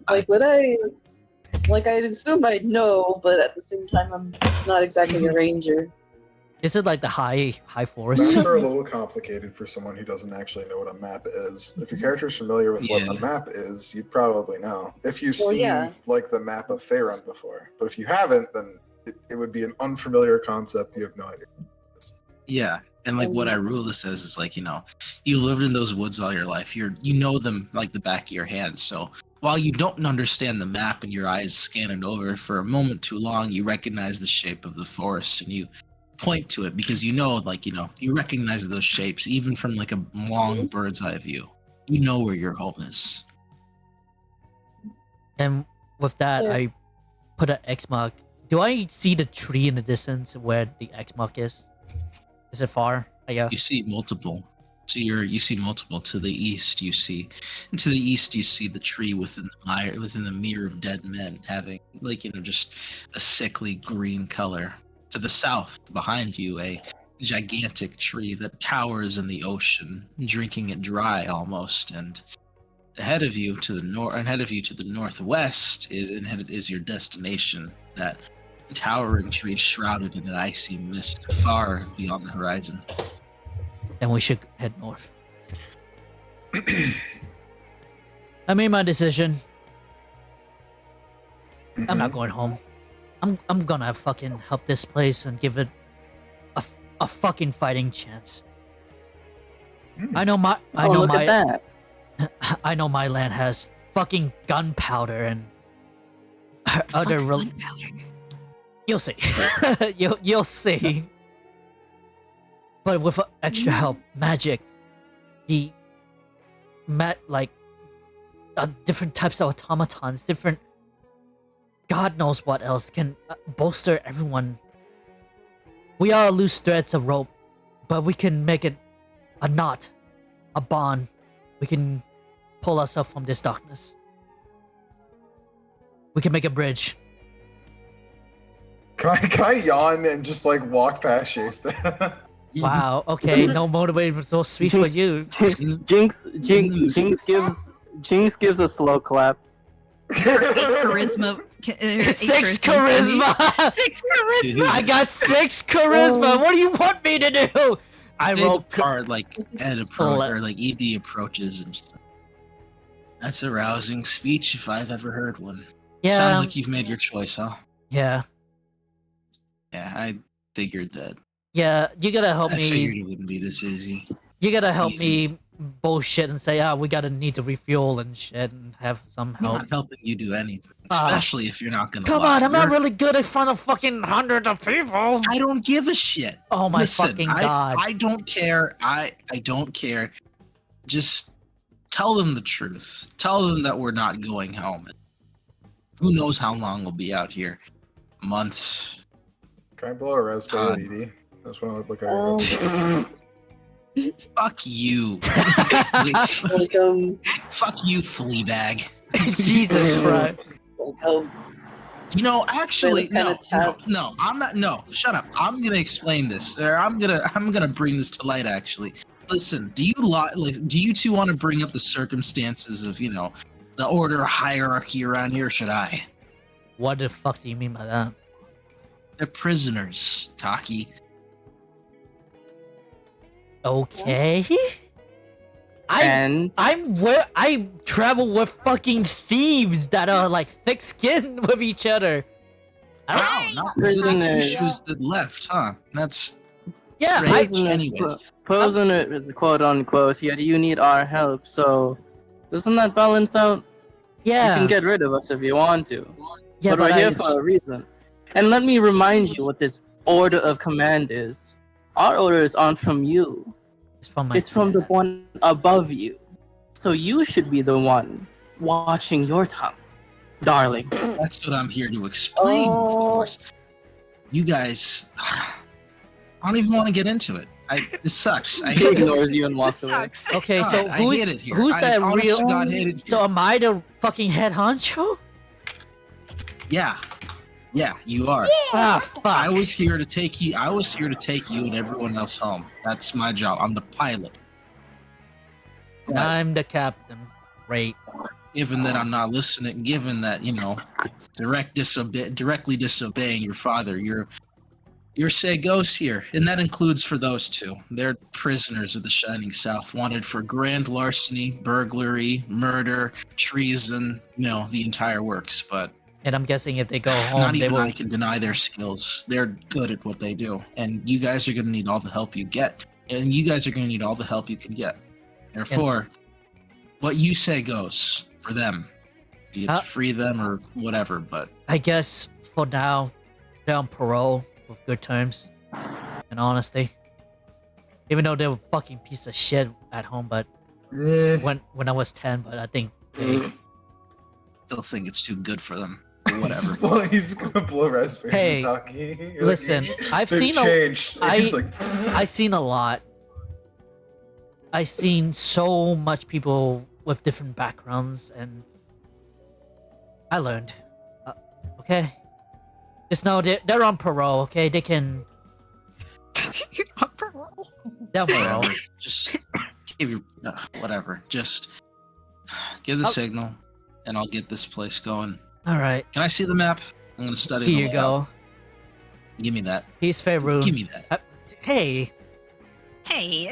like, would I, like, I'd assume I'd know, but at the same time, I'm not exactly a ranger. Is it like the high Maps forest? are a little complicated for someone who doesn't actually know what a map is. If your character's familiar with what Yeah. a map is, you'd probably know. If you've Well, seen yeah. like the map of Faerun before, but if you haven't, then it would be an unfamiliar concept. You have no idea. Yeah, and like what I rule this as is like, you know, you lived in those woods all your life. You know them like the back of your hand. So while you don't understand the map and your eyes scan it over for a moment too long, you recognize the shape of the forest and you point to it because you know, like, you know, you recognize those shapes even from like a long bird's eye view. You know where your home is. And with that, Yeah. I put an X mark. Do I see the tree in the distance where the X mark is? Is it far? I guess. You see multiple. You see multiple to the east. You see, and to the east you see the tree within the mirror of dead men, having like, you know, just a sickly green color. To the south, behind you, a gigantic tree that towers in the ocean, drinking it dry almost. And ahead of you to the northwest is your destination. That towering tree shrouded in an icy mist far beyond the horizon. Then we should head north. I made my decision. I'm not going home. I'm gonna fucking help this place and give it a fucking fighting chance. I know my Look at that. I know my land has fucking gunpowder and other Fuck's rel- gunpowder? You'll see. you'll see. But with extra help, magic, like different types of automatons, different God knows what else can bolster everyone. We are loose threads of rope, but we can make it a knot, a bond. We can pull ourselves from this darkness. We can make a bridge. Can I yawn and just like walk past Shasta? Wow. Okay. No motivational speech for you. Jinx gives a slow clap. Charisma. Six charisma. 6 charisma. I got 6 charisma. What do you want me to do? I Say roll. the part like Ed or like ED approaches and just, that's a rousing speech if I've ever heard one. Yeah. Sounds like you've made your choice, huh? Yeah. Yeah, I figured that. Yeah. You gotta help I figured me. it wouldn't be this easy. You gotta help easy. me bullshit and say, we gotta need to refuel and shit and have some I'm help. not helping you do anything, Ah. especially if you're not gonna. Come lie. on, I'm not You're- really good in front of fucking hundreds of people. I don't give a shit. Oh my Listen, fucking god. I don't care. I don't care just tell them the truth. Tell them that we're not going home. Who knows how long we'll be out here? Months. Can I blow a raspberry at Edie? I just want to look at her. Fuck you. Like, Fuck you, Fleabag. Jesus Christ. You know, actually, They look kinda no, I'm not. No, shut up. I'm gonna explain this. Or I'm gonna bring this to light. Actually, listen. Do you two want to bring up the circumstances of the order hierarchy around here? Or should I? What the fuck do you mean by that? They're prisoners, Taki. Okay. And I travel with fucking thieves that are like thick-skinned with each other. Wow, not the Prisoners. two shoes that left, huh? That's Yeah, strange. prisoners, Anyways, prisoners, quote unquote, yet you need our help, so doesn't that balance out? yeah, You can get rid of us if you want to. yeah, but we're here I- for a reason. And let me remind you what this order of command is. Our orders aren't from you. it's from my It's from the one above you. So you should be the one watching your tongue, darling. that's what I'm here to explain. Of course, you guys. I don't even want to get into it. This sucks. I She hate it. ignores you and walks This away. sucks. Okay, God, so I who's hate it here. who's I that honest real? to God hate it So here. am I the fucking head honcho? Yeah, you are. Ah, I fuck. was here to take you. I was here to take you and everyone else home. That's my job. I'm the pilot. I'm the captain. Right. Given that I'm not listening, given that directly disobeying your father, your say goes here, and that includes for those two. They're prisoners of the Shining South, wanted for grand larceny, burglary, murder, treason. The entire works. But And I'm guessing if they go home, not they even will. I can deny their skills. They're good at what they do, and you guys are going to need all the help you get. And you guys are going to need all the help you can get. Therefore, what you say goes for them. Be it to free them or whatever, but I guess for now, they're on parole with good terms and honesty. Even though they were fucking piece of shit at home, but when I was 10, but I think still think it's too good for them. Or whatever. Well, he's gonna blow raspberries. Hey, Taki. listen, I've They've seen changed. He's like, I've seen a lot. I've seen so much people with different backgrounds, and I learned. Okay, just know they're on parole. Okay, they can. They're on parole. Whatever. Just give your whatever. Just give the signal, and I'll get this place going. All right, Can I see the map? I'm gonna study. here the you layout. go. Give me that. Peace, fair room. Give me that. Hey. Hey.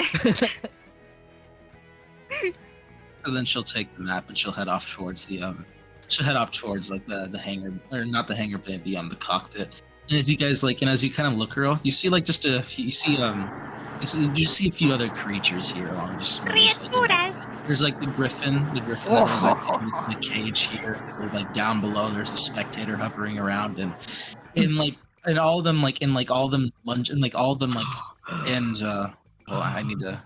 So then she'll take the map and she'll head off towards the she'll head off towards like the hangar, or not the hangar, but the cockpit. And as you guys as you kind of look around, you see like just a few, you see a few other creatures here along just there's like the griffin that was like in the cage here, or like down below there's a spectator hovering around, and all of them I need to.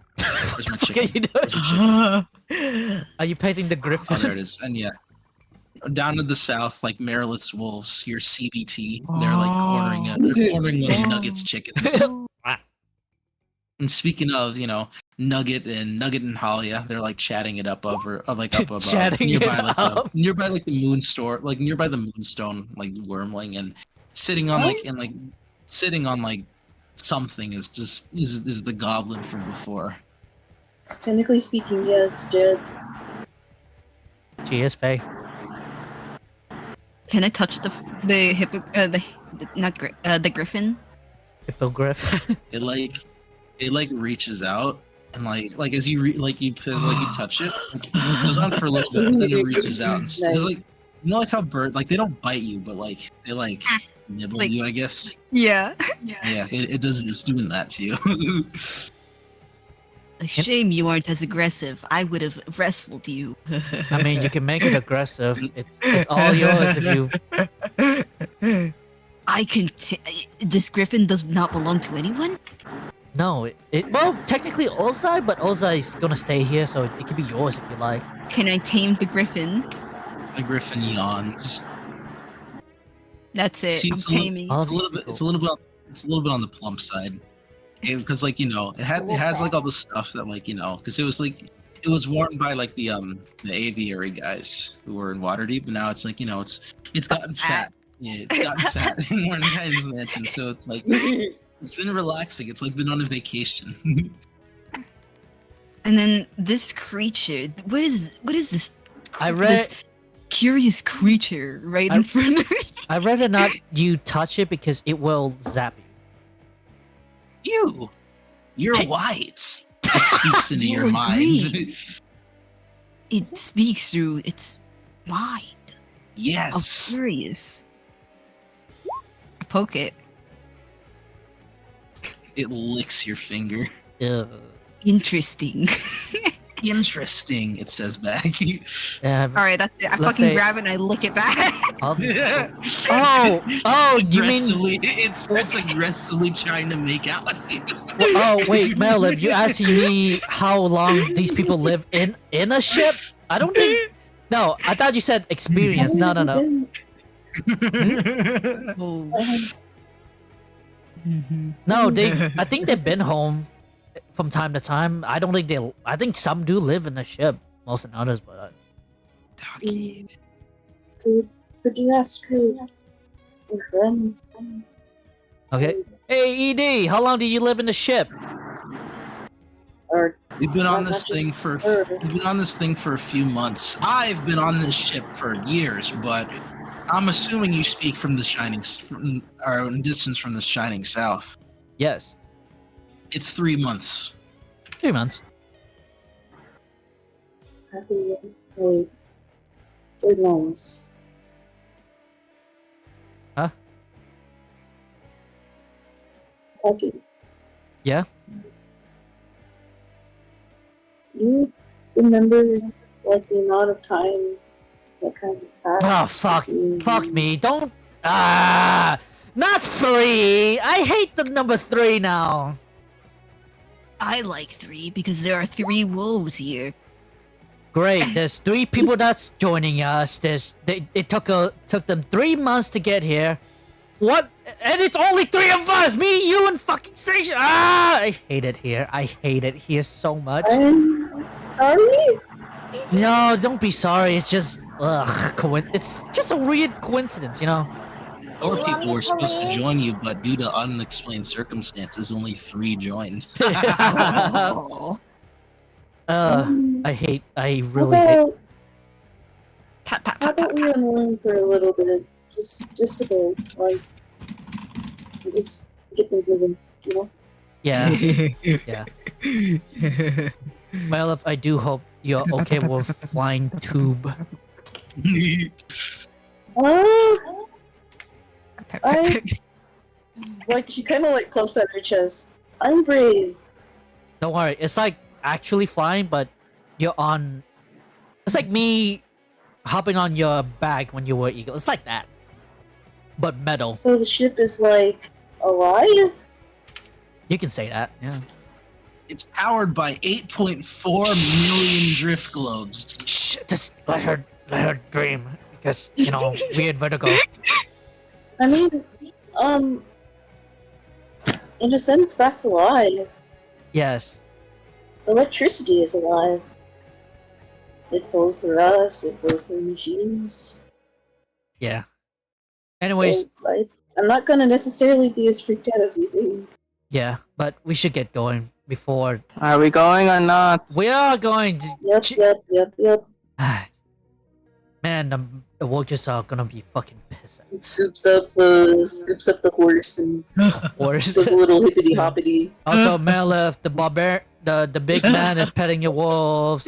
Where's my chicken? Where's the chicken? Are you painting the griffin? Oh, there it is. And yeah, down to the south, like Merilith's wolves, your CBT. They're like cornering those Nuggets chickens. And speaking of, Nugget and Halia, they're like chatting it up above Chatting it nearby up. nearby like the moonstone, like wormling, and sitting on like something is the goblin from before. Technically speaking, yes, Jed. She is Faye. Can I touch the griffin? Hippogriff. It reaches out, and like as you you touch it, it goes on for a little bit, and then it reaches out, and it's like like how bird they don't bite you, but they nibble you, I guess. Yeah. Yeah, it's doing that to you. A shame you aren't as aggressive. I would have wrestled you. I mean, you can make it aggressive. It's all yours if you. This griffin does not belong to anyone? No, well, technically Ozai, but Ozai's gonna stay here, so it can be yours if you like. Can I tame the griffin? The griffin yawns. That's it. See, I'm taming. All It's of a these little bit. people. It's a little bit. It's a little bit on the plump side, because like it has like all the stuff that like because it was like it was worn by like the aviary guys who were in Waterdeep, but now it's like it's gotten fat. Yeah, it's gotten fat in Warren Guys Mansion, so it's like it's been relaxing. It's like been on a vacation. And then this creature. What is this? I read- this curious creature right in front of me. I'd rather not you touch it because it will zap you. You're white. It speaks into your You're mind. green. It speaks through its mind. How Yes. curious. I poke it. It licks your finger. Ugh. Interesting. Interesting, it says back. Yeah, All right, that's it. I Let's fucking say- grab it and I lick it back. all these Yeah. people- Oh, you mean? Aggressively, it starts aggressively trying to make out with you. Oh wait, Mel, if you asking me how long these people live in a ship, I don't think. No, I thought you said experience. No. Oh. No, I think they've been home from time to time. I don't think they. I think some do live in the ship, most than others, but Doggies. Could you ask her friend? okay. Hey, Ed, how long did you live in the ship? Or We've been on Not this just thing for her. we've been on this thing for a few months. I've been on this ship for years, but I'm assuming you speak from the or distance from the shining south. Yes, It's 3 months. 3 months. happy wait. 3 months. Huh? Talking. Yeah. You remember like the amount of time that kind of Oh passed? fuck! between- Fuck me! Don't. Not 3. I hate the number 3 now. I like 3 because there are 3 wolves here. Great. There's 3 people that's joining us. It took them 3 months to get here. What? And it's only 3 of us. Me, you, and fucking Station. I hate it here. I hate it here so much. I'm sorry. No, don't be sorry. It's just it's just a weird coincidence, you know. More You want people me were to supposed to leave? join you, but due to unexplained circumstances, only 3 joined. Oh. I How really hate. about, Pat, pat, how pat, pat, about we pat. unlearn for a little bit? Just a bit, like just get things moving, you know? Yeah. Yeah. Well, I do hope you're okay with flying tube. I like she kind of like puffs out her chest. I'm brave. Don't worry. It's like actually flying, but you're on. It's like me hopping on your back when you were eagle. It's like that, but metal. So the ship is like alive. You can say that. Yeah. It's powered by 8.4 million drift globes. Shh. Just let her dream because you know weird vertigo. I mean, in a sense, that's alive. Yes. Electricity is alive. It flows through us. It flows through machines. Yeah. Anyways, So, I'm not gonna necessarily be as freaked out as you think. yeah, but we should get going before Are we going or not? we are going. Yep. Man, the workers are gonna be fucking pissed. It scoops up the horse and Worse. does a little hippity hoppity. Also, Melif, the big man is petting your wolves.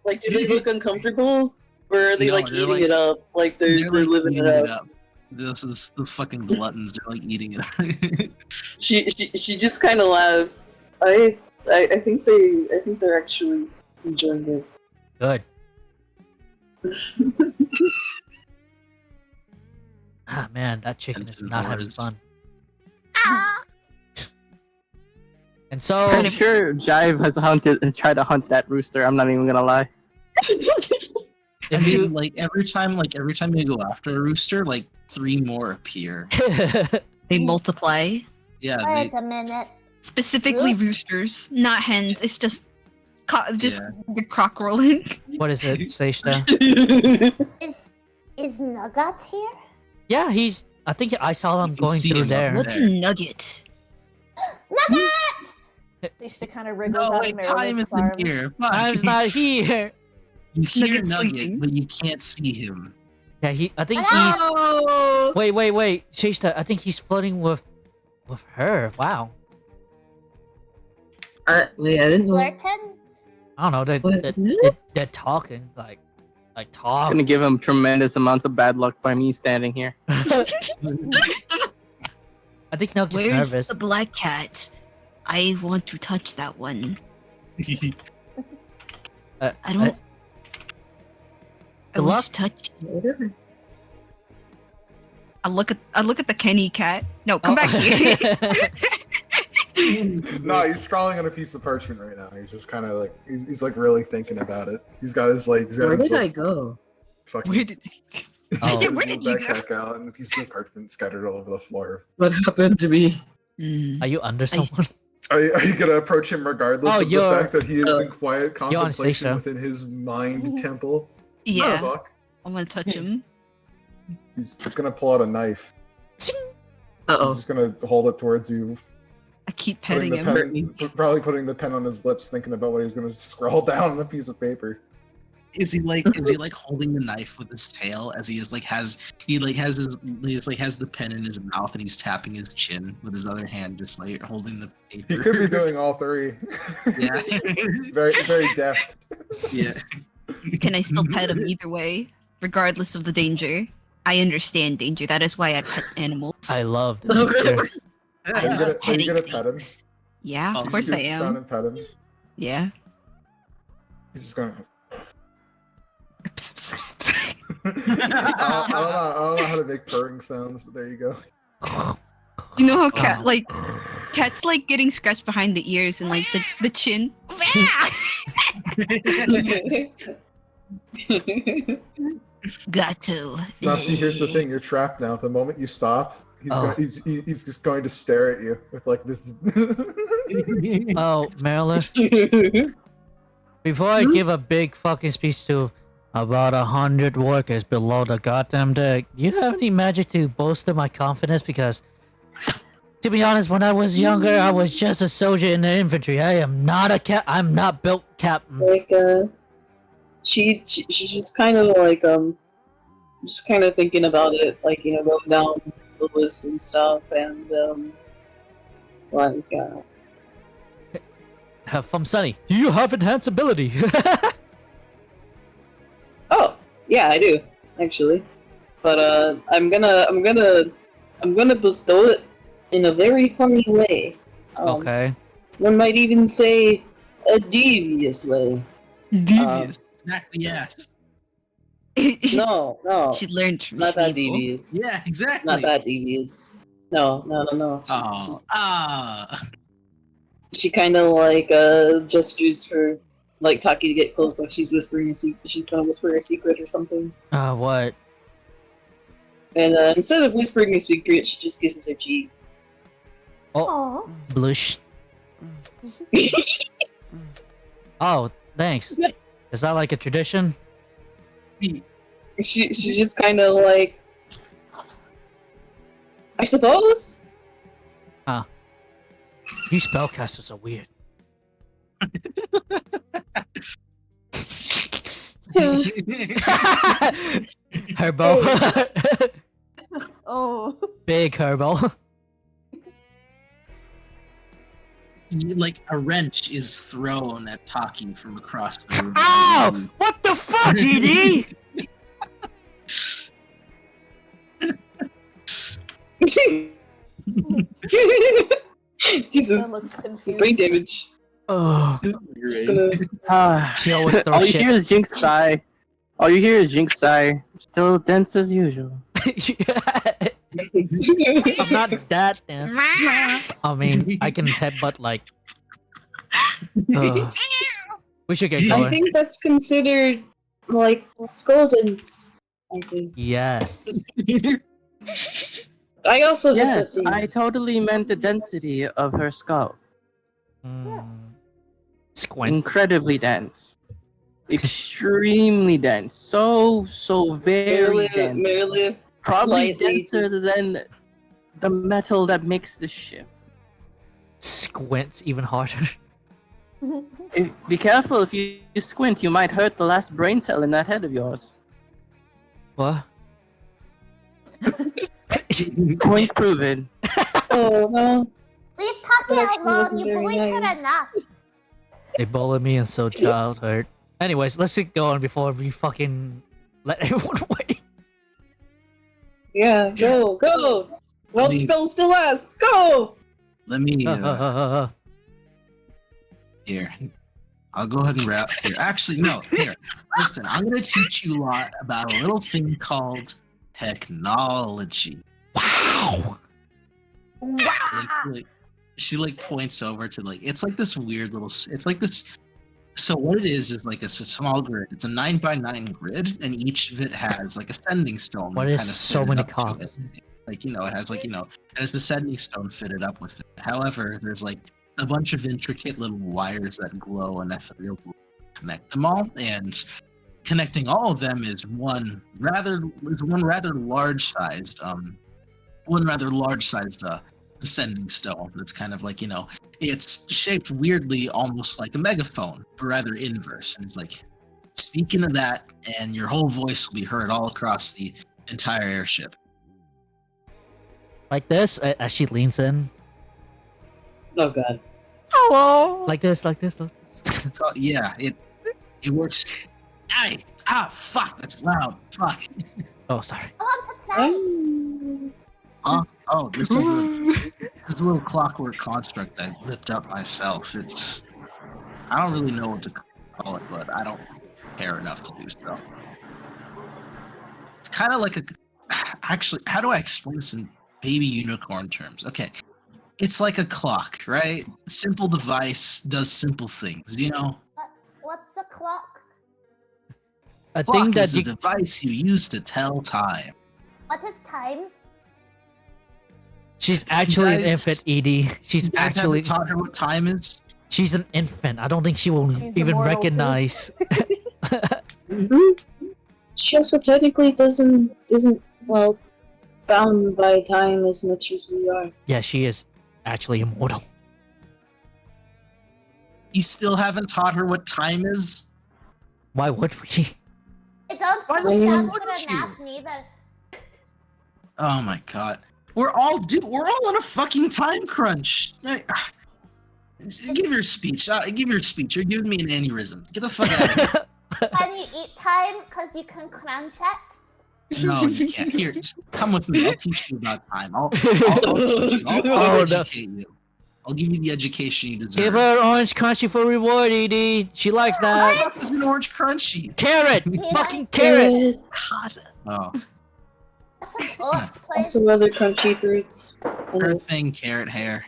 Like, do they look uncomfortable, or are they No, like they're, eating like- it up? Like they're like, living it eating up. This is the fucking gluttons. They're like eating it. She just kind of laughs. I think they're actually enjoying it. Good. Ah man, that chicken is not having Yours. fun. And so I'm sure Jive has tried to hunt that rooster. I'm not even gonna lie. I if you mean, every time you go after a rooster, 3 more appear. They multiply. Yeah, Wait a minute. Specifically roosters, not hens. It's just the crock rolling. what is it, Seishta? Is Nugget here? Yeah, I think I saw him You can going see through him up there. What's there. a nugget? Nugget! Leisha kind of wriggles No, out wait, of time Meredith's is in arms. here. Fuck. Time's not here. You hear Nugget's Nugget, sleeping. but you can't see him. Yeah, I think he's. Oh! Wait, Seishta. I think he's flirting with her. Wow. Wait, I didn't know. Flirting? I don't know. What? They're talking like I'm talk. gonna give him tremendous amounts of bad luck by me standing here. I think Nugget's Where's nervous. the black cat? I want to touch that one. I don't. I Good want luck. to touch. I look at the Kenny cat. No, come back here. No, he's scrawling on a piece of parchment right now. He's just kind of like he's like really thinking about it. He's got his Where did I go? fucking Where did? Oh. Yeah, where did you go? backpack out and pieces of parchment scattered all over the floor. What happened to me? Are you under someone? Are you gonna approach him regardless Oh, of the you're- fact that he is in quiet you're on contemplation Seisha. within his mind temple? Not a Yeah, buck. I'm gonna touch him. He's gonna pull out a knife. Uh-oh. He's just gonna hold it towards you. I keep Putting petting the him. pen, probably putting the pen on his lips, thinking about what he's gonna scroll down on a piece of paper. Is he holding the knife with his tail as he has the pen in his mouth and he's tapping his chin with his other hand, just holding the paper. He could be doing all three. Yeah. very, very deft. Yeah. Can I still pet him either way, regardless of the danger? I understand danger. That is why I pet animals. I love Oh, this. I Are you love gonna petting pet him? things. Yeah, Oh, of course I Just sit down am. and pet him. Yeah. He's just gonna. Psst, psst, psst. I don't know how to make purring sounds, but there you go. You know how Oh. cats getting scratched behind the ears and the chin. Got to. Now, see, here's the thing: you're trapped now. The moment you stop, Oh. he's just going to stare at you with this. Oh, Marilyn. Before I give a big fucking speech to about 100 workers below the goddamn deck, do you have any magic to bolster my confidence? Because, to be honest, when I was younger, I was just a soldier in the infantry. I am not a cap. I'm not built captain. Like, she's just kind of just kind of thinking about it, going down the list and stuff, and Have fun, Sonny. Do you have enhanced ability? oh, yeah, I do, actually, but I'm gonna bestow it in a very funny way. Okay. One might even say a devious way. Devious. Exactly. Yes. No, She learned from not that Shmeevel. devious. Yeah. Exactly. Not that devious. No. Oh. She kind of gestures for Taki to get close, like she's whispering. She's gonna whisper a secret or something. What? And instead of whispering a secret, she just kisses her cheek. Oh, Aww. blush. Oh, thanks. Is that like a tradition? She's just kind of like, I suppose. You spellcasters are weird. Herbo. Oh. Big Herbo. A wrench is thrown at Taki from across the room. Ow! What the fuck, ED? That Jesus, looks brain confused. damage. Oh, Just gonna... she always throws All you shit. hear is Jinx sigh. All you hear is Jinx sigh. Still dense as usual. I'm not that dense. I mean, I can headbutt We should get I going. think that's considered like skull dance. I think. Yes. I also think Yes, that I things. totally meant the density of her skull. Squint. Incredibly dense. Extremely dense. So very dense. Merely Probably lightly denser just- than the metal that makes the ship. Squints even harder. Be careful, if you squint, you might hurt the last brain cell in that head of yours. What? Point proven. Oh no. Leave Taki That actually alone. wasn't You very bullied her nice. enough. They bullied me and so childhood. Anyways, let's get going before we fucking let everyone wait. Yeah, go. Well, the spell still lasts. Go. Let me here. I'll go ahead and wrap here. Actually, no. Here, listen. I'm gonna teach you a lot about a little thing called technology. Wow. She points over to it's like this weird little. It's like this. So what it is like a small grid. It's a 9x9 grid, and each of it has like a sending stone. What that is kind of so fitted many up to cogs? it. It has and it's a sending stone fitted up with it. However, there's a bunch of intricate little wires that glow and ethereal blue to connect them all, and connecting all of them is one rather large sized ascending stone that's kind of it's shaped weirdly almost like a megaphone, but rather inverse. And it's speak into that and your whole voice will be heard all across the entire airship. Like this, as she leans in. Oh god. Hello. Like this. Yeah, it works. Fuck, that's loud. Fuck. Oh, sorry. I want to play. Oh, this is a little clockwork construct I whipped up myself. I don't really know what to call it, but I don't care enough to do so. It's kind of actually, how do I explain this in baby unicorn terms? Okay, it's like a clock, right? Simple device does simple things, What's a clock? A Clock thing that is a device you use to tell time. What is time? she's actually an guys- infant, Edie. She's You guys actually haven't taught her what time is? she's an infant. I don't think she will She's even immortal, too. recognize. She also technically isn't well bound by time as much as we are. Yeah, she is actually immortal. You still haven't taught her what time is? Why would we? I don't Why the understand fuck for would a you? nap neither. Oh my god. We're all on a fucking time crunch. Give your speech. Give your speech. You're giving me an aneurysm. Get the fuck out of here. Can you eat time because you can crunch it? No, you can't. Here, just come with me. I'll teach you about time. I'll teach you. I'll Oh, no. educate you. I'll give you the education you deserve. Give her an orange crunchy for reward, Edie. She likes that. What is an orange crunchy? Carrot! Yeah. Fucking carrot! God. Oh, Some oats, please. Also other crunchy fruits. her thing, carrot hair.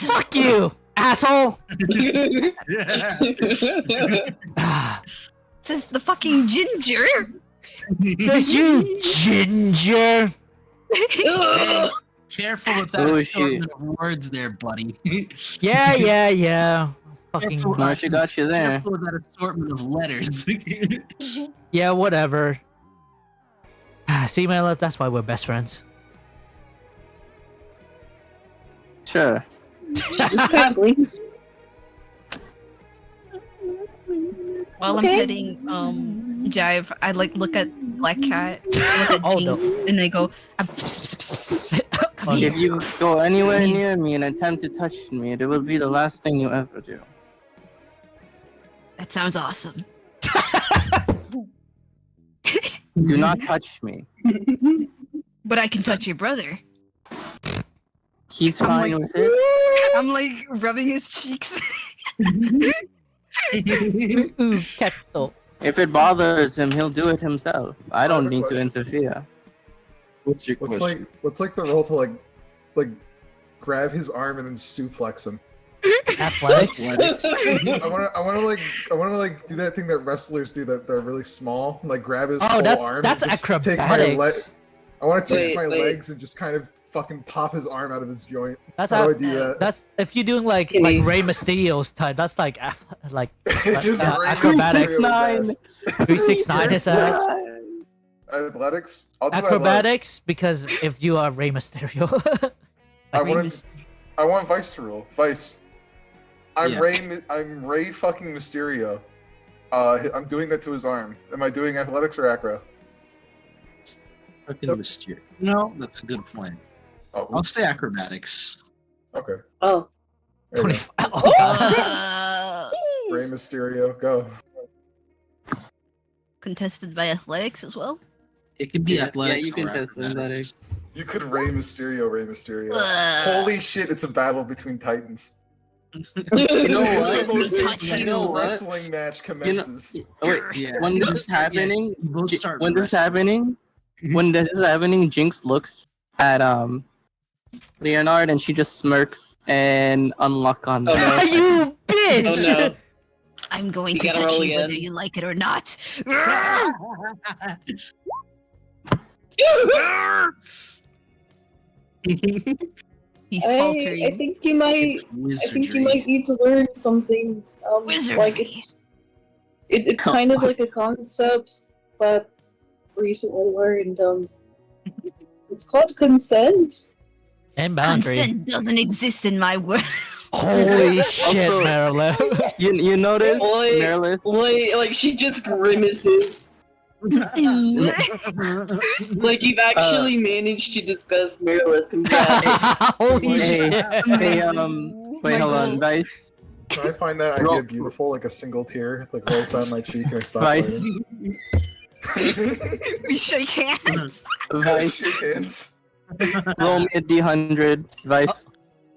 Fuck you, asshole! Ah, This is the fucking ginger. says you, ginger. Careful with that Oh, assortment of words there, buddy. Yeah. Fucking Careful, No, she got you there. Careful with that assortment of letters. yeah, whatever. See, my love, that's why we're best friends. Sure. Just kind of blinks. While Okay. I'm petting Jive, I look at Black Cat, I look at Oh, Jean, no. and I go, come here. If you go anywhere near me and attempt to touch me, it will be the last thing you ever do. That sounds awesome. Do not touch me. But I can touch your brother. He's I'm fine like, with it. I'm rubbing his cheeks. Keto. If it bothers him, he'll do it himself. I don't need to interfere. What's your What's question? the roll to like grab his arm and then suplex him? Athletics. I wanna like do that thing that wrestlers do that they're really small, like grab his Oh, whole that's arm. that's and just take my acrobatics. I want to take Wait, my wait. legs and just kind of fucking pop his arm out of his joint. That's How do I how- do that? That's if you're doing like Kenny. Rey Mysterio's type. That's like like Just Rey acrobatics. Mysterio's ass. 369 his ass. Athletics. I'll do Acrobatics because if you are Rey Mysterio. I Like, want. I want Vice to rule. Vice. I'm Yeah. Ray fucking Mysterio. I'm doing that to his arm. Am I doing athletics or acro? Fucking Mysterio. No, that's a good point. Oh, I'll say acrobatics. okay. Oh. There you go. 25 oh, God. Rey Mysterio, go. Contested by athletics as well. It could be Yeah, athletics. you can or test athletics. You could Rey Mysterio. Uh, Holy shit! It's a battle between titans. You know The what? most Titans. intense You know what? wrestling match commences. Oh, wait, Yeah. when this is happening, You both start when this is wrestling. happening, Jinx looks at Leonard and she just smirks and unlock on. Oh, no. You bitch! Oh no. I'm going You to gotta touch roll you whether again. you like it or not. He's faltering. I think you might. It's I think wizardry. you might need to learn something. Wizardry. Like it's kind of like a concept, but recently learned. It's called consent. And boundary. Consent doesn't exist in my world. Holy shit, Also- Marilyn. You notice, Oi. Marilyn? Like she just grimaces. Like you've actually managed to discuss Merilith. Congrats. Holy Hey, shit. hey, wait, hold on, God. Vice. Can I find that Roll- idea beautiful? Like a single tear, like rolls down my cheek and I stop Vice. fighting. We shake hands. Vice, Shake hands. roll me a D100. Vice.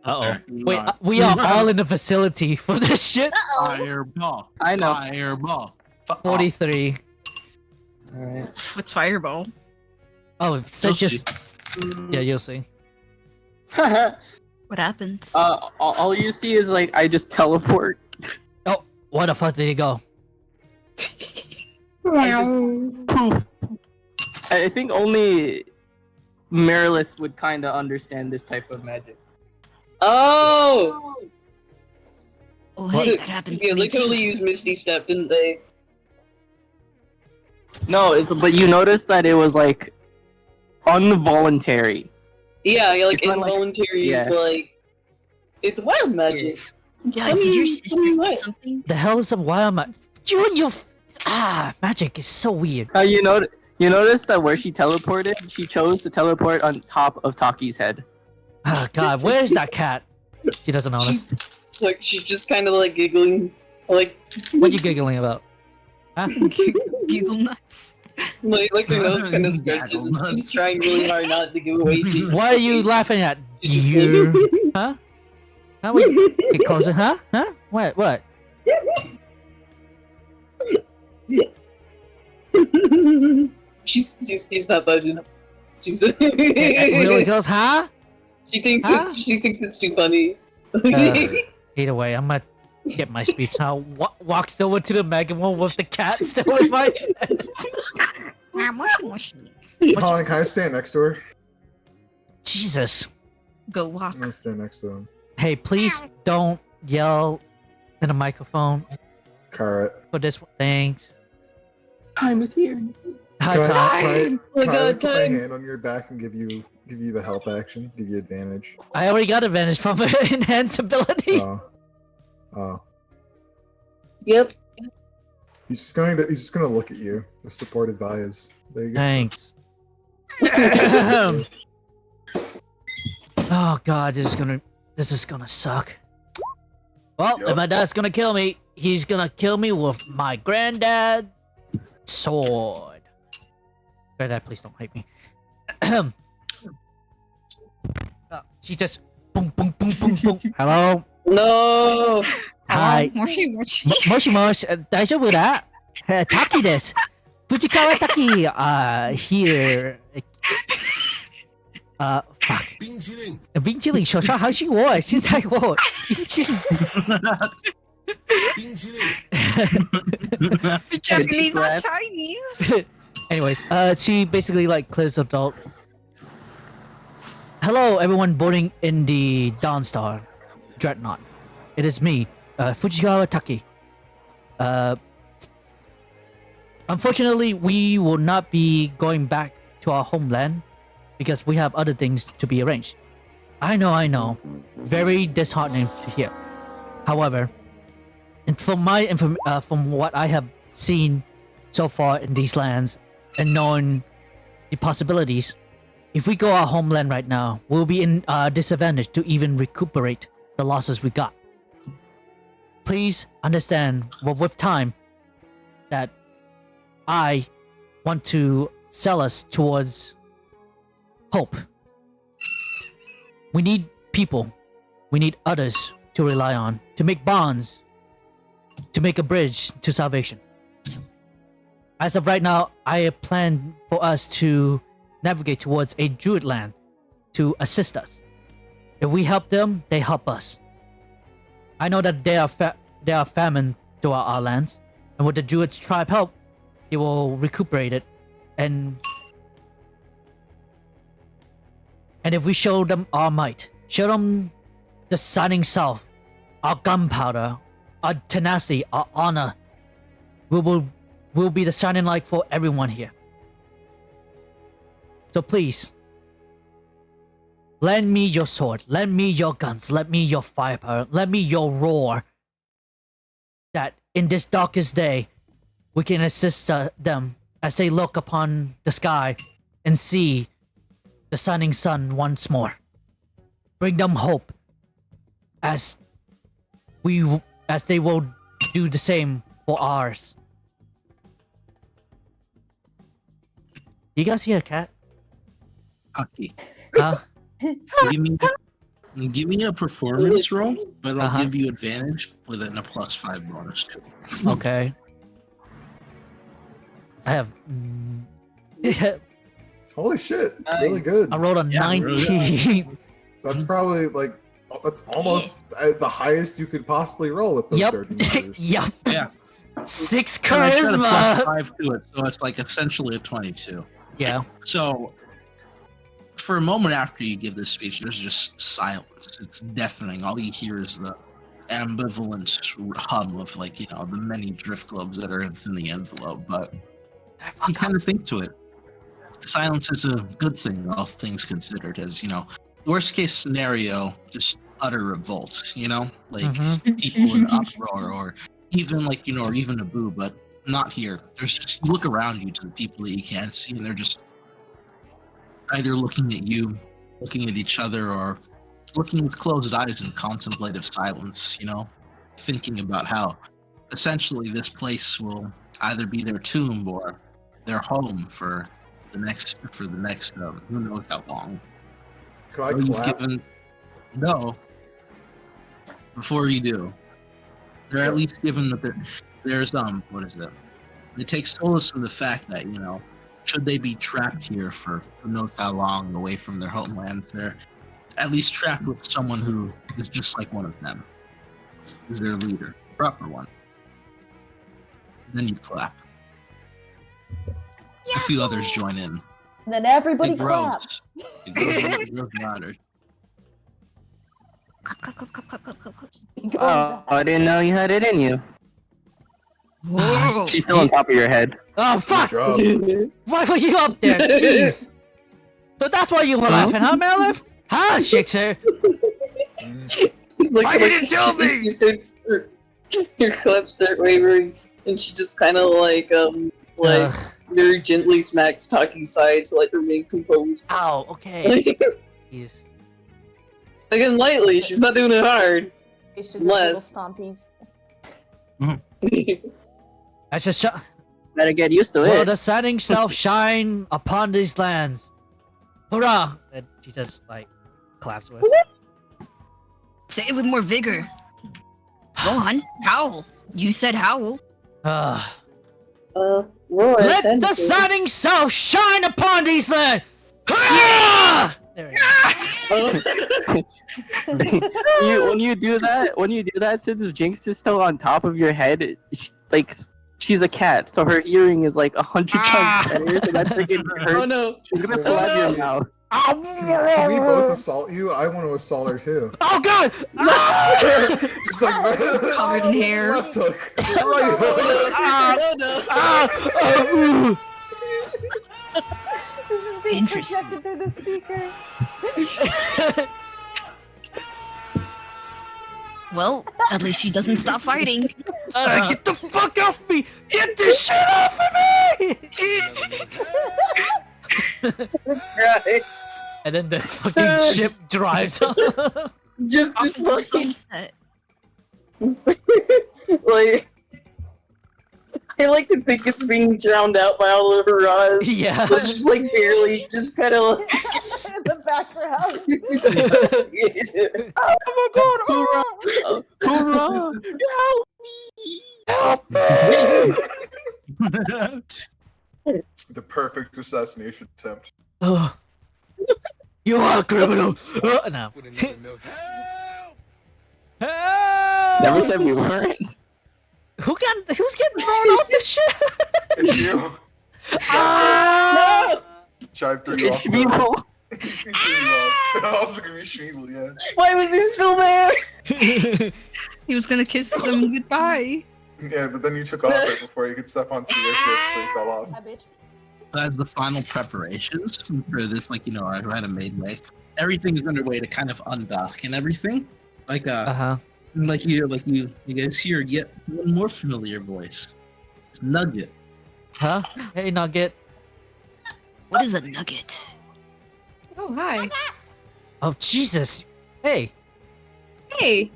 Uh-oh. Wait, we are all in the facility for this shit? Fireball. I know. Fireball. 43. Alright. What's fireball? Oh, so You'll just... Yeah, you'll see. What happens? All you see is like I just teleport. Oh, where the fuck did he go? Poof. I think only Merilith would kind of understand this type of magic. Oh! Oh, hey, that happens Yeah, to me they totally too. used Misty Step, didn't they? No, but you noticed that it was like involuntary. Yeah, like It's not like- involuntary, yeah. like it's wild magic. Yeah, Tell did me- your tell sister me get what? something? The hell is a wild you and your... magic is so weird. You noticed that where she teleported, she chose to teleport on top of Taki's head. Oh god, where's that cat? She doesn't notice. Like she's just kind of like giggling, like What you giggling about? Huh? Giggle nuts. like her nose kind of scratches, and she's trying really hard not to give away too. What are you laughing at? She's just You... Huh? Huh? What? Get closer, huh? Huh? What? What? she's not budging. She's It really goes, huh? she thinks Huh? it's too funny. Either way, I'm gonna get my speech now. Walks over to the Megan one with the cat still in my head. Colin, can I stand next to her? Jesus. Go walk. I'm gonna stand next to him. Hey, please don't yell in the microphone Carrot. for this. Thanks. Time is here. Hi, Can I, Tom. can I, Oh my can I God, put my time. hand on your back and give you the help action? Give you advantage. I already got advantage from her enhance ability. Oh. Yep. He's just gonna look at you with supported eyes. There you go. Thanks. Oh god, this is gonna suck. Well, Yup. if my dad's gonna kill me, he's gonna kill me with my granddad's sword. Granddad, please don't hate me. She just boom, boom, boom, boom, boom. Hello. No. Hi. Moshi. Moshi moshi, 大丈夫だ? Taki です. Fujikawa Taki, here. Fuck. 冰淇淋手上还是我，现在我冰淇淋。 Japanese, not Chinese. Anyways, she basically like clears the door. Hello, everyone boarding in the Daystar Dreadnought. It is me, Fujigawa Taki. Unfortunately, we will not be going back to our homeland because we have other things to be arranged. I know. Very disheartening to hear. However, and from what I have seen so far in these lands and knowing the possibilities, if we go our homeland right now, we'll be in a disadvantage to even recuperate the losses we got. Please understand, with time, that I want to sell us towards hope. We need people. We need others to rely on, to make bonds, to make a bridge to salvation. As of right now, I have planned for us to navigate towards a druid land to assist us. If we help them, they help us. I know that they are famine throughout our lands, and with the druids' tribe help, they will recuperate it, and if we show them our might, show them the shining self, our gunpowder, our tenacity, our honor, we'll be the shining light for everyone here. So please, lend me your sword, lend me your guns, lend me your firepower, lend me your roar, that in this darkest day, we can assist them as they look upon the sky and see the shining sun once more. Bring them hope as they will do the same for ours. You guys hear a cat? Hockey. Huh? Give me a performance roll, but I'll Uh-huh. give you advantage within a +5 bonus. Okay. I have. Holy shit! Really good. I rolled a Yeah, 19. That's probably like that's almost the highest you could possibly roll with those Yep. dirty numbers. Yup. Yeah. 6 And I said a charisma. +5 to it, so it's like essentially a 22. Yeah. So, for a moment after you give this speech, there's just silence. It's deafening. All you hear is the ambivalent hum of, like, you know, the many drift globes that are within the envelope. But you kind of think to it. Silence is a good thing, all things considered, as, you know, worst case scenario, just utter revolt, you know? Like, people in uproar, or even, like, you know, or even a boo, but not here. There's just, you look around you to the people that you can't see, and they're just either looking at you, looking at each other, or looking with closed eyes in contemplative silence, you know? Thinking about how essentially this place will either be their tomb or their home for the next who knows how long. Could I So you've clap? no. Before you do, they're at least given that there's what is it? They take solace in the fact that, you know, should they be trapped here for who knows how long away from their homelands, they're at least trapped with someone who is just like one of them, who's their leader, proper one. Then you clap. A few others join in. And then everybody It claps. grows. It grows louder. Oh, I didn't know you had it in you. Whoa. She's still on top of your head. Oh, Good fuck! job. Why were you up there? Jeez. So that's why you were laughing, huh, Malif? Huh, Shixer? Like, Why didn't you tell me? She starts, your clips start wavering, and she just kind of like Ugh. very gently smacks Taki's side to like remain composed. Ow, okay. Like, Jeez. again, lightly. She's not doing it hard. You should just little Less. stompies. I just Better get used to will it. the setting self shine upon these lands. Hurrah! And she just like claps with. Say it with more vigor. Go on, howl. You said howl. Ugh. Roar. Let the attention. setting self shine upon these lands! Hurrah! There we go. when you do that, since Jinx is still on top of your head, like she's a cat, so her hearing is like 100 times better. So that freaking hurt. Oh no! She's gonna slap your mouth. Can we both assault you? I want to assault her too. Oh god! Just like Covered in hair. left hook, right hook. No, no. This is being Interesting. projected through the speaker. Well, at least she doesn't stop fighting. Get the fuck off me! Get this shit off of me! Right. And then the fucking ship drives on. Just Off into the fucking sunset. like. I like to think it's being drowned out by all of her eyes. Yeah. But just like barely, just kind of like. In the background. Oh my god! Hoorah! Help me! Help me! The perfect assassination attempt. Oh. You are a criminal! No. Help! Never said we weren't. Who's getting thrown off this shit? It's you. Ah! Chive threw you off. It's Shmeeble. Threw you off. It's also gonna be Shmeeble, yeah. Why was he still there? He was gonna kiss them goodbye. Yeah, but then you took off right before you could step onto the airship, so you fell off. Hi, bitch. As the final preparations for this, like, I ran a melee. Everything's underway to kind of undock and everything. Like Uh-huh. like you guys hear yet one more familiar voice. It's Nugget. Huh? Hey, Nugget. What is a nugget? Oh, hi. Oh, Jesus. Hey, Hey.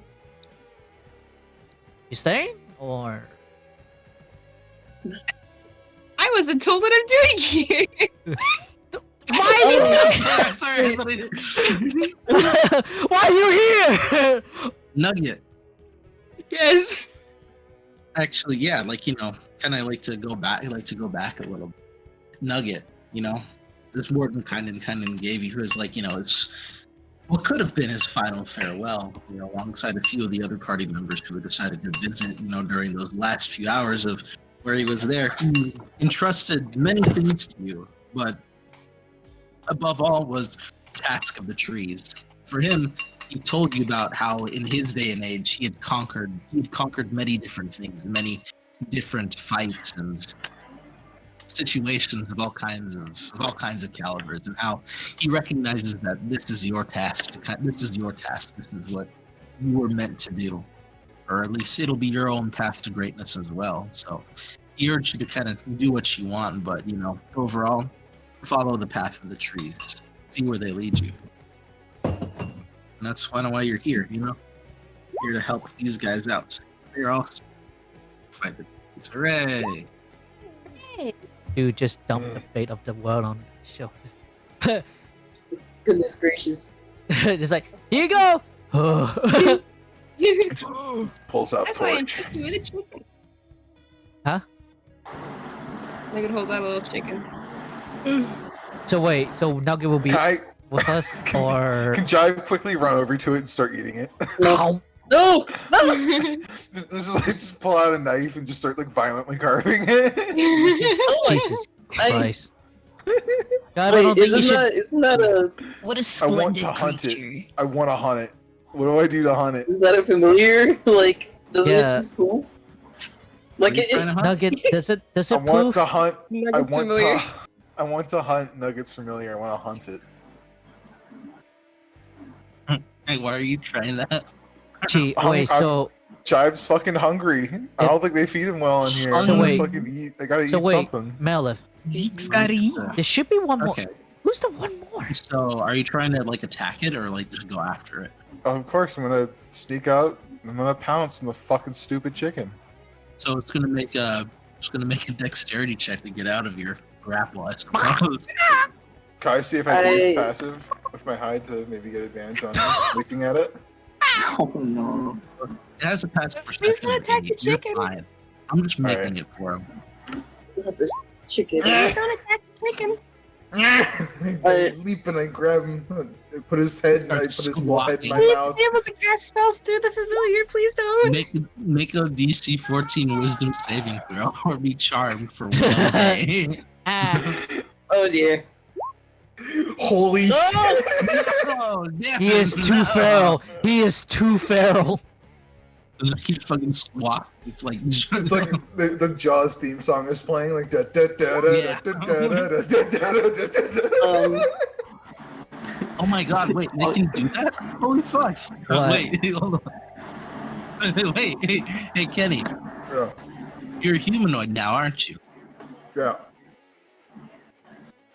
you staying? Or... I wasn't told what I'm doing here. Sorry, Why are you here? Nugget. Yes. Actually, yeah, like, kind of like to go back. I like to go back a little. Nugget, this warden kind of gave you his, like, it's what could have been his final farewell, alongside a few of the other party members who had decided to visit, during those last few hours of where he was there. He entrusted many things to you, but above all was the task of the trees. For him, he told you about how in his day and age he had conquered many different things, many different fights and situations of all kinds of calibers, and how he recognizes that this is your task. This is what you were meant to do, or at least it'll be your own path to greatness as well. So he urged you to kind of do what you want, but overall, follow the path of the trees, see where they lead you. And that's kind of why you're here, here to help these guys out. You're all fight the trees. Hooray! Dude, just dump the fate of the world on the show. Goodness gracious. It's like, here you go! Pulls out That's why I'm torch. trusting with a chicken. Huh? Nugget holds out a little chicken. So wait, so Nugget will be with us, or... Can Jive quickly run over to it and start eating it? No. No! Just pull out a knife and just start like violently carving it. Oh my Jesus Christ. God, I Wait, don't think you should... isn't that a What a I want splendid to hunt creature. it. I want to hunt it. What do I do to hunt it? is that a familiar? Like, doesn't it Yeah. just poop? Like Are you trying to hunt? Nugget, does it I poof? want to hunt. Nugget's familiar. I want to hunt Nuggets familiar. I want to hunt it. Hey, why are you trying that? Gee, wait, so... Jive's fucking hungry. I don't think they feed him well in here. So I gotta wait. fucking eat. I gotta So eat wait, something. Malif, Zeke's gotta eat. there should be one more. Okay, Who's the one more? so are you trying to like attack it or like just go after it? Of course, I'm gonna sneak out. I'm gonna pounce on the fucking stupid chicken. So it's gonna make a dexterity check to get out of your grapple, I suppose. Can I see if I can use passive with my hide to maybe get advantage on leaping at it? Oh no. It has a passive Please perception. don't attack the You're chicken. fine. I'm just making Alright. it for him. not the chicken? Don't attack the chicken. I leap and I grab him, I put his head, I put his little head in my mouth. Be able to cast spells through the familiar, please don't. Make a DC 14 Wisdom saving throw or be charmed for 1 day. Oh dear. Holy shit! Oh, damn He is too feral. He is too feral. It just keeps fucking squawk. It's like It's like the Jaws theme song is playing, like da da da da Yeah. da da da da da da da da. oh my god, wait, they can do that? Holy fuck. What? Wait, hold on. Wait, hey Kenny, Yeah, you're a humanoid now, aren't you? yeah.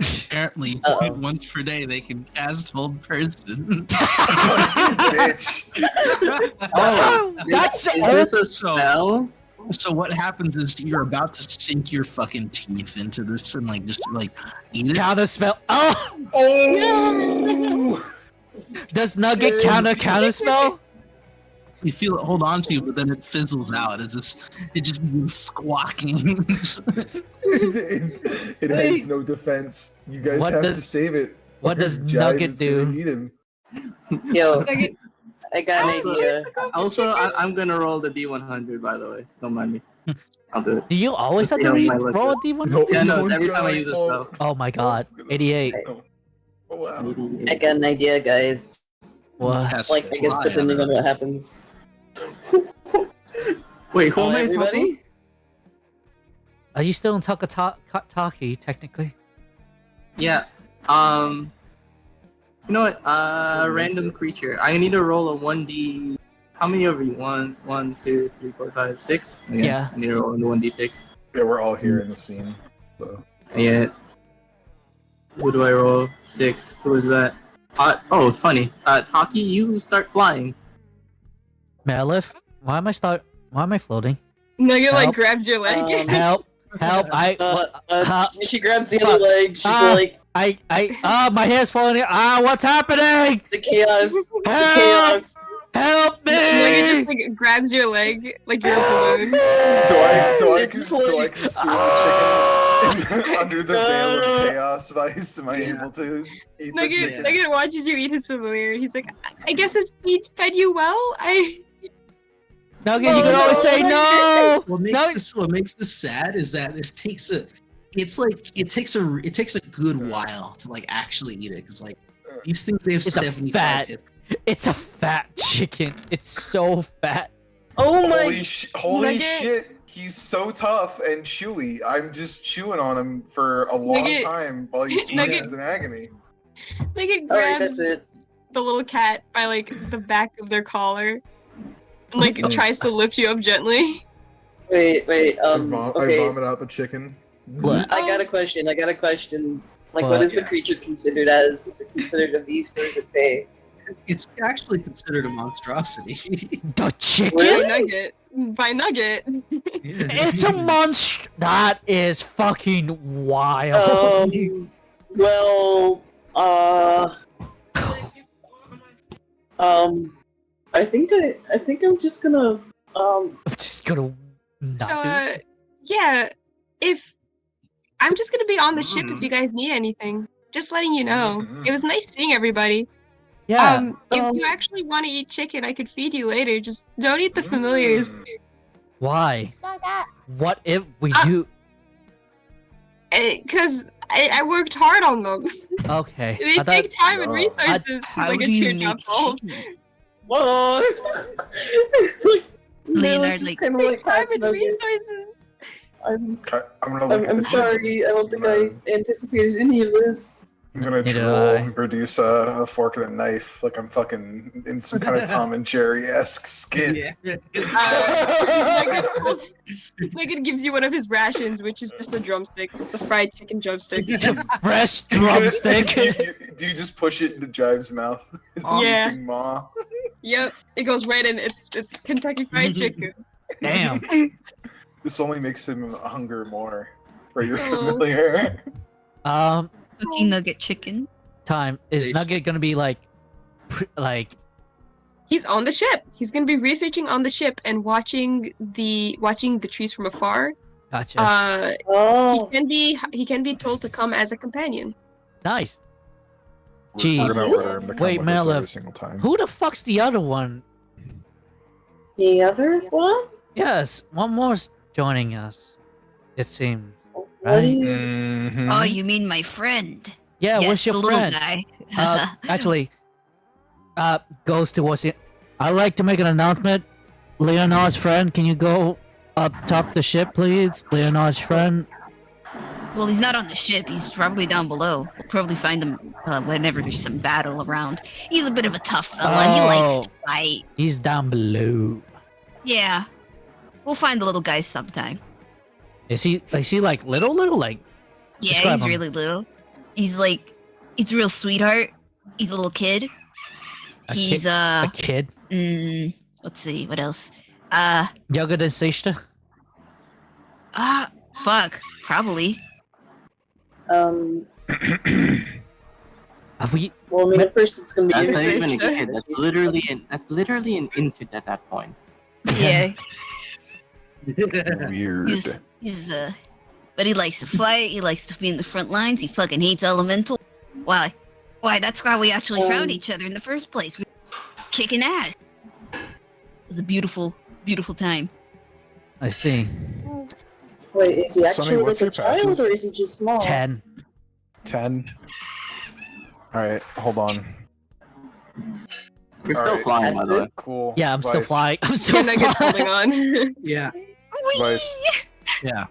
Apparently, Uh-oh. once per day they can cast hold person. Bitch. Oh, That's is this a So- spell? So what happens is you're about to sink your fucking teeth into this and like just like eat it. counter spell. Oh, Oh! does Nugget counter spell? You feel it hold on to you, but then it fizzles out. It just begins squawking. It has no defense. You guys What have does- to save it. what or does Jive Nugget is gonna do? eat him. Yo, Nugget, I got an Also- idea. Also, I'm gonna roll the D100, by the way. Don't mind me. I'll do it. Do you always have Let's to see how my luck roll a is. D1? No, Yeah, no, one's every gonna time I like use a pull- spell. Oh my god, one's gonna- 88. Oh, wow. I got an idea, guys. What? Yes, Like, I guess fly depending on on what happens. Wait, who Hello, am I talking? everybody? Are you still in Takataki, technically? Yeah. You know what? Random creature. I need to roll a 1d. How many of you? 1, 2, 3, 4, 5, 6? Yeah. I need to roll a 1d6. Yeah, we're all here in the scene. So. Yeah. Who do I roll? 6. Who is that? Oh, it's funny. Taki, you start flying. May I lift? Why am I floating? Nugget like Help. grabs your leg. Help! Help! She grabs the other leg. She's like, My hair's falling. What's happening? the chaos. The Help! chaos. Help me! Nugget just like grabs your leg like you're a balloon. Do I It's consume like- the chicken under the veil of chaos vice? Am I able to eat the Nugget, chicken? Nugget watches you eat his familiar. He's like, I guess he fed you well. Nugget, you can always say no. What makes this sad is that it takes a good while to like actually eat it because like these things they have It's a 75 fat- hit. It's a fat chicken. It's so fat. Oh my. Holy Nugget. shit! He's so tough and chewy. I'm just chewing on him for a long Nugget. time while he Nugget. screams in agony. Nugget Alright, grabs that's it. the little cat by like the back of their collar and like tries to lift you up gently. Wait. I Okay. vomit out the chicken. I got a question. Like, What? what is the creature considered as? Is it considered a beast or is it prey? It's actually considered a monstrosity. The chicken? By Nugget. It's a monster. That is fucking wild. Well, I think I'm just gonna I'm just gonna not So, do it. yeah, if I'm just gonna be on the ship if you guys need anything. Just letting you know. It was nice seeing everybody. Yeah. If you actually want to eat chicken, I could feed you later. Just don't eat the familiars. Why? What if we Uh, do? Because I worked hard on them. Okay. They I thought- take time and Yeah. resources to like a do you teardrop make balls. chicken? Whoa. Like, Leonard, just like- kind of like Time pats and Nugget. resources. I'm I'm gonna look at I'm the sorry. chicken. I don't think I anticipated any of this. I'm gonna Neither drool do I. and produce a fork and a knife, like I'm fucking in some kind of Tom and Jerry esque skit. Nugget gives you one of his rations, which is just a drumstick. It's a fried chicken drumstick. Fresh It's gonna- drumstick. do you just push it into Jive's mouth? It's Yeah. leaping maw. Yep, it goes right in. It's Kentucky Fried Chicken. Damn. This only makes him hunger more for your Oh. familiar. Cookie nugget chicken. Time is Nugget gonna be like He's on the ship. He's gonna be researching on the ship and watching the trees from afar. gotcha. He Oh, can be told to come as a companion. Nice. We're Gee. gonna order him to come Wait, with us every Melif, single time. who the fuck's the other one? The other one? Yes, one more's joining us. It seems. What Right? do you... Mhm. Oh, you mean my friend? Yeah, yes, what's your the little friend? guy. Actually, goes towards it. I'd like to make an announcement. Leonard's friend, can you go up top the ship, please? Leonard's friend. Well, he's not on the ship. He's probably down below. We'll probably find him whenever there's some battle around. He's a bit of a tough fella. He likes to fight. He's down below. Yeah. We'll find the little guy sometime. Is he like little like? Yeah, Describe he's him. really little. He's a real sweetheart. He's a little kid. He's a kid? Let's see, what else? Younger than Seishta? Fuck, probably. Have we? Well, I mean, of course it's gonna be... That's not your even a sister. kid. That's literally an infant at that point. Yeah. Weird. But he likes to fight. He likes to be in the front lines. He fucking hates elemental. Why? That's why we actually found each other in the first place. We were kicking ass. It was a beautiful, beautiful time. I see. Wait, is he Sonny, actually what's like a your passive? child or is he just small? 10. 10. Alright, hold on. You're still Alright. flying, by the way. Cool. Yeah, I'm still Vice. flying. I'm still Your nugget's flying. holding on. Yeah. Vice. Yeah.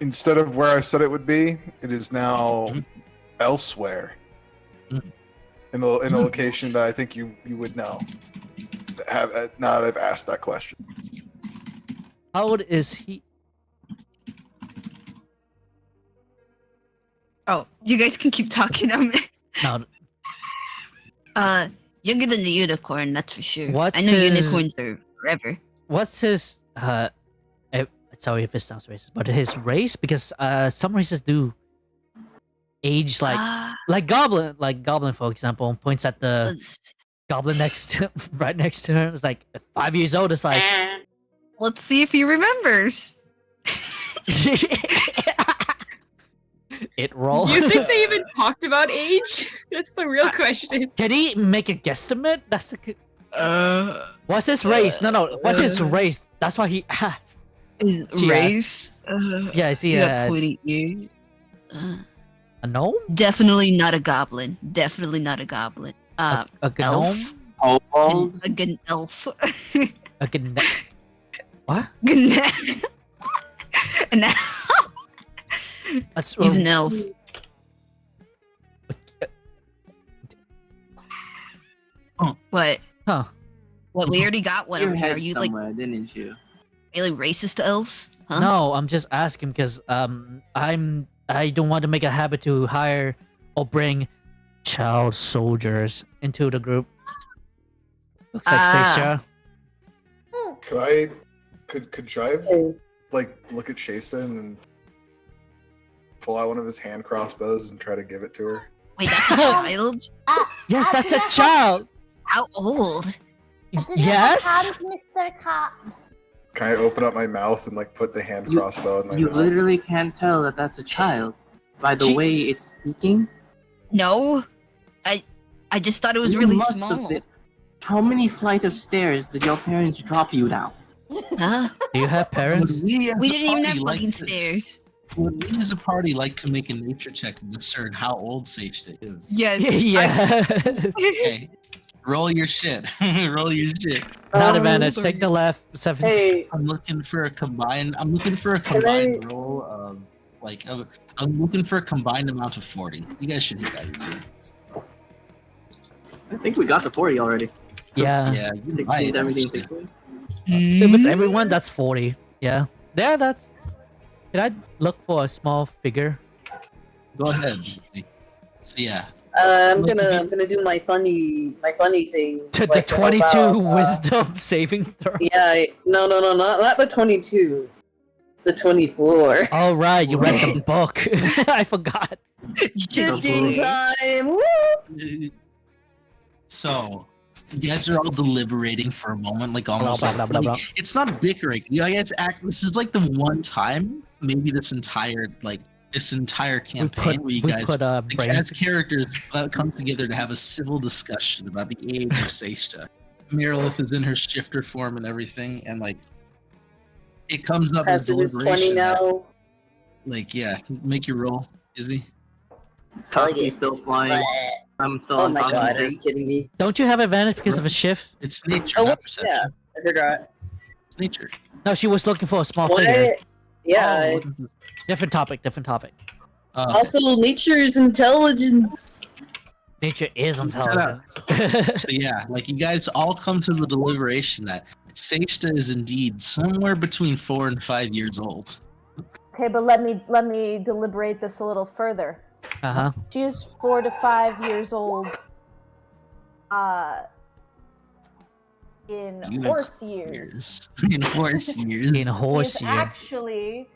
Instead of where I said it would be, it is now Mhm. elsewhere. Mhm. In a location that I think you would know. Now that I've asked that question. How old is he? Oh, you guys can keep talking. No, Younger than the unicorn, that's for sure. What's I know his- unicorns are forever. what's his sorry if it sounds racist, but his race, because some races do age like goblin for example points at the Let's goblin right next to her. It's like 5 years old. It's like let's see if he remembers. it rolls. Do you think they even talked about age? That's the real question. Can he make a guesstimate? That's a good. What's his race? No. What's his race? That's why he asked. His She race? Yeah, I see. He got pointy ears. A gnome? Definitely not a goblin. Definitely not a goblin. A elf. gnome? Kobold? A good elf. A gnome? What? An elf. That's He's an elf. What? Huh? What? We already got one. You Over here. Are had you like somewhere, didn't you? really racist to elves? Huh? No, I'm just asking because I don't want to make a habit to hire or bring child soldiers into the group. Looks like Seisha. Could Drive Hey, like look at Shasta and then pull out one of his hand crossbows and try to give it to her? Wait, that's a child? Yes, that's do a you have- child. How old? Do you have Yes. hands, Mr. Cat? Can I open up my mouth and like put the hand You- crossbow in my You mouth? literally can't tell that that's a child by the She- way it's speaking. No. I just thought it was You really must have small. been- How many flight of stairs did your parents drop you down? Huh? Do you have parents? We didn't even have fucking stairs. Would we as a party like to make a nature check to discern how old Seishta is? Yes. Yeah. Okay. Roll your shit. Roll your shit. Not advantage. Take the left. 17. Hey, I'm looking for a combined roll of I'm looking for a combined amount of 40. You guys should hit that. I think we got the 40 already. Yeah. Yeah, you 16, might, 17, actually. 16. If it's everyone, that's 40. Yeah. Yeah, that's. Can I look for a small figure? Go ahead. So yeah, I'm gonna do my funny thing. The like, 22 about, wisdom saving throw. Yeah, no, not the 22. The 24. Oh, right. You read the book. I forgot. Just in time. Woo! so you guys are all deliberating for a moment, like almost Blah, like, blah, blah, blah, blah. it's not bickering. You guys act. This is like the one time, maybe this entire like this entire campaign where you we guys, put brains. as characters, come together to have a civil discussion about the age of Seishta. Merilith is in her shifter form and everything, and like it comes up as Passive is 20 deliberation. that, now. Like, yeah, make your roll, Izzy. Taki's still flying. I'm still Oh on my top of god, are him. you kidding me? Don't you have advantage because of a shift? It's nature, Oh, not perception. yeah, I forgot. It's nature. No, she was looking for a small What? figure. Yeah. Oh, Different topic. Also, nature's intelligence. Nature is Shut intelligent. so yeah, like you guys all come to the deliberation that Seishta is indeed somewhere between 4 and 5 years old. Okay, but let me deliberate this a little further. Uh-huh. She's 4 to 5 years old. In horse years. In horse years. In horse She's year. actually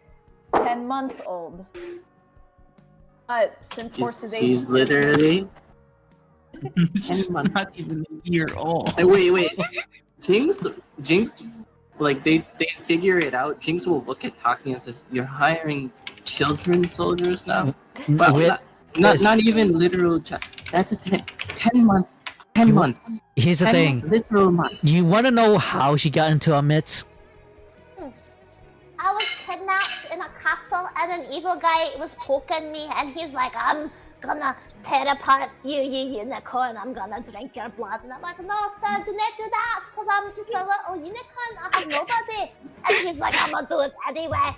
10 months old. But since horses age, She's literally 10 She's months. not even a year old. Hey, wait. Jinx, like they figure it out. Jinx will look at Taki and says, "You're hiring children soldiers now." Well, With- not even literal. That's a 10 months. 10 months. Here's the 10 thing. literal months. You want to know how she got into our midst? I was kidnapped in a castle and an evil guy was poking me and he's like, I'm gonna tear apart you unicorn, I'm gonna drink your blood. And I'm like, no sir, do not do that, because I'm just a little unicorn, I have nobody. And he's like, I'm gonna do it anyway.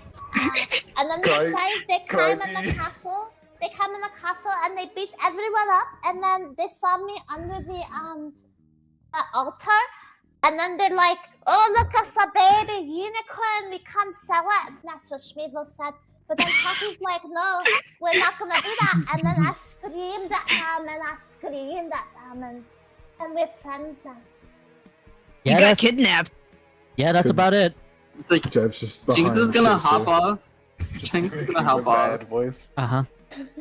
And then these guys, they climb in the castle. They come in the castle and they beat everyone up, and then they saw me under the altar, and then they're like, "Oh, look, it's a baby unicorn. We can't sell it." And that's what Shmeevel said. But then Taki's like, "No, we're not gonna do that." And then I screamed at them, and we're friends now. Yeah, You got that's kidnapped. yeah, that's about it. It's like Jeff's just Jinx is behind gonna Chaser. hop off Just Jinx is making gonna hop a bad off. voice. Uh-huh.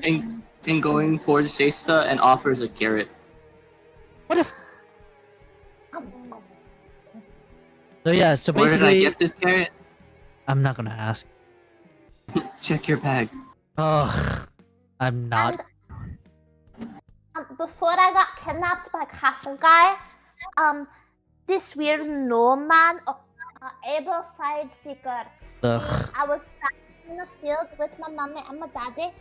and going towards Shasta and offers a carrot. What if? So yeah, so Where did I basically, get this carrot? I'm not gonna ask. Check your bag. Oh, I'm not. Before I got kidnapped by Castle Guy, this weird gnome man, able side seeker. Ugh. I was standing in the field with my mommy and my daddy,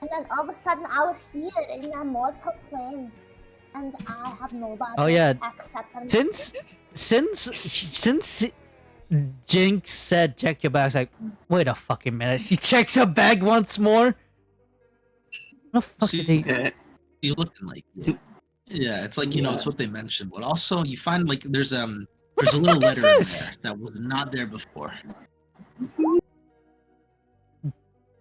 and then all of a sudden I was here in the mortal plane, and I have nobody. Oh, yeah. Except for Since Jinx said check your bags, like, wait a fucking minute. He checks her bag once more. What the fuck See, did he? You're looking like yeah, it's like, you know, it's what they mentioned, but also you find like there's a little fuck is letter in this? there that was not there before.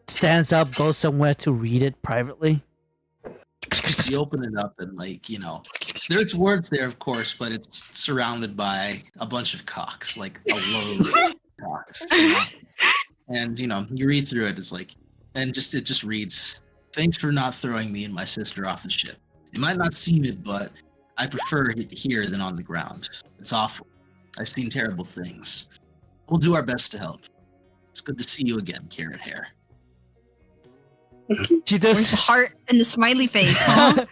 Stands up, goes somewhere to read it privately. You open it up and like, you know, there's words there, of course, but it's surrounded by a bunch of cocks, like a load of cocks. You know? And you know, you read through it, it's like, and it just reads, "Thanks for not throwing me and my sister off the ship. It might not seem it, but I prefer it here than on the ground. It's awful. I've seen terrible things. We'll do our best to help. It's good to see you again, Carrot Hair." She Where's just the heart and the smiley face, huh?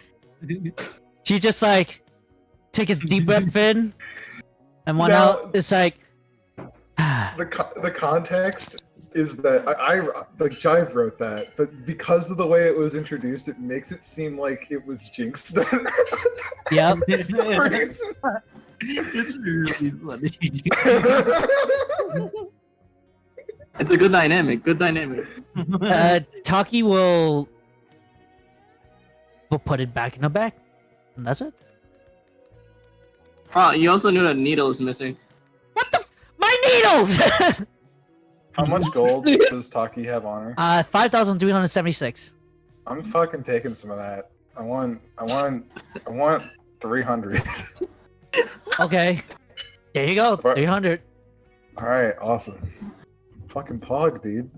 she just like take a deep breath in and one Now- out. It's like The context is that I like Jive wrote that, but because of the way it was introduced, it makes it seem like it was Jinx that. Yep. For some reason. It's really funny. It's a good dynamic. Good dynamic. Taki will put it back in her bag. And that's it. Oh, you also knew that needle was missing. My needles! How much gold does Taki have on her? 5,376. I'm fucking taking some of that. I want 300. Okay. There you go. 300. All right, awesome. Fucking pog, dude.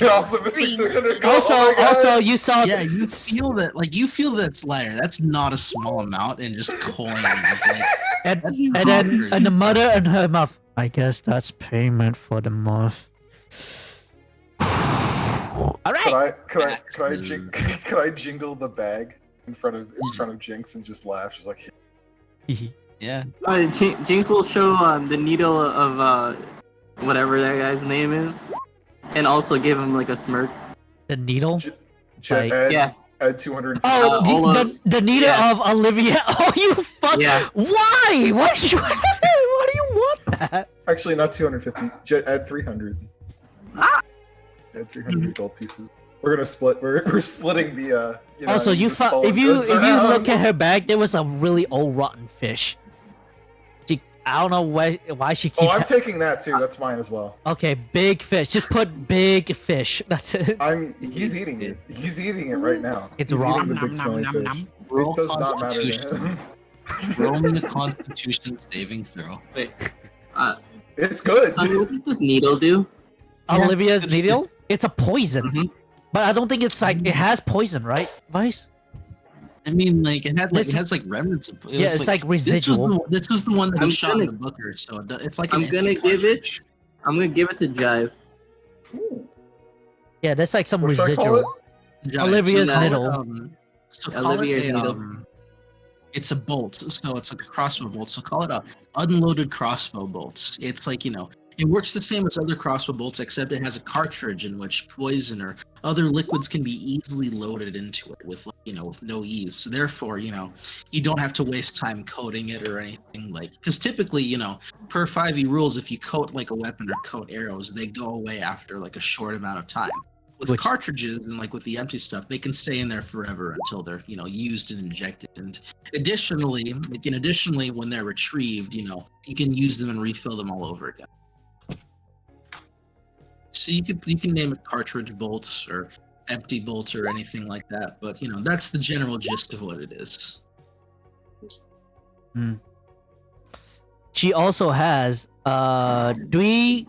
You're also missing 300 gold. Also, Oh my God. also, you saw. Yeah, you feel that it's lighter. That's not a small amount, and just coin. It's like, And, that's and then hungry. and the mother in her mouth. I guess that's payment for the month. All right. Could I jingle the bag in front of Jinx and just laugh? She's like, Yeah. Jinx will show the needle of whatever that guy's name is, and also give him like a smirk. The needle? Like- Add 250. Oh, the needle of Olivia. Oh, you fuck! Yeah. Why? Why do you want that? Actually, not 250. Add 300. Add 300 gold pieces. We're gonna split. We're splitting the. Also, if you look at her bag, there was a really old rotten fish. I don't know why she keeps. Oh, I'm taking that too. That's mine as well. Okay, big fish. Just put big fish. That's it. He's eating it. He's eating it right now. It's He's raw. eating the big smelly fish. It does not matter to him. Roll me the Constitution saving throw. Wait. It's good. Sonny, what does this needle do? Olivia's needle? It's a poison. Mm-hmm. But I don't think it's like it has poison, right, Vice? I mean, like it has like remnants. It's like residual. This was the one that he shot into Booker, so it's like. I'm gonna give it to Jive. Yeah, that's like some What should I call residual. it? Olivia's So needle. Olivia's needle. It's a bolt, so it's like a crossbow bolt. So call it a unloaded crossbow bolt. It's like it works the same as other crossbow bolts, except it has a cartridge in which poison or other liquids can be easily loaded into it with with no ease. So therefore, you don't have to waste time coating it or anything because typically, per 5e rules, if you coat like a weapon or coat arrows, they go away after like a short amount of time. With cartridges and like with the empty stuff, they can stay in there forever until they're used and injected. And additionally, when they're retrieved, you can use them and refill them all over again. So you can name it cartridge bolts or empty bolts or anything like that, but that's the general gist of what it is. She also has 3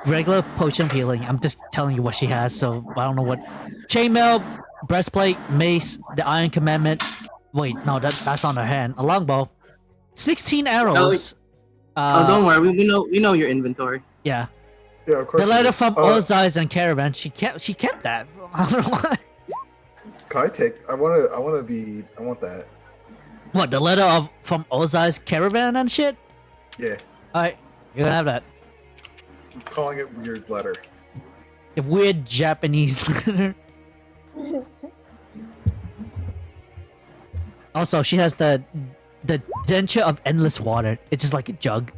regular potion of healing. I'm just telling you what she has, so I don't know what. Chainmail, breastplate, mace, the Iron Commandment. Wait, no, that's on her hand. A longbow, 16 arrows. Don't worry, we know your inventory. Yeah. Yeah, of course. The letter from Ozai's and Caravan. She kept that. I don't know why. Can I take? I want that. What, the letter from Ozai's Caravan and shit? Yeah. Alright, you're gonna have that. I'm calling it weird letter. A weird Japanese letter. Also, she has the denture of endless water. It's just like a jug.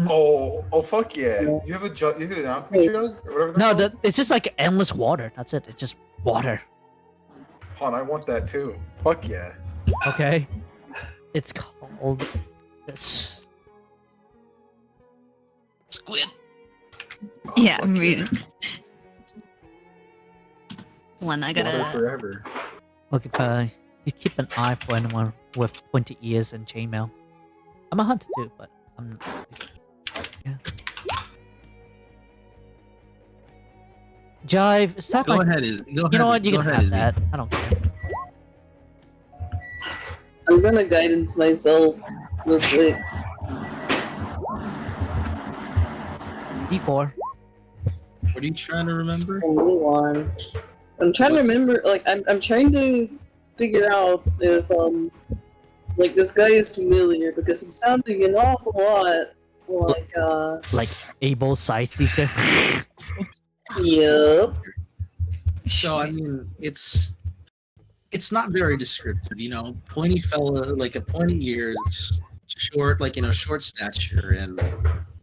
Oh, fuck yeah! You have a jug? You have an alchemy jug or whatever? No, it's just like endless water. That's it. It's just water. Hon, I want that too. Fuck yeah! Okay. It's called this. Squid. Oh, Yeah, fuck I'm reading. One, I Water gotta. forever. Look at you keep an eye for anyone with pointy ears and chainmail. I'm a hunter too, but I'm not. Yeah. Jive, stop. Go ahead, Izzy. Go ahead. You know what? You Go can ahead, have Izzy. that. I don't care. I'm gonna guidance myself real quick. D4. What are you trying to remember? Hold on. I'm trying to remember. Like, I'm trying to figure out if like this guy is familiar because he's sounding an awful lot like Able Sightseeker. Yep. So I mean, it's not very descriptive, Pointy fella, like a pointy ears, short, short stature and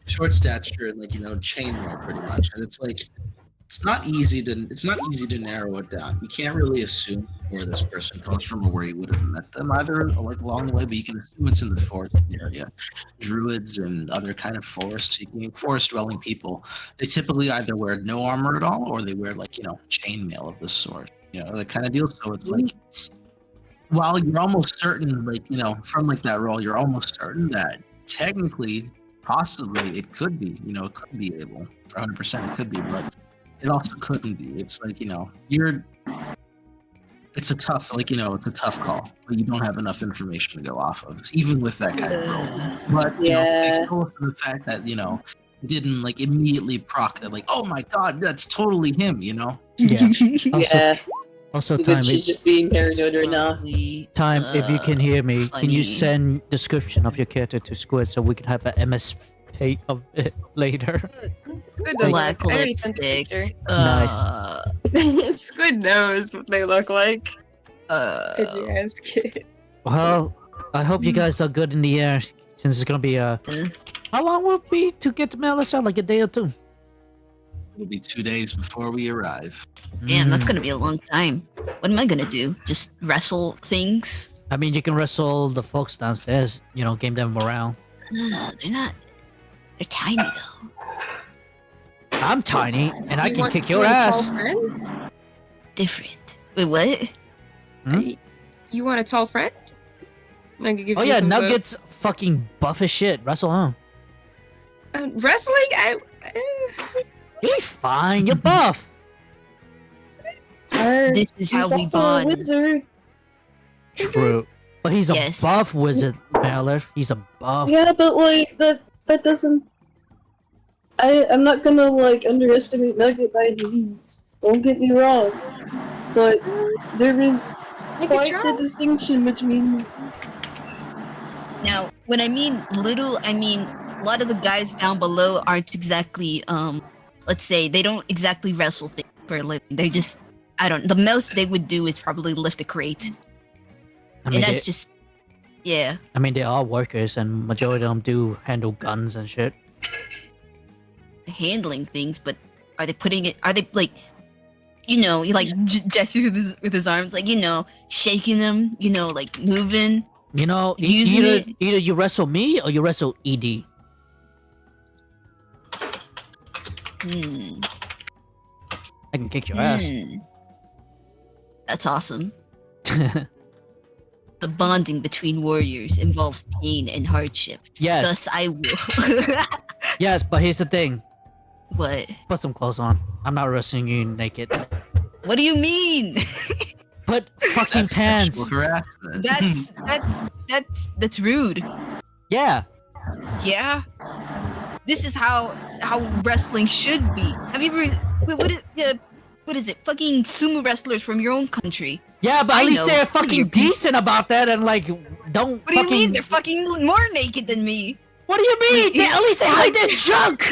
chainmail pretty much. And it's like it's not easy to narrow it down. You can't really assume where this person comes from or where you would have met them either along the way, but you can assume it's in the forest area. Druids and other kind of forest dwelling people, they typically either wear no armor at all or they wear chainmail of this sort. That kind of deal. So it's like while you're almost certain, from that role, you're almost certain that technically, possibly it could be, it could be able, 100% it could be, but it also couldn't be. It's it's a tough, it's a tough call, but you don't have enough information to go off of, even with that kind of role. But, Yeah. thanks to the fact that, didn't like immediately proc that, like, oh my god, that's totally him, you know? Yeah. Also, Yeah, also but time. she's just being paranoid right now. Probably, Time, if you can hear me, can you funny. send description of your character to Squid so we can have an MS Paint of it later? Squid Thank doesn't you. look. I already sent a lipstick. picture. Nice. Squid knows what they look like. Could you ask it? Well, I hope you guys are good in the air since it's gonna be how long will it be to get to Melissa? Like a day or two? It'll be 2 days before we arrive. Damn, that's Mm. gonna be a long time. What am I gonna do? Just wrestle things? I mean, you can wrestle the folks downstairs. You know, game them morale. They're not. They're tiny though. I'm tiny, and I You can want- kick you your want a tall ass. friend? Different. Wait, what? Hmm? You want a tall friend? I could give Oh you yeah, thumbs up. Nugget's fucking buff as shit. Wrestle him. Wrestling? You'll be fine. You're buff. This is how He's we also a bond. wizard. True. But he's a Yes. buff wizard, Malif. He's a buff. Yeah, but like that doesn't. I'm not gonna like underestimate Nugget by any means. Don't get me wrong, but there is I could quite the try. distinction between. Now, when I mean little, I mean a lot of the guys down below aren't exactly let's say they don't exactly wrestle things for a living. They're just the most they would do is probably lift a crate. I mean, And that's just yeah. they are workers, and majority of them do handle guns and shit. Handling things, but are they putting it? Are they like, you like Jesse with his arms, like shaking them, like moving. You know, Using either you wrestle me or you wrestle ED. Hmm. I can kick your ass. That's awesome. The bonding between warriors involves pain and hardship. Yes, Thus, I will. yes, but here's the thing. What? Put some clothes on. I'm not wrestling you naked. What do you mean? Put fucking That's pants. sexual harassment. That's rude. Yeah. Yeah. This is how wrestling should be. Have you ever? Wait, what is it? Fucking sumo wrestlers from your own country. Yeah, but I at least know. they're What are you, fucking decent about that and like don't. What do you mean? They're fucking more naked than me. What do you mean? Wait, At least they hide their junk.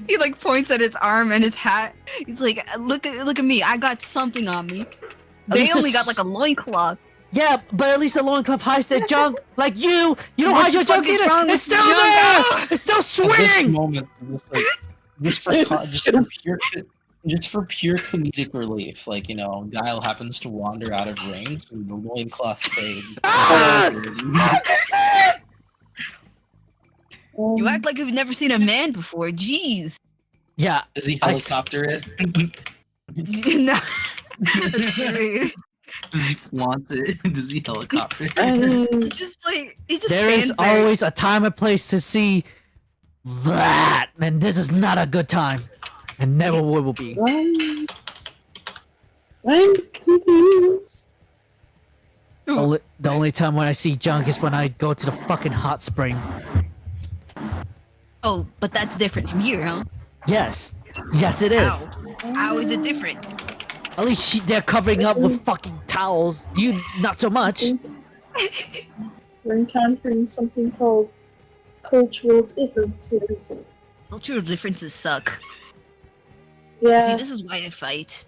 He like points at his arm and his hat. He's like, look at me. I got something on me. They least only it's- got like a loincloth. Yeah, but at least the loincloth hides their junk. Like you don't What hide your the fuck junk is either. wrong It's with still there. junk? It's still At this swinging. moment, just for pure comedic relief, like Guile happens to wander out of range and the loincloth fade. Ah! You act like you've never seen a man before. Jeez. Yeah. Does he I helicopter it? No. That's great. Does he flaunt it? Does he helicopter it? He just There is stands there. always a time and place to see that, and this is not a good time, and never will be. I'm confused. The only time when I see junk is when I go to the fucking hot spring. Oh, but that's different from here, huh? Yes, yes, it is. How is it different? At least they're covering up with fucking towels. You, not so much. We're encountering something called cultural differences. Cultural differences suck. See, Yeah. this is why I fight.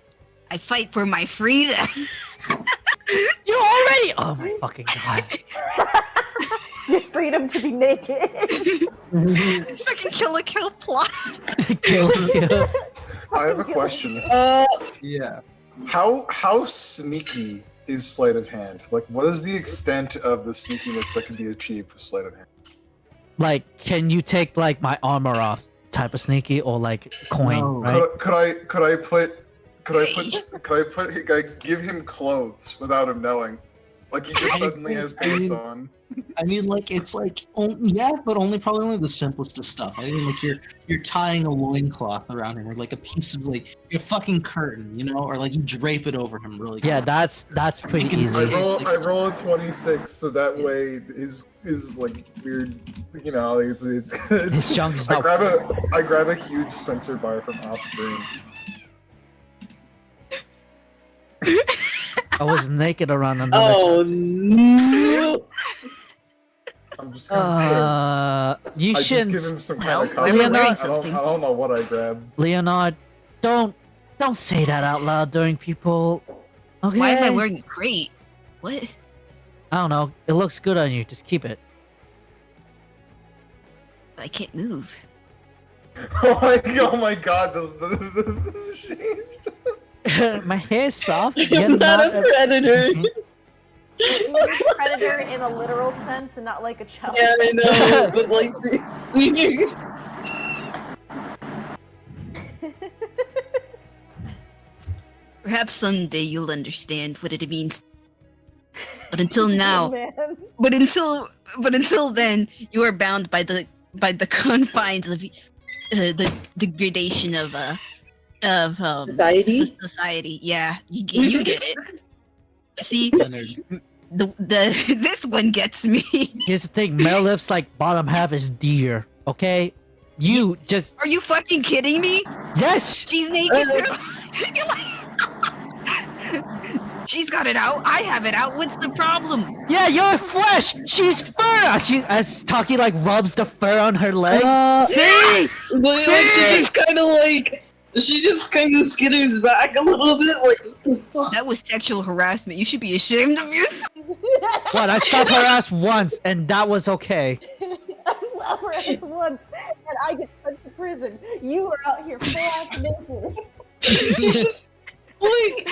I fight for my freedom. You already. Oh my fucking god. Your freedom to be naked. It's fucking kill plot. Kill you. I have a question. Yeah. How sneaky is sleight of hand? Like, what is the extent of the sneakiness that can be achieved with sleight of hand? Like, can you take like my armor off? Type of sneaky or like coin, No. right? Could I give him clothes without him knowing? Like he just suddenly has pants on. I mean, like it's like yeah, but probably only the simplest of stuff. I mean, like you're tying a loincloth around him, or like a piece of like a fucking curtain, you know, or like you drape it over him really. Yeah, quick. that's pretty I easy. I roll a 26, so that way his like weird, you know, it's His junk is I not. grab a huge sensor bar from off screen. I was naked around another. Oh no! I'm just gonna You I just shouldn't. give him some Well, kind of I'm cover. wearing I something. don't know what I grabbed. Leonard, don't say that out loud during people. Okay. Why am I wearing a crate? What? I don't know. It looks good on you. Just keep it. I can't move. Oh my god, the she's My hair's soft. I'm You're not a predator. Predator in a literal sense and not like a child. Yeah, I know, but like, Perhaps someday you'll understand what it means. But until now, Man. but until then, you are bound by the confines of the degradation of Society? Society. Yeah, you get it. See, Leonard, this one gets me. Here's the thing. Male lips like bottom half is deer. Okay. You just Are you fucking kidding me? yes. She's naked too. You're like- She's got it out. I have it out. What's the problem? Yeah, you're flesh. She's fur. As Taki like rubs the fur on her leg. See? Like, she just kind of skitters back a little bit, like, what the fuck? That was sexual harassment. You should be ashamed of yourself. What? I slapped her ass once, and that was okay. I slapped her ass once and I get sent to prison. You are out here full ass naked. You just, like,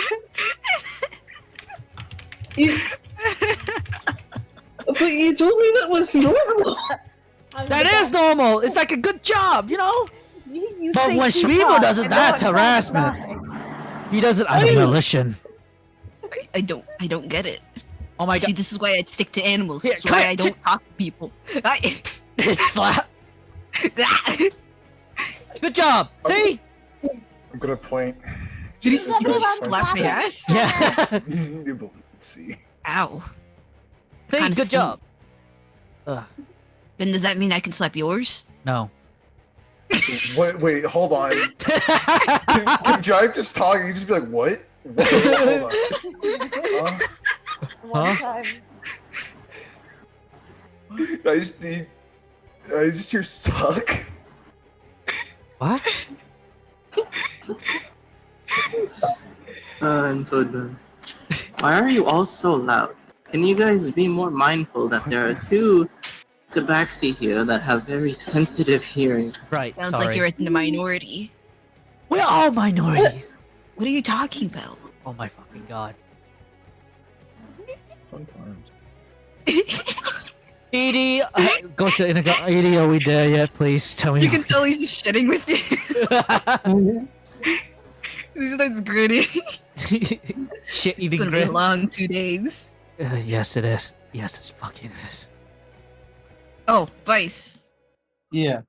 but you told me that was normal. That is normal. It's like a good job, you know. You But say when keep Shrivo on, does it, and that's no, harassment. not. He does it out of volition. I don't get it. Oh my See, god. this is why I'd stick to animals. Here, This is why cut I it. don't talk to people. Slap. Good job. See? I'm gonna point. Did he Does everyone slap slap my their ass? Yeah. Let's see. Ow. See? Kinda Good job. Then does that mean I can slap yours? No. Wait, hold on. Can Jive just talk? You just be like, what? Hold on. One Huh? time. I just hear suck. What? I'm so done. Why are you all so loud? Can you guys be more mindful that there are two tabaxi here that have very sensitive hearing? Right. Sounds sorry. like you're in the minority. We're all minorities. What are you talking about? Oh my fucking god. Fun times. Edie, go to Edie, are we there yet? Please tell me. You can tell he's just shitting with you. He starts grinning. Shit It's eating gonna be a grin. long 2 days. Yes, it is. Yes, it fucking is. Oh, Vice. yeah.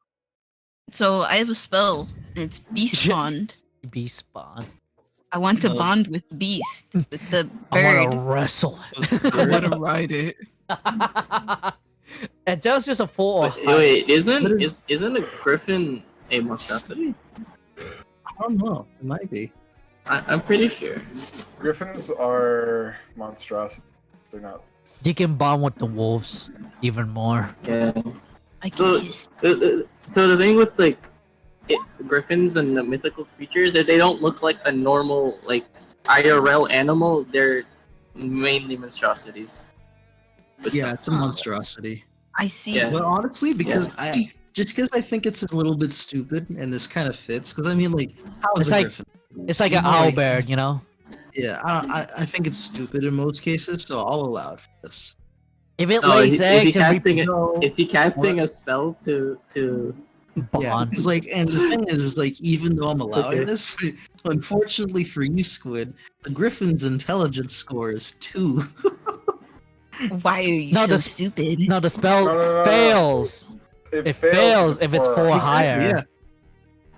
So I have a spell, and it's Beast Bond. Beast spawn. I want to Oh. bond with the beast, with the I bird. want to wrestle. I want to ride it. And that's just a full. Wait, isn't a griffin a monstrosity? I don't know. It might be. I'm pretty sure. Griffins are monstrosity. They're not. You can bond with the wolves even more. Yeah. I can So, kiss. so the thing with like griffins and the mythical creatures, if they don't look like a normal like IRL animal, they're mainly monstrosities. Which Yeah, sucks. it's a monstrosity. I see. Yeah. But honestly, because I think it's a little bit stupid, and this kind of fits. Because I mean, like, how is It's a like- griffin? It's like You an know, owl bear, you know. Yeah, I think it's stupid in most cases, so I'll allow it for this. If it Oh, lays is he eggs and casting it? No, Is he casting a spell to? yeah, bond. because like, and the thing is, like, even though I'm allowing Okay. this, unfortunately for you, Squid, the griffin's intelligence score is 2. Why are you No, so the- stupid? No, the spell No. fails. It fails if it's 4 or higher. higher. Yeah.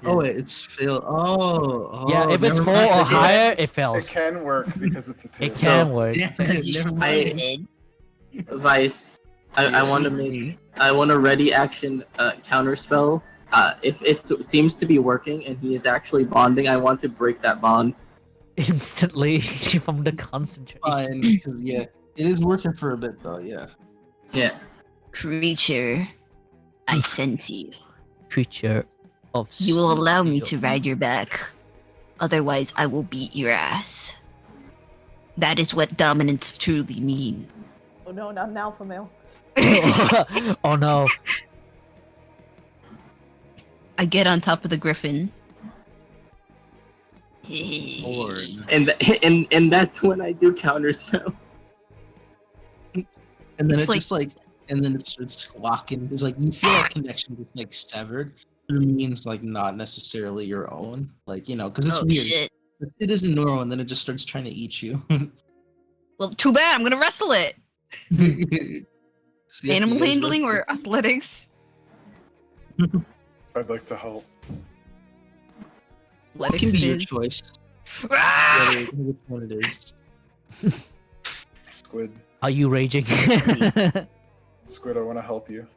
Oh, wait, it's Phil. Oh, Yeah, if it's never 4 mind. or Is it- higher, it It fails. can work because it's a 2. It can work. Damn Because it, you're never mind. stupid. Vice. I want to make. I want a ready action counter spell. If it seems to be working and he is actually bonding, I want to break that bond. Instantly from the concentration. Fine, because yeah, it is working for a bit though. Yeah. Yeah. Creature, I sense you. Creature of You will allow me to steel. ride your back. Otherwise, I will beat your ass. That is what dominance truly mean. Oh no, not an alpha male. Oh no. I get on top of the griffin. Lord. And that's when I do counter spell. And then It's it's like- just like, and then it starts squawking. It's like you feel that connection just like severed. It means like not necessarily your own, like because it's Oh weird. shit. It isn't normal, and then it just starts trying to eat you. Well, too bad. I'm gonna wrestle it. So, yeah, Animal you guys handling wrestle. or athletics? I'd like to help. What Athletics can be it your is. choice? Ah! Which one it is? Squid. Are you raging? Squid, I want to help you.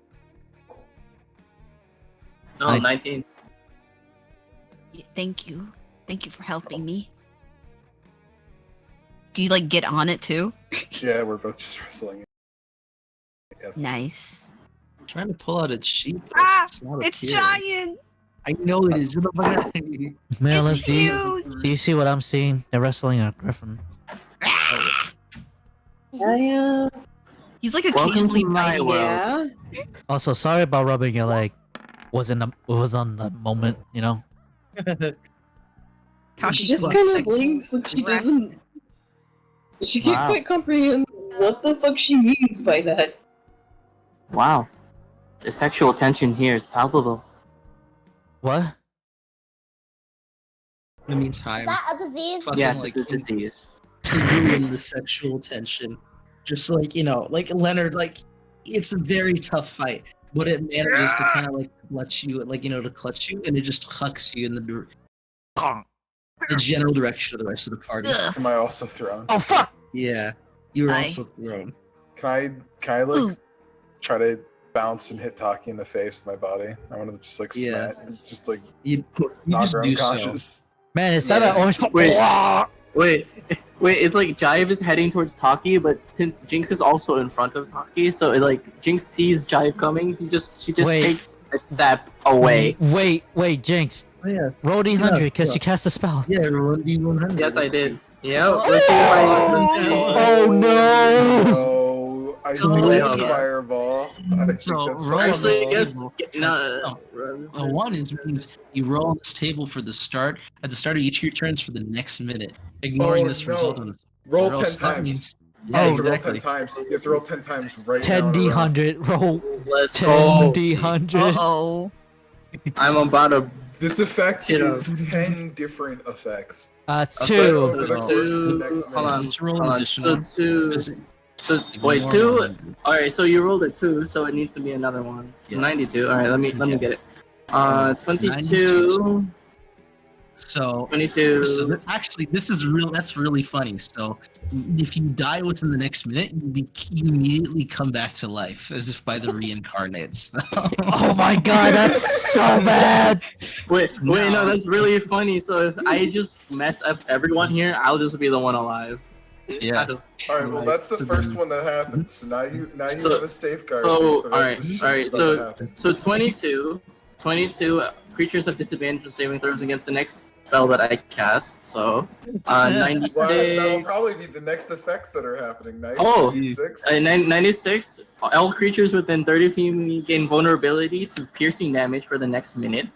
Oh, I- 19. Yeah, thank you. Thank you for helping me. Do you like get on it too? Yeah, we're both just wrestling it. Yes. Nice. I'm trying to pull out its sheep. but Ah! not It's appearing. giant! I know it is. Melon, It's do you see what I'm seeing? They're wrestling a griffin. He's like Welcome occasionally to my biting world. it. Also, sorry about rubbing your leg. Was on the moment, you know. She Tashi just looks kind of like blinks like she rest- doesn't. She can't Wow. quite comprehend what the fuck she means by that. Wow. The sexual tension here is palpable. What? It means Is time. that a disease? Fucking, Yes, like, it's a disease. to ruin the sexual tension. Just like like Leonard, like it's a very tough fight, but it manages to kind of like clutch you, to clutch you, and it just hucks you in the general direction of the rest of the party. Ugh. Am I also thrown? Oh fuck! Yeah, you're Aye. also thrown. Can I like Ooh. try to bounce and hit Taki in the face with my body? I want to just like Yeah. smack, just like You knock just her do so. unconscious. Man, is that Yes. an orange? Wait. Wah! Wait, it's like Jive is heading towards Taki, but since Jinx is also in front of Taki, so Jinx sees Jive coming, she just Wait. takes a step away. Wait, Jinx. Oh, yeah, Roll D100 because yeah. you cast a spell. yeah, everyone D100. Yes, I did. Yep, let's see if I Oh no! No, I Oh, think yeah. it's fireball. I think Bro, that's roll fireball. Actually, I on guess this no. one means you roll on this table for the start at the start of each of your turns for the next minute, ignoring Oh, this no. result on the Roll or 10 else that times. means- You Yeah, have to roll exactly. 10 times. You have to roll 10 times right 10 now. in a row. D100. Roll Let's 10 go. D100. Uh-oh. I'm about to. This effect Shit is 10 different effects. Two. Over the course of the next Hold on. Let's roll Hold on. additional. So two. Just So ignore wait, two. one. All right. So you rolled a 2, so it needs to be another one. So Yeah. 92. All right. Let me get it. 22. 92. So 22. actually, this is real. That's really funny. So, if you die within the next minute, you immediately come back to life, as if by the reincarnates. Oh my god, that's so bad. Wait, no, No. that's really funny. So if I just mess up everyone here, I'll just be the one alive. I Yeah. just, Alright, well, that's the So first then- one that happens. So now you So- have a safeguard. so, against the rest alright, of the shit alright, that's about to so- happen. so 22 creatures have disadvantage on saving throws against the next spell that I cast. So 96. Well, that'll probably be the next effects that are happening. Nice. Oh. 96. 96. All creatures within 30 feet of me gain vulnerability to piercing damage for the next minute.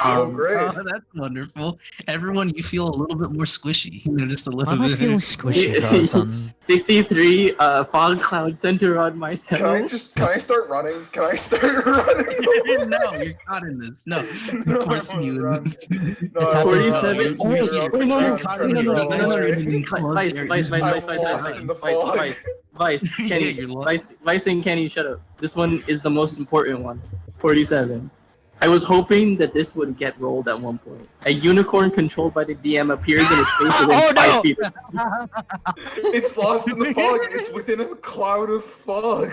Oh, Um, great. Oh, that's wonderful. Everyone, you feel a little bit more squishy. Just a little I'm not bit. feeling squishy, son. 63 fog cloud center on my Can I cell. can I start running? Can I start running? No, you're not in this. No, No, of course I wanna you in run. this. No, It's I wanna run. 47. I wanna speed her up Wait, and no, run no, and try no, to no, get no, out no, of no, this no. way. Vice, I'm Kenny, lost in the fog. Vice and Kenny, shut up. This one is the most important one. 47. I was hoping that this would get rolled at one point. A unicorn controlled by the DM appears in a space within Oh, 5 no! feet. It's lost in the fog. It's within a cloud of fog.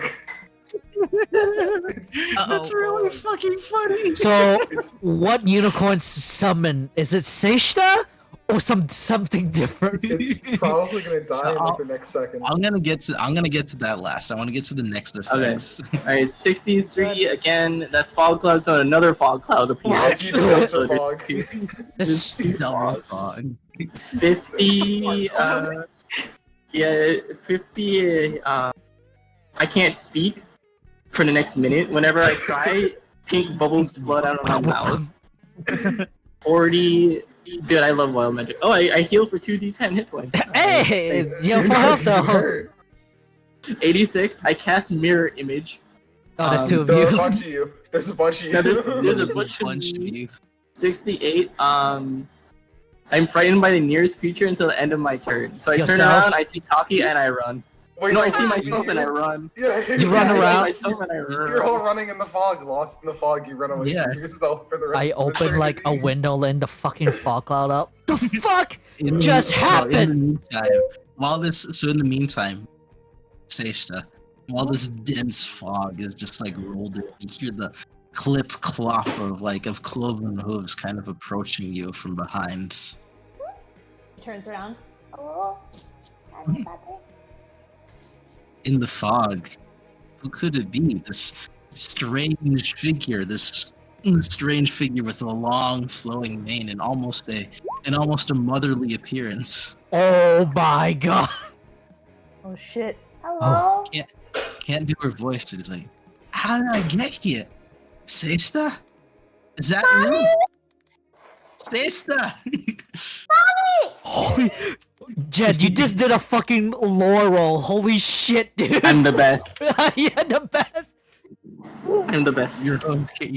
That's really fucking funny. So, what unicorn summon? Is it Seishta? Or something different? It's probably gonna die So in like the next second. I'm gonna get to that last. I want to get to the next effects. Alright, 63 again. That's fog cloud, so another fog cloud appears. That's you do that So for there's fog. two. This There's two Double fogs. fog. 50. Yeah, 50. I can't speak for the next minute. Whenever I try, pink bubbles flood out of my mouth. 40. Dude, I love wild magic. Oh, I heal for 2d10 hit points. Hey! Thanks. Yo, for health You though. hurt. 86. I cast mirror image. Oh, there's two of There are a you. bunch of you. There's a bunch of you. Now, there's a bunch of you. 68. I'm frightened by the nearest creature until the end of my turn. So I turn Yourself? around, I see Taki, and I run. Wait, No, I no, see you- myself and I run. Yeah, You run I see around? myself and I You're all run. running in the fog, lost in the fog. You run away Yeah. from yourself for the rest I of open like a eternity. window, letting the fucking fog cloud up. The fuck In just in the happened? meantime, in the meantime, Seishta, while this dense fog is just like rolled in, you hear the clip clop of cloven hooves kind of approaching you from behind. He turns around. Oh, Daddy, Daddy. In the fog, who could it be? This strange figure, with a long flowing mane and almost a motherly appearance. Oh my god. Oh shit. Hello? Can't do her voice. It's like, how did I get here? Seishta? Is that you? Seishta! Holy Jed, you just did a fucking lore roll. Holy shit, dude. I'm the best. Yeah, the best. I'm the best. Your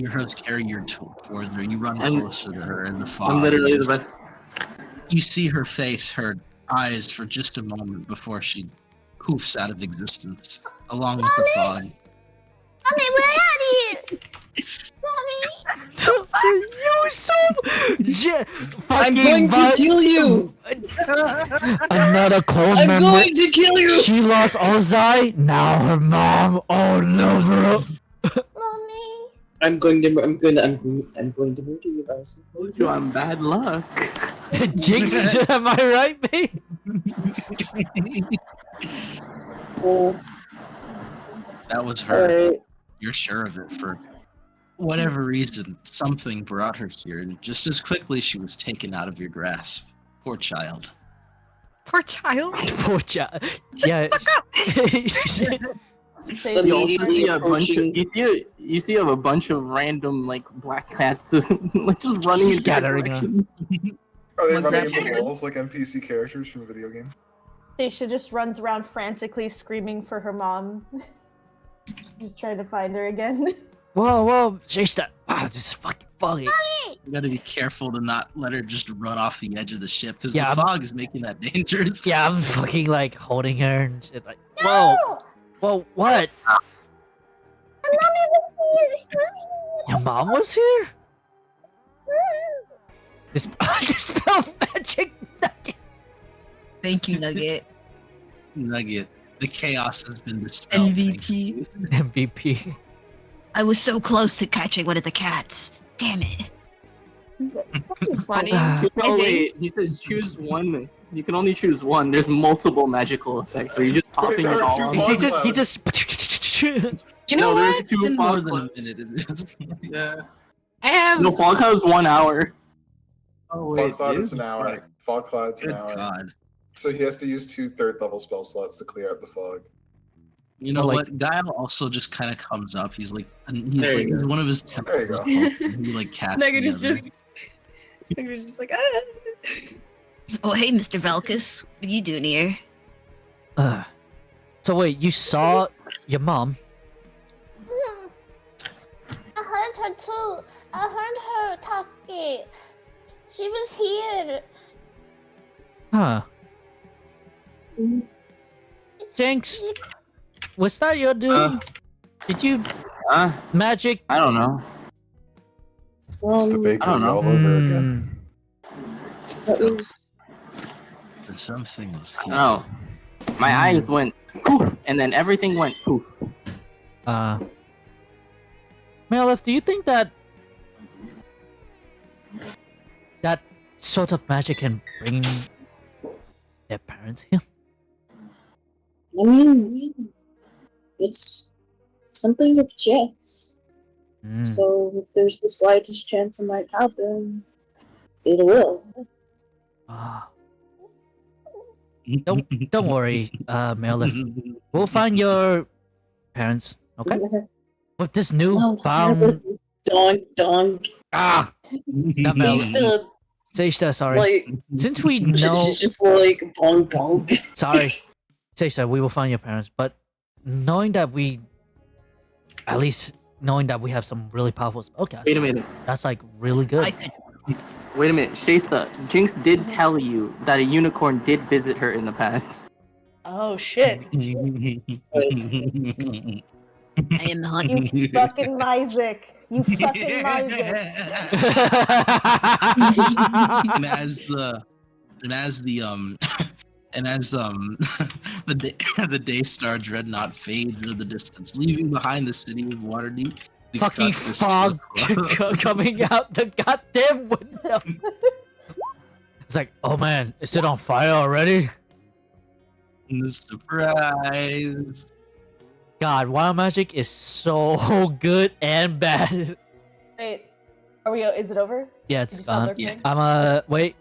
host carry your towards her. You run I'm- closer to her in the fog. I'm literally and the best. You see her face, her eyes for just a moment before she poofs out of existence, along with the fog. Mommy, we're out of here! Mommy! You so Jed, I'm fucking going to vi- kill you! Another cold I'm member. going to kill you! She lost Ozai, now her mom. Oh no, bro. Mommy! I'm going to murder you guys. Told you I'm bad luck. Jinx, am I right, babe? That was her. You're sure of it. For whatever reason, something brought her here, and just as quickly she was taken out of your grasp. Poor child. Poor child. Poor child. Yeah. The You also see a bunch of approaching- you see a bunch of random like black cats like just running in different Scattering directions. Are they What's running that? into walls like NPC characters from a video game? Daisha just runs around frantically screaming for her mom. She's trying to find her again. Whoa, chase that. Wow, this is fucking foggy. You gotta be careful to not let her just run off the edge of the ship, because Yeah, the I'm- fog is making that dangerous. Yeah, I'm fucking like holding her and shit. Like, whoa, what? Mommy was here! She was here! Your mom was here? This dispel magic nugget. Thank you, Nugget. Nugget, the chaos has been dispelled. MVP. MVP. I was so close to catching one of the cats. Damn it. It's funny. Ah. Oh wait, he says choose one. You can only choose one. There's multiple magical effects, so you're just popping there it are all. two on. fog He just. You know No, what? there's two More fog than a clouds. minute in this. Yeah. I have. No, fog cloud's 1 hour. Oh Fog cloud it is is? an hour. Fog cloud's an Good hour. God. So he has to use 2 third level spell slots to clear out the fog. You know like- what? Guile also just kind of comes up. He's like, There you he's go. one of his There you tentacles. go. He like casts Negative the other. Negative just like, ah. Oh, hey, Mr. Valkus. What are you doing here? So wait, you saw your mom? Hmm. I heard her too. I heard her talking. She was here. Huh. Jinx, was that your doing? Did you magic? I don't know. It's the Um, bakery I don't know. all over again. that was Something was I here. don't know. My eyes went poof, and then everything went poof. Malif, do you think that that sort of magic can bring their parents here? I mean, it's something of chance. Mm. So if there's the slightest chance it might happen, it will. Ah. Don't worry, Malif. We'll find your parents, okay? With this new No, found donk. not He's Malif. still Seishta, sorry. like Since we know she's just like bonk bonk. sorry. Seishta, we will find your parents, but knowing that we at least knowing that we have some really powerful spellcasters, Wait a minute. that's like really good. I could. Wait a minute. Shasta, Jinx did tell you that a unicorn did visit her in the past. Oh shit! I am the hunter. You fucking Isaac! You fucking Isaac! The Daystar dreadnought fades into the distance, leaving behind the city of Waterdeep. we Fucking cut this fog to a close. coming out the goddamn window. It's like, oh man, is it on fire already? The surprise. God, wild magic is so good and bad. Wait, are we? Is it over? Yeah, Did it's you stop gone. lurking? I'm wait.